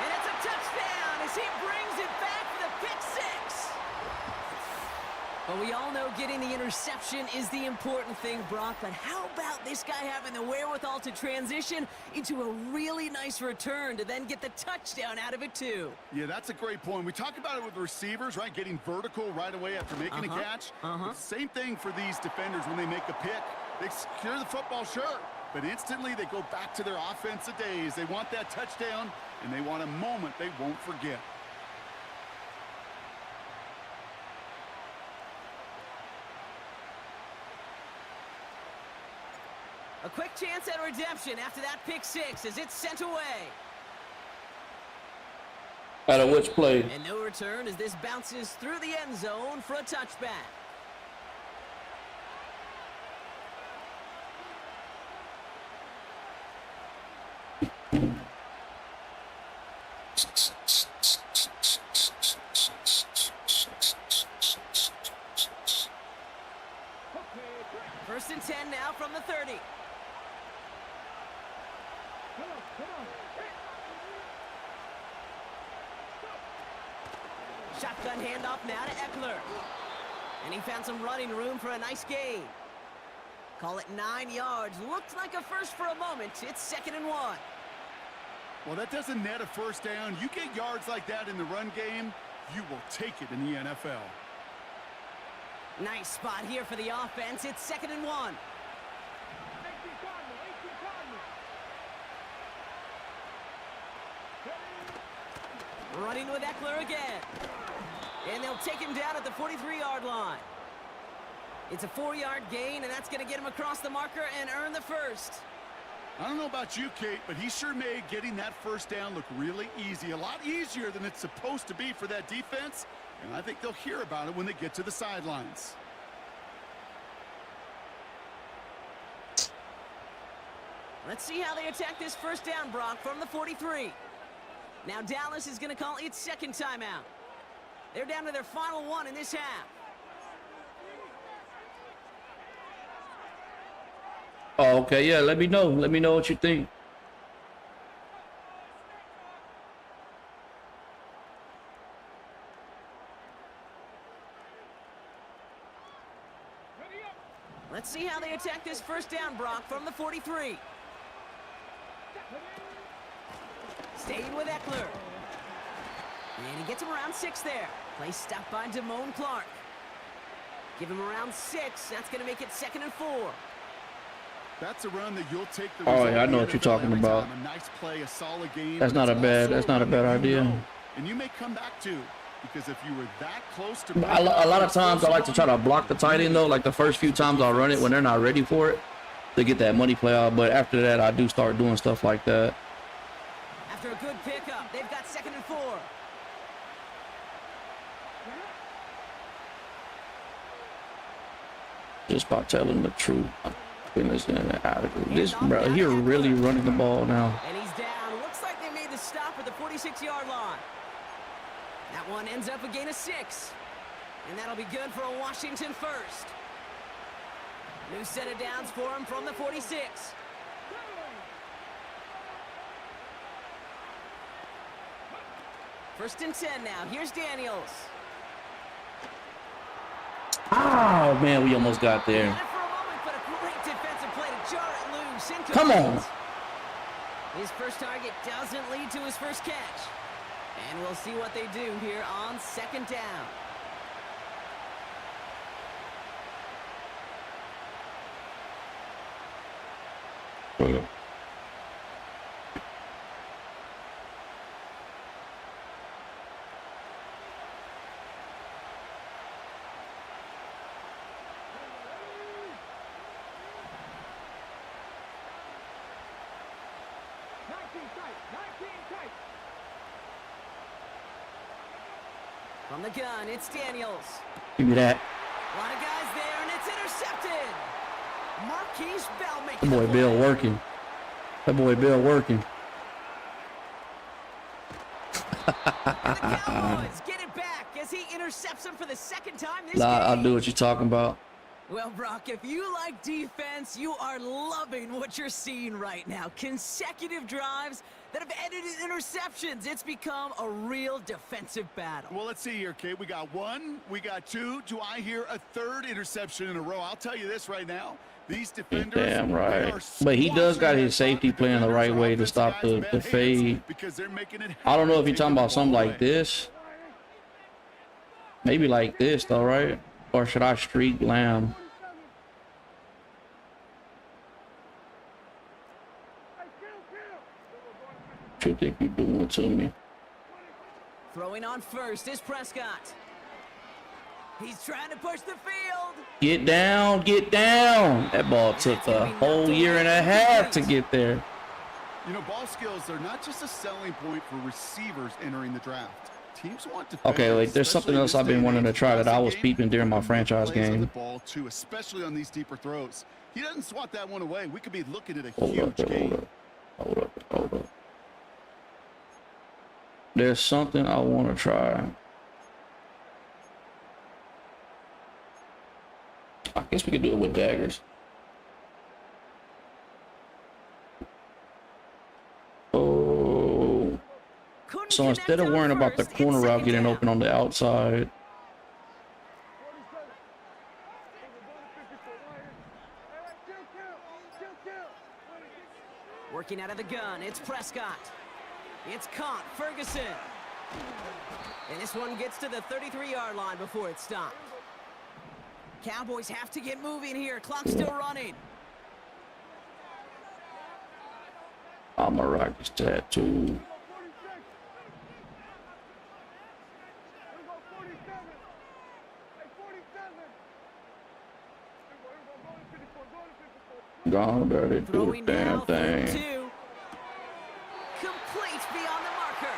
And it's a touchdown as he brings it back for the pick six. But we all know getting the interception is the important thing, Brock. But how about this guy having the wherewithal to transition into a really nice return to then get the touchdown out of it, too? Yeah, that's a great point. We talk about it with receivers, right? Getting vertical right away after making a catch. It's the same thing for these defenders when they make a pick. They secure the football, sure, but instantly they go back to their offensive days. They want that touchdown, and they want a moment they won't forget. A quick chance at redemption after that pick six as it's sent away. Out of which play? And no return as this bounces through the end zone for a touchback. First and 10 now from the 30. Shotgun handoff now to Eckler. And he found some running room for a nice gain. Call it 9 yards. Looked like a first for a moment. It's 2nd and 1. Well, that doesn't net a first down. You get yards like that in the run game, you will take it in the NFL. Nice spot here for the offense. It's 2nd and 1. Running with Eckler again. And they'll take him down at the 43-yard line. It's a 4-yard gain, and that's going to get him across the marker and earn the first. I don't know about you, Kate, but he sure made getting that first down look really easy. A lot easier than it's supposed to be for that defense. And I think they'll hear about it when they get to the sidelines. Let's see how they attack this first down, Brock, from the 43. Now Dallas is going to call its second timeout. They're down to their final one in this half. Oh, okay, yeah, let me know. Let me know what you think. Let's see how they attack this first down, Brock, from the 43. Staying with Eckler. And he gets him around 6 there. Play stopped by Damone Clark. Give him around 6. That's going to make it 2nd and 4. That's a run that you'll take the Oh, yeah, I know what you're talking about. A nice play, a solid game. That's not a bad idea. And you may come back to, because if you were that close to A lot of times I like to try to block the tight end though. Like the first few times I'll run it when they're not ready for it to get that money play out. But after that, I do start doing stuff like that. After a good pickup, they've got 2nd and 4. Just by telling the truth. This bro, he really running the ball now. And he's down. Looks like they made the stop at the 46-yard line. That one ends up a gain of 6. And that'll be good for a Washington first. New set of downs for him from the 46. First and 10 now. Here's Daniels. Oh man, we almost got there. Come on. His first target doesn't lead to his first catch. And we'll see what they do here on 2nd down. From the gun, it's Daniels. Give me that. A lot of guys there, and it's intercepted. Marquise Bell making That boy Bill working. That boy Bill working. And the Cowboys get it back as he intercepts him for the 2nd time this game. I'll do what you're talking about. Well, Brock, if you like defense, you are loving what you're seeing right now. Consecutive drives that have ended in interceptions. It's become a real defensive battle. Well, let's see here, Kate. We got one, we got two. Do I hear a third interception in a row? I'll tell you this right now. These defenders, damn right. But he does got his safety playing the right way to stop the fade. I don't know if you're talking about something like this. Maybe like this, though, right? Or should I streak Lamb? What you think you're doing to me? Throwing on first is Prescott. He's trying to push the field. Get down, get down. That ball took a whole year and a half to get there. You know, ball skills are not just a selling point for receivers entering the draft. Teams want to. Okay, like there's something else I've been wanting to try that I was peeping during my franchise game. Ball too, especially on these deeper throws. He doesn't swat that one away. We could be looking at a huge game. Hold up. There's something I want to try. I guess we could do it with daggers. Oh. So instead of worrying about the corner route getting open on the outside, working out of the gun, it's Prescott. It's caught, Ferguson. And this one gets to the 33-yard line before it's stopped. Cowboys have to get moving here. Clock's still running. I'm a rock this tattoo. Gone dirty, do the damn thing. Complete beyond the marker.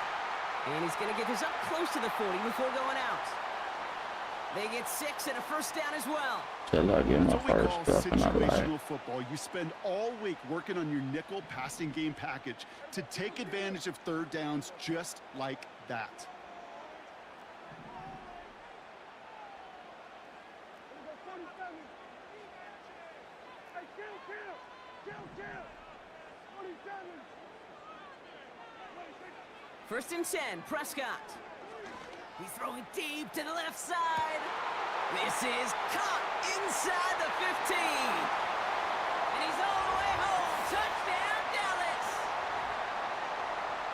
And he's going to get this up close to the 40 before going out. They get 6 and a first down as well. Till I get my first stuff and I situational football. You spend all week working on your nickel passing game package to take advantage of third downs just like that. First and 10, Prescott. He's throwing deep to the left side. This is caught inside the 15. And he's all the way home. Touchdown, Dallas.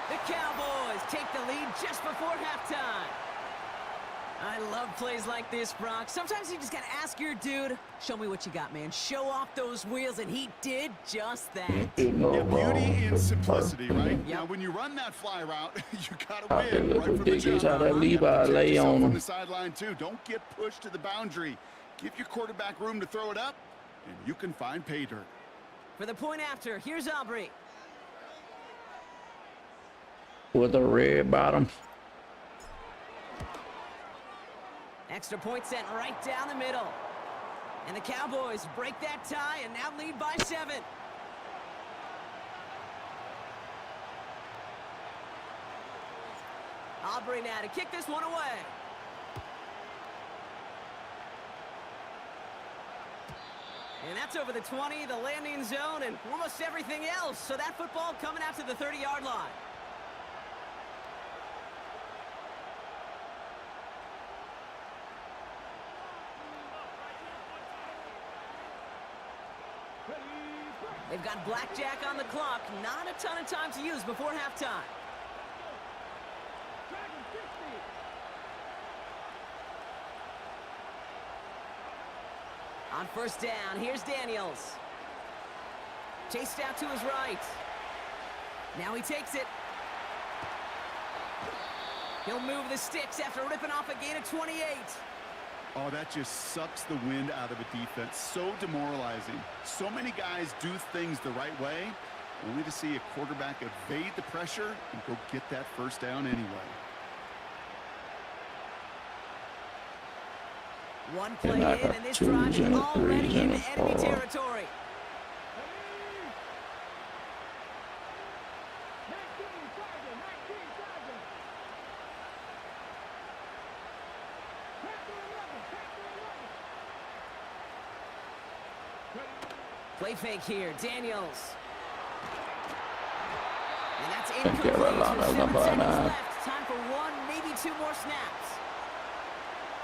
The Cowboys take the lead just before halftime. I love plays like this, Brock. Sometimes you just got to ask your dude, show me what you got, man. Show off those wheels, and he did just that. Yeah, beauty in simplicity, right? Yep. Now, when you run that fly route, you got to win right from the jump. From the sideline, too. Don't get pushed to the boundary. Give your quarterback room to throw it up, and you can find pay dirt. For the point after, here's Aubrey. With a red bottom. Extra point sent right down the middle. And the Cowboys break that tie and now lead by 7. Aubrey now to kick this one away. And that's over the 20, the landing zone, and almost everything else. So that football coming out to the 30-yard line. They've got blackjack on the clock. Not a ton of time to use before halftime. On first down, here's Daniels. Chased out to his right. Now he takes it. He'll move the sticks after ripping off a gain of 28. Oh, that just sucks the wind out of a defense. So demoralizing. So many guys do things the right way, only to see a quarterback evade the pressure and go get that first down anyway. One play in, and this drive is already into enemy territory. Play fake here, Daniels. And that's Thank you, incomplete with Rolando. 7 seconds Bye-bye. left. Time for 1, maybe 2 more snaps.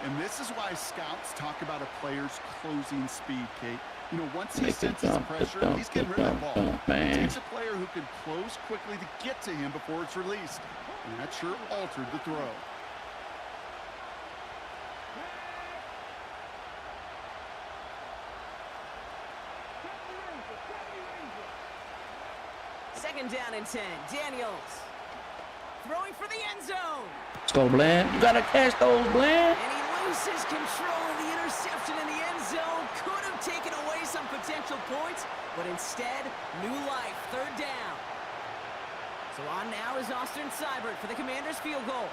And this is why scouts talk about a player's closing speed, Kate. You know, once he Make it senses jump, pressure, jump, he's getting rid of the jump, ball. jump, It man. takes a player who can close quickly to get to him before it's released. And that sure altered the throw. Second down and 10. Daniels throwing for the end zone. Let's go, Bland. You gotta catch those, Bland. And he loses control of the interception in the end zone. Could have taken away some potential points, but instead, new life, 3rd down. So on now is Austin Seibert for the Commanders' field goal.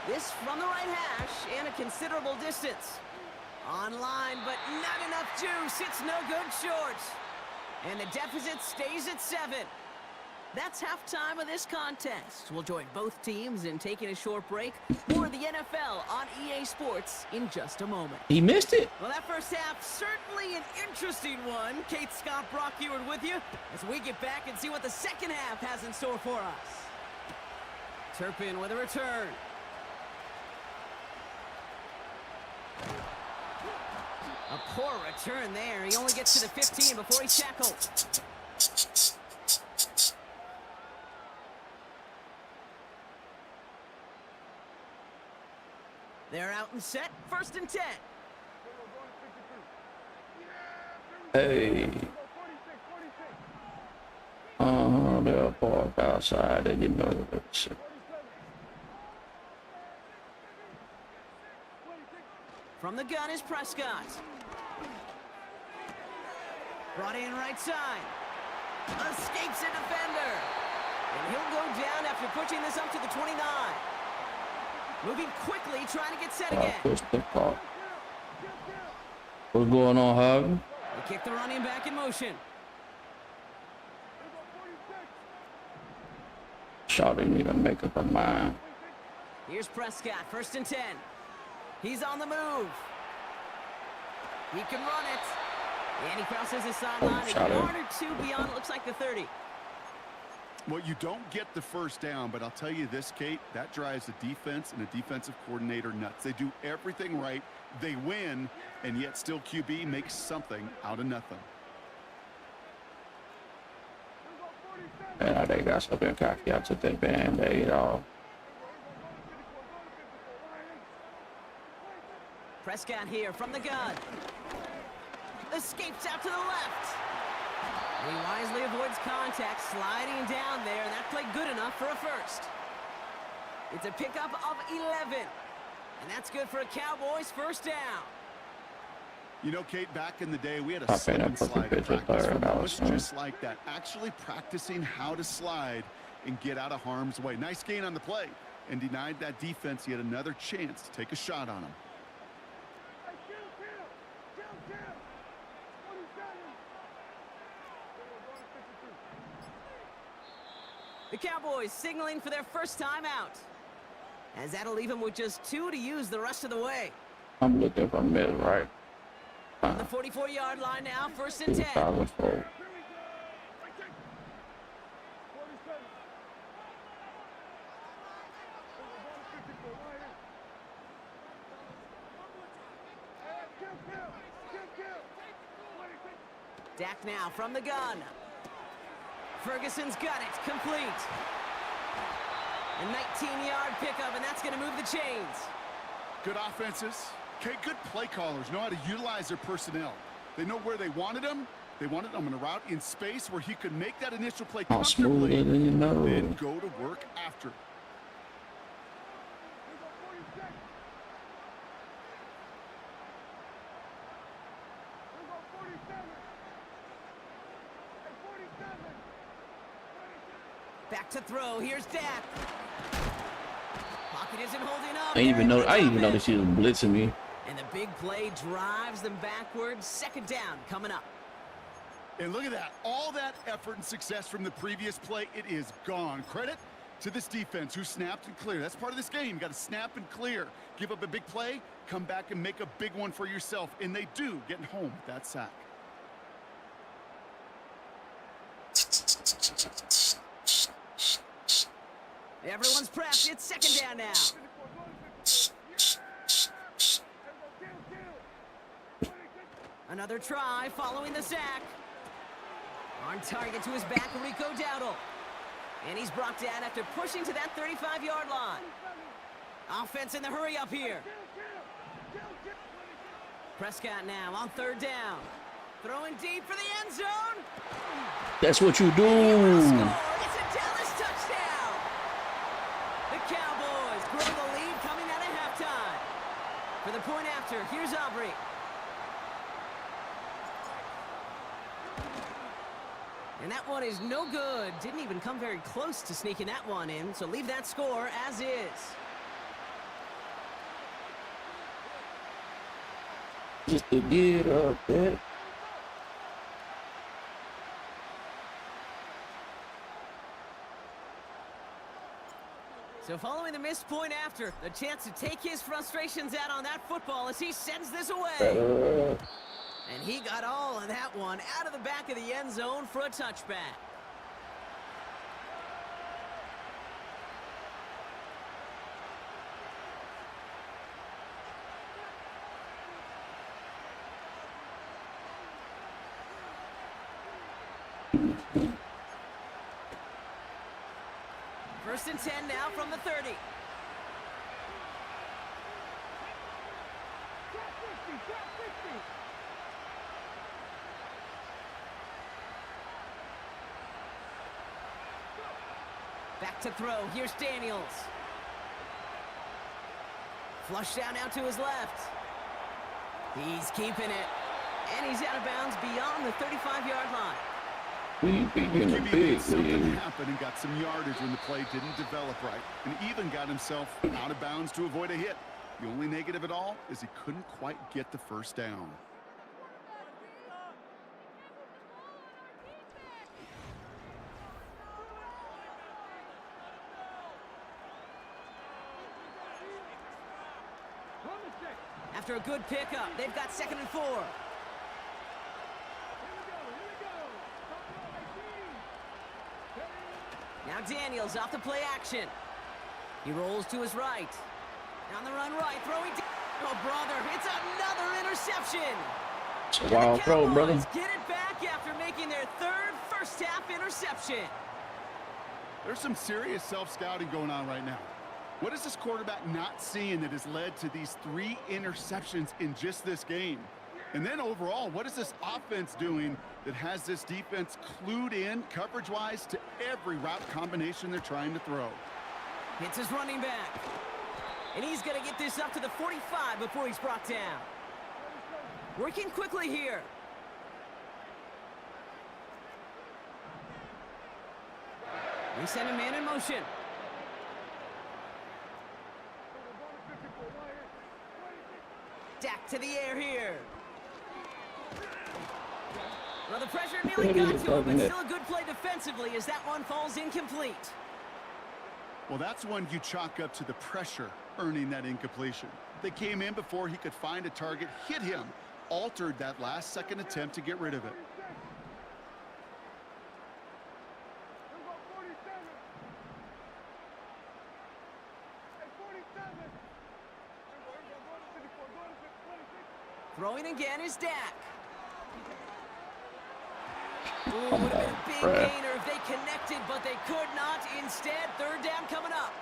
This from the right hash and a considerable distance. Online, but not enough juice. It's no good short. And the deficit stays at 7. That's halftime of this contest. We'll join both teams in taking a short break. More of the NFL on EA Sports in just a moment. He missed it. Well, that first half, certainly an interesting one. Kate, Scott, Brock Ewart with you as we get back and see what the second half has in store for us. Turpin with a return. A poor return there. He only gets to the 15 before he's tackled. They're out and set. 1st and 10. Hey. They'll park outside and you know it's From the gun is Prescott. Brought in right side. Escapes a defender. And he'll go down after pushing this up to the 29. Moving quickly, trying to get set again. push the clock. What's going on, Harvey? They kick the running back in motion. Shot didn't even make up her mind. Here's Prescott, 1st and 10. He's on the move. He can run it. And he crosses his sideline. A Shot yard him. or 2 beyond, it looks like the 30. Well, you don't get the first down, but I'll tell you this, Kate, that drives the defense and a defensive coordinator nuts. They do everything right. They win, and yet still QB makes something out of nothing. And they got something cocky. I took that Band-Aid off. Prescott here from the gun. Escapes out to the left. He wisely avoids contact, sliding down there, and that played good enough for a first. It's a pickup of 11. And that's good for a Cowboys 1st down. You know, Kate, back in the day, we had I a slip paid and a perfect slide picture practice there, for that most was just like that. Actually practicing how to slide and get out of harm's way. Nice gain on the play and denied that defense yet another chance to take a shot on him. The Cowboys signaling for their first time out. As that'll leave them with just 2 to use the rest of the way. I'm looking for mid right. On the 44-yard line now, 1st and 10. 2004. Dak now from the gun. Ferguson's got it, complete. A 19-yard pickup, and that's going to move the chains. Good offenses. Okay, good play callers know how to utilize their personnel. They know where they wanted them. They wanted them in a route in space where he could make that initial play How smooth comfortably, it is, you know. then go to work after. Back to throw. Here's Dak. Pocket isn't holding up. I didn't even know that she was blitzing me. And the big play drives them backwards. 2nd down coming up. And look at that. All that effort and success from the previous play, it is gone. Credit to this defense who snapped and cleared. That's part of this game. You got to snap and clear. Give up a big play, come back and make a big one for yourself. And they do, getting home with that sack. Everyone's pressed. It's second down now. Another try following the sack. On target to his back, Rico Dowdle. And he's brought down after pushing to that 35-yard line. Offense in the hurry up here. Prescott now on third down. Throwing deep for the end zone. That's what you do. It's a Dallas touchdown. The Cowboys grow the lead coming out of halftime. For the point after, here's Aubrey. And that one is no good. Didn't even come very close to sneaking that one in, so leave that score as is. Just to get up there. So following the missed point after, the chance to take his frustrations out on that football as he sends this away. And he got all of that one out of the back of the end zone for a touchback. First and 10 now from the 30. Back to throw. Here's Daniels. Flush down now to his left. He's keeping it. And he's out of bounds beyond the 35-yard line. We be in a big Something league. happened and got some yardage when the play didn't develop right, and even got himself out of bounds to avoid a hit. The only negative at all is he couldn't quite get the first down. After a good pickup, they've got 2nd and 4. Now Daniels off the play action. He rolls to his right. On the run right, throwing. Oh, brother, it's another interception. It's a wild throw, brother. Get it back after making their third first-half interception. There's some serious self-scouting going on right now. What is this quarterback not seeing that has led to these 3 interceptions in just this game? And then overall, what is this offense doing that has this defense clued in coverage-wise to every route combination they're trying to throw? It's his running back. And he's going to get this up to the 45 before he's brought down. Working quickly here. We send a man in motion. Dak to the air here. Well, the pressure nearly got to him, but still a good play defensively as that one falls incomplete. Well, that's one you chalk up to the pressure earning that incompletion. They came in before he could find a target, hit him, altered that last-second attempt to get rid of it. Throwing again is Dak. Ooh, would have been a big gainer if they connected, but they could not. Instead, third down coming up.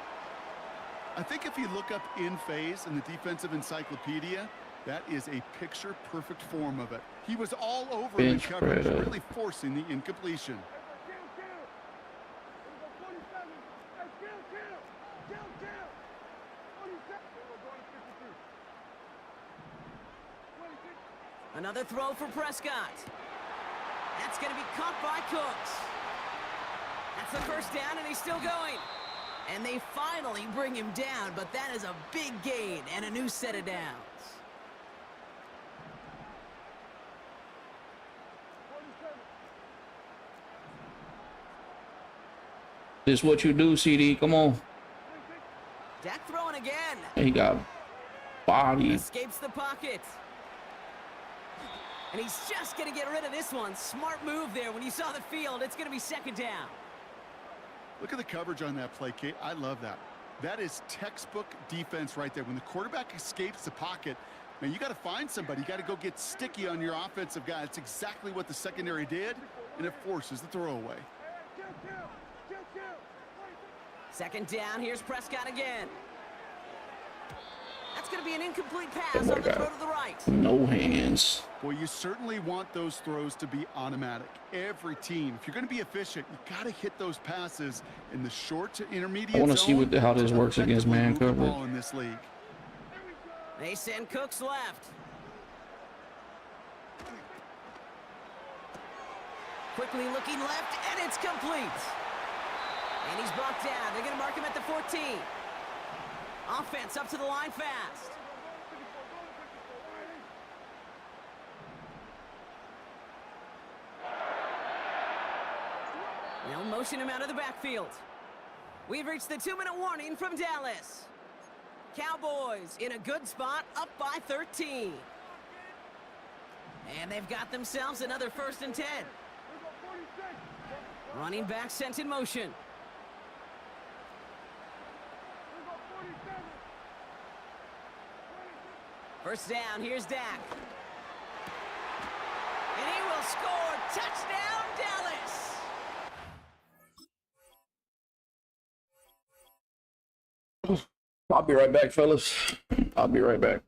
I think if you look up in phase in the defensive encyclopedia, that is a picture-perfect form of it. He was all over the coverage, really forcing the incompletion. Another throw for Prescott. That's going to be caught by Cooks. That's the first down, and he's still going. And they finally bring him down, but that is a big gain and a new set of downs. This is what you do, CD. Come on. Dak throwing again. He got body. Escapes the pocket. And he's just going to get rid of this one. Smart move there. When you saw the field, it's going to be second down. Look at the coverage on that play, Kate. I love that. That is textbook defense right there. When the quarterback escapes the pocket, man, you got to find somebody. You got to go get sticky on your offensive guy. That's exactly what the secondary did, and it forces the throwaway. Second down, here's Prescott again. That's going to be an incomplete pass on the throw to the right. No hands. Well, you certainly want those throws to be automatic. Every team, if you're going to be efficient, you got to hit those passes in the short to intermediate zone. I want to see how this works against man coverage. In this league. They send Cooks left. Quickly looking left, and it's complete. And he's brought down. They're going to mark him at the 14. Offense up to the line fast. They'll motion him out of the backfield. We've reached the 2-minute warning from Dallas. Cowboys in a good spot, up by 13. And they've got themselves another 1st and 10. Running back sent in motion. First down, here's Dak. And he will score. Touchdown, Dallas! I'll be right back, fellas. I'll be right back.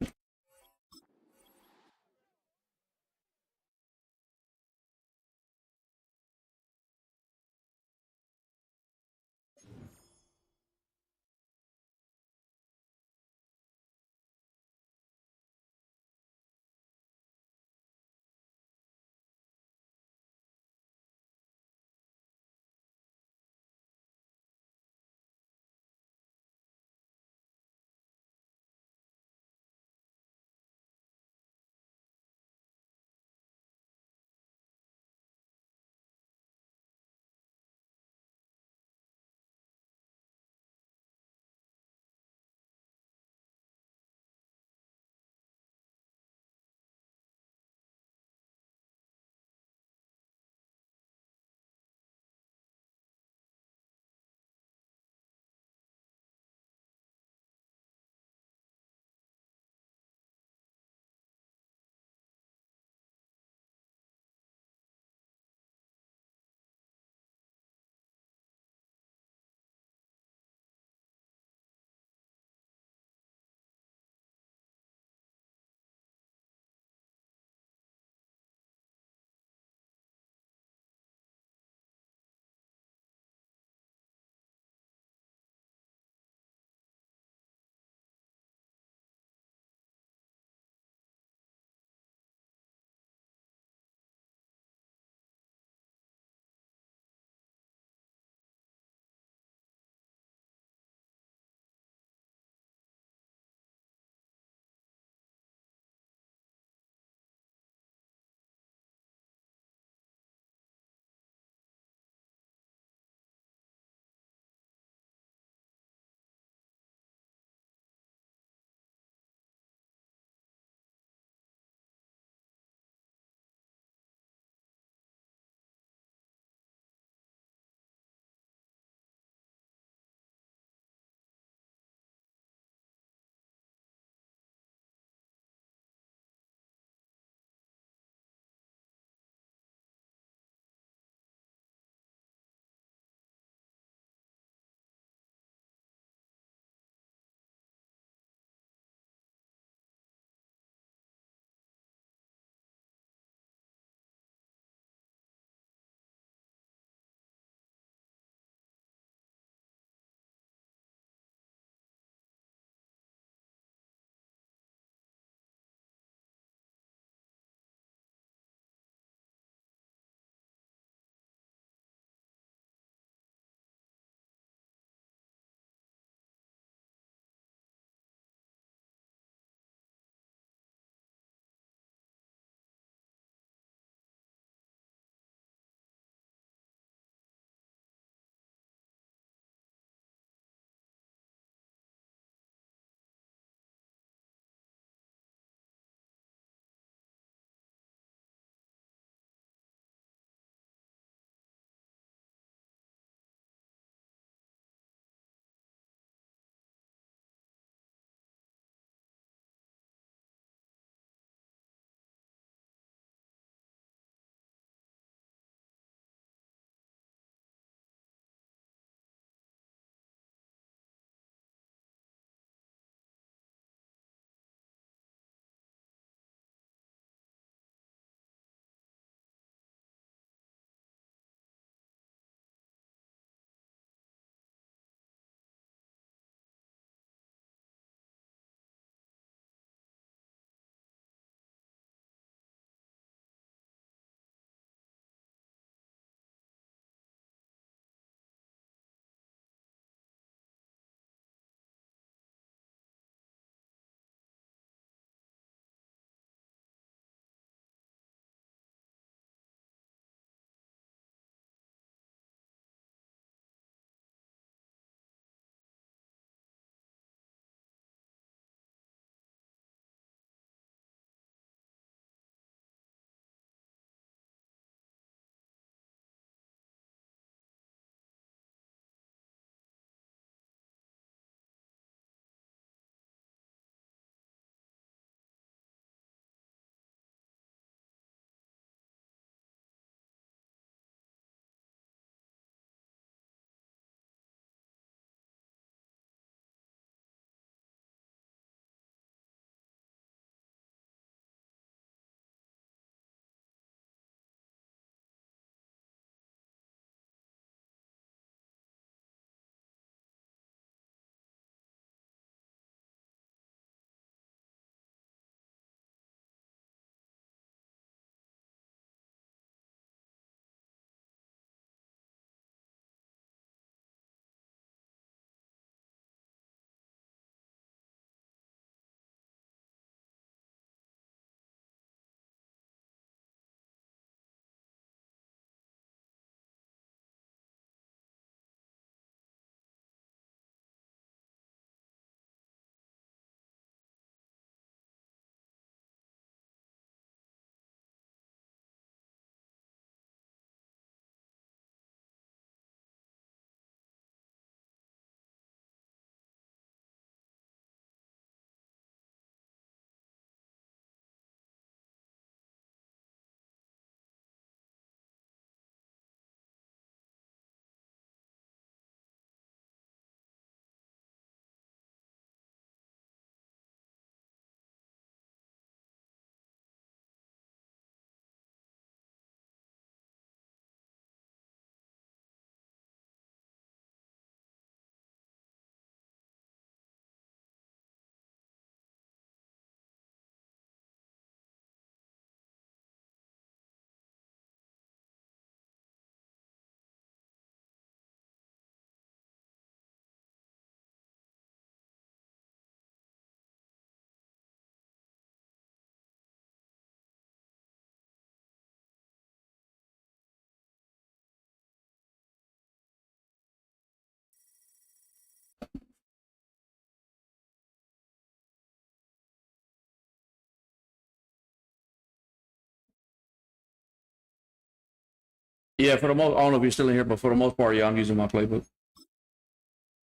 Yeah, for the most, I don't know if you're still in here, but for the most part, yeah, I'm using my playbook.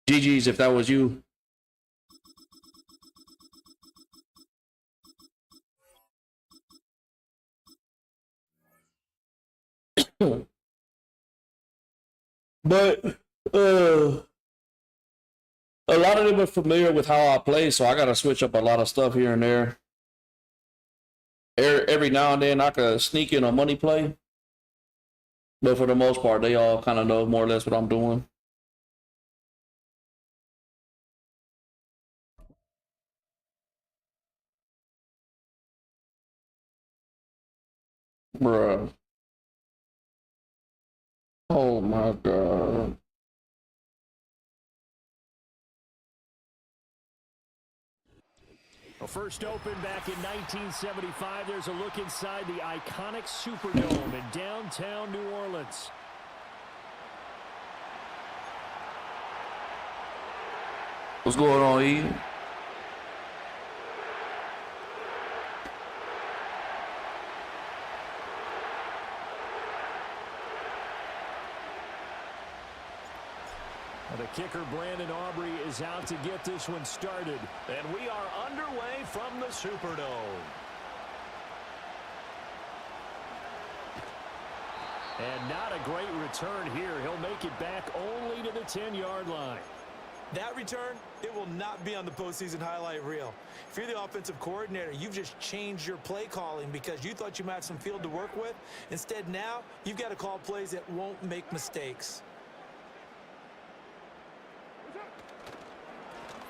GG's if that was you. But a lot of them are familiar with how I play, so I gotta switch up a lot of stuff here and there. Every now and then I could sneak in a money play, but for the most part, they all kind of know more or less what I'm doing. Bruh. Oh my god. Well, first opened back in 1975. There's a look inside the iconic Superdome in downtown New Orleans. What's going on, E? The kicker, Brandon Aubrey, is out to get this one started. And we are underway from the Superdome. And not a great return here. He'll make it back only to the 10-yard line. That return, it will not be on the postseason highlight reel. If you're the offensive coordinator, you've just changed your play calling because you thought you might have some field to work with. Instead, now, you've got to call plays that won't make mistakes.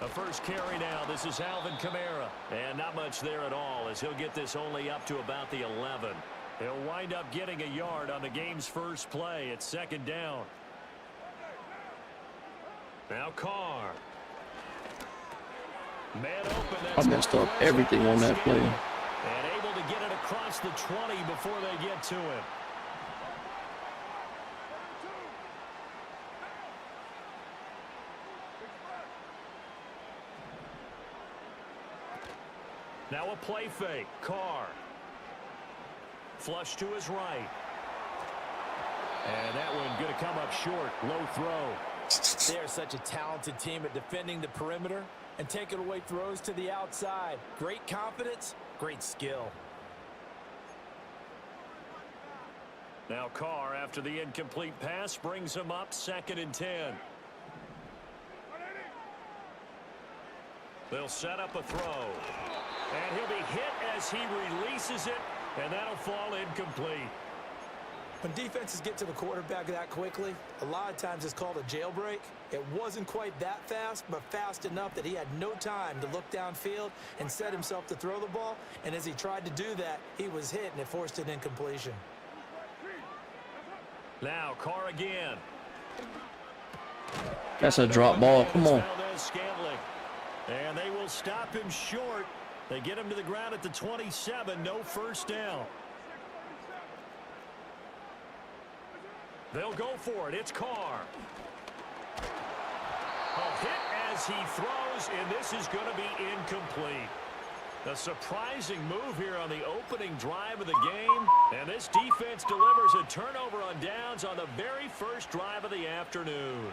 The first carry now. This is Alvin Kamara. And not much there at all as he'll get this only up to about the 11. He'll wind up getting a yard on the game's first play. It's second down. Now Carr. Man open. I messed up everything on that play. And able to get it across the 20 before they get to him. Now a play fake. Carr. Flush to his right. And that one going to come up short. Low throw. They're such a talented team at defending the perimeter and taking away throws to the outside. Great confidence, great skill. Now Carr, after the incomplete pass, brings him up 2nd and 10. They'll set up a throw. And he'll be hit as he releases it, and that'll fall incomplete. When defenses get to the quarterback that quickly, a lot of times it's called a jailbreak. It wasn't quite that fast, but fast enough that he had no time to look downfield and set himself to throw the ball. And as he tried to do that, he was hit, and it forced an incompletion. Now Carr again. That's a drop ball. Come on. And they will stop him short. They get him to the ground at the 27. No first down. They'll go for it. It's Carr. A hit as he throws, and this is going to be incomplete. A surprising move here on the opening drive of the game. And this defense delivers a turnover on downs on the very first drive of the afternoon.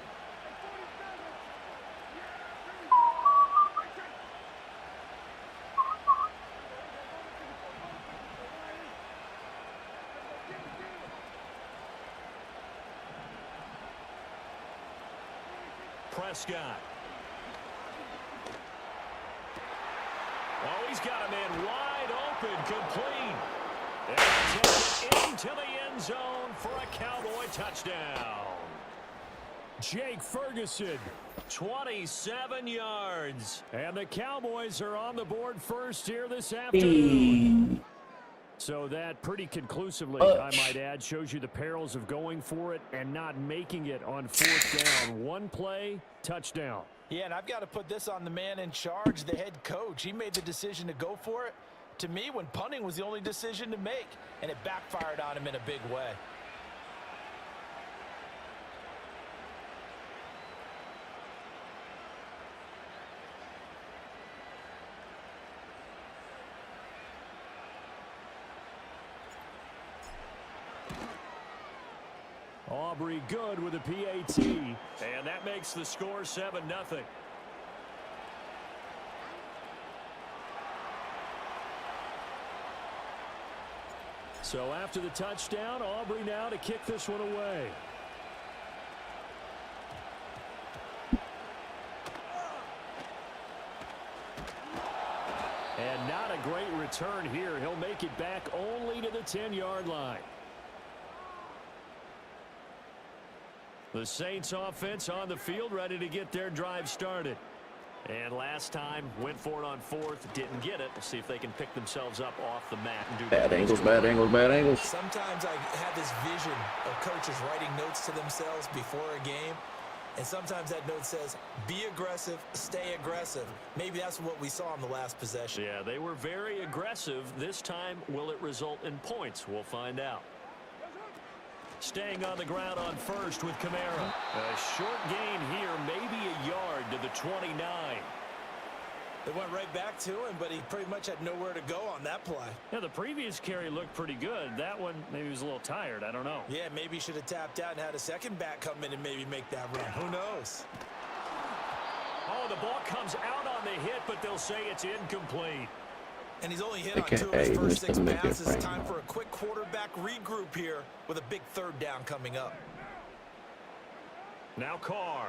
Prescott. Oh, he's got a man wide open, complete. And takes it into the end zone for a Cowboy touchdown. Jake Ferguson, 27 yards. And the Cowboys are on the board first here this afternoon. So that pretty conclusively, I might add, shows you the perils of going for it and not making it on 4th down. One play, touchdown. Yeah, and I've got to put this on the man in charge, the head coach. He made the decision to go for it. To me, when punting was the only decision to make, and it backfired on him in a big way. Aubrey good with a PAT. And that makes the score 7-0. So after the touchdown, Aubrey now to kick this one away. And not a great return here. He'll make it back only to the 10-yard line. The Saints offense on the field, ready to get their drive started. And last time, went for it on fourth, didn't get it. We'll see if they can pick themselves up off the mat and do Bad angles, bad angles, bad angles. Sometimes I have this vision of coaches writing notes to themselves before a game. And sometimes that note says, be aggressive, stay aggressive. Maybe that's what we saw in the last possession. Yeah, they were very aggressive. This time, will it result in points? We'll find out. Staying on the ground on first with Kamara. A short gain here, maybe a yard to the 29. They went right back to him, but he pretty much had nowhere to go on that play. Yeah, the previous carry looked pretty good. That one, maybe he was a little tired. I don't know. Yeah, maybe he should have tapped out and had a second back come in and maybe make that run. Who knows? Oh, the ball comes out on the hit, but they'll say it's incomplete. And he's only hit on 2 of his first 6 passes. Time for a quick quarterback regroup here with a big third down coming up. Now Carr.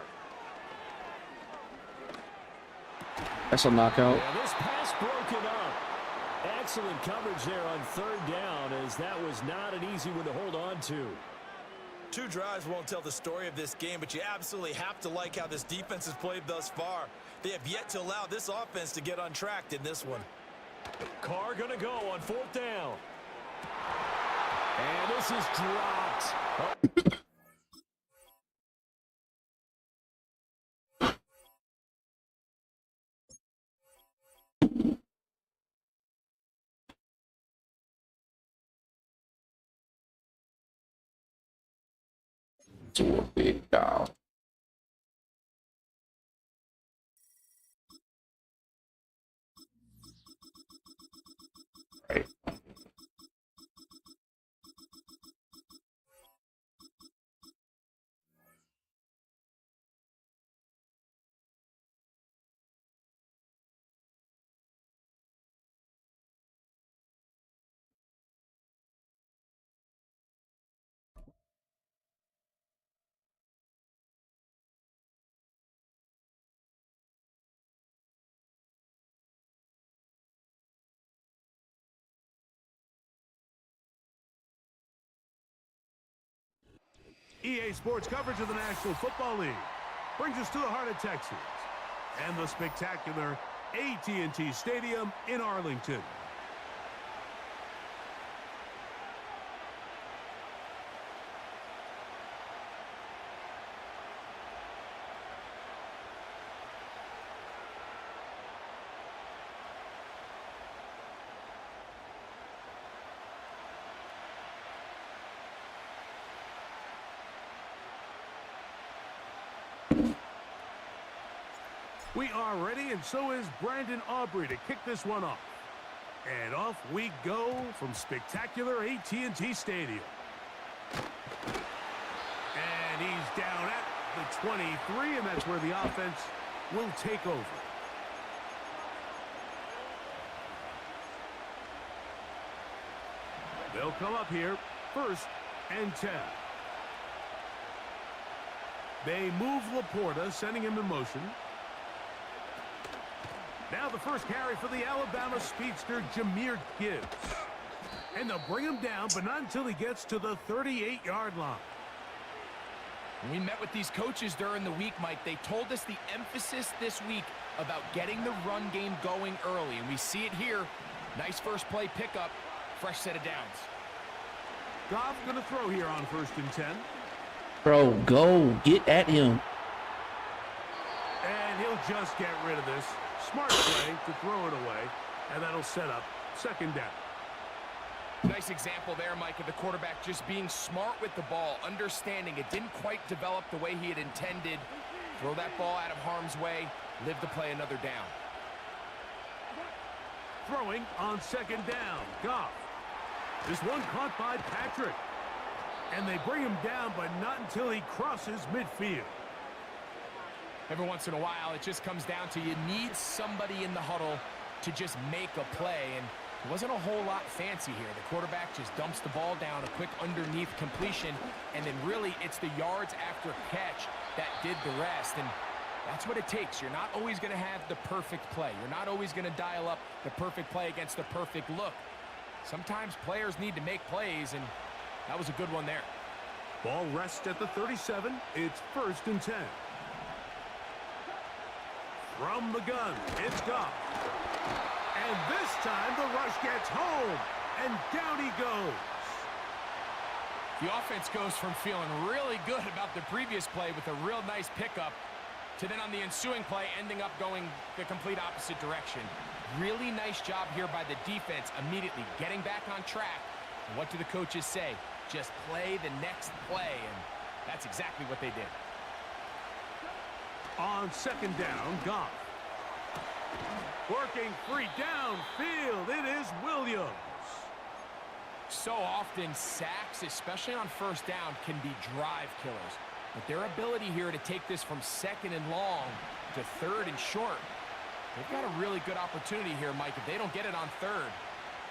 That's a knockout. Yeah, this pass broken up. Excellent coverage there on third down, as that was not an easy one to hold on to. 2 drives won't tell the story of this game, but you absolutely have to like how this defense has played thus far. They have yet to allow this offense to get untracked in this one. Carr going to go on 4th down. And this is dropped. To a big down. Right. EA Sports coverage of the National Football League brings us to the heart of Texas and the spectacular AT&T Stadium in Arlington. We are ready, and so is Brandon Aubrey to kick this one off. And off we go from spectacular AT&T Stadium. And he's down at the 23, and that's where the offense will take over. They'll come up here, 1st and 10. They move Laporta, sending him in motion. Now the first carry for the Alabama speedster, Jahmyr Gibbs. And they'll bring him down, but not until he gets to the 38-yard line. We met with these coaches during the week, Mike. They told us the emphasis this week about getting the run game going early. And we see it here. Nice first play pickup. Fresh set of downs. Goff going to throw here on 1st and 10. Bro, go. Get at him. And he'll just get rid of this. Smart play to throw it away, and that'll set up 2nd down. Nice example there, Mike, of the quarterback just being smart with the ball, understanding it didn't quite develop the way he had intended. Throw that ball out of harm's way, live to play another down. Throwing on 2nd down, Goff. This one caught by Patrick. And they bring him down, but not until he crosses midfield. Every once in a while, it just comes down to you need somebody in the huddle to just make a play. And it wasn't a whole lot fancy here. The quarterback just dumps the ball down, a quick underneath completion, and then really it's the yards after catch that did the rest. And that's what it takes. You're not always going to have the perfect play. You're not always going to dial up the perfect play against the perfect look. Sometimes players need to make plays, and that was a good one there. Ball rests at the 37. It's 1st and 10. From the gun, it's Goff. And this time the rush gets home, and down he goes. The offense goes from feeling really good about the previous play with a real nice pickup to then on the ensuing play ending up going the complete opposite direction. Really nice job here by the defense immediately getting back on track. And what do the coaches say? Just play the next play, and that's exactly what they did. On 2nd down, Goff. Working free downfield, it is Williams. So often sacks, especially on 1st down, can be drive killers. But their ability here to take this from 2nd and long to 3rd and short, they've got a really good opportunity here, Mike. If they don't get it on 3rd,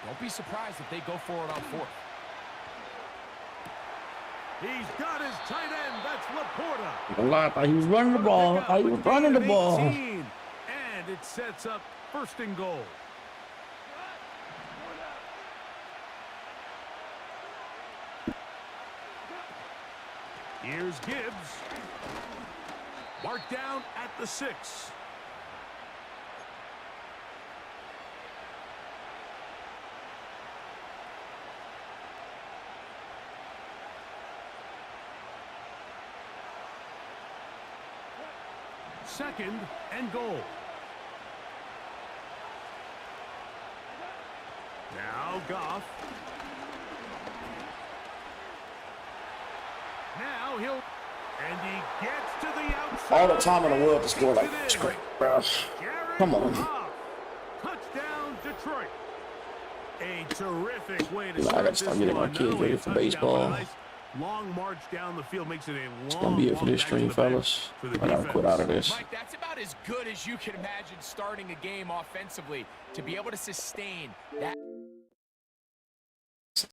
don't be surprised if they go for it on 4th. He's got his tight end. That's Laporta. A lot. He was running the ball. He was running the ball. 18, and it sets up 1st and goal. Here's Gibbs. Marked down at the 6. Second and goal. Now Goff. Now he'll, and he gets to the outside. All the time in the world to score like this, great, bro. Come on. Touchdown, Detroit. A terrific way to I start gotta start getting my kids ready for baseball. Long march down the field makes it a long. It's gonna be it for this stream, fellas. I gotta quit out of this. Mike, that's about as good as you can imagine starting a game offensively. To be able to sustain that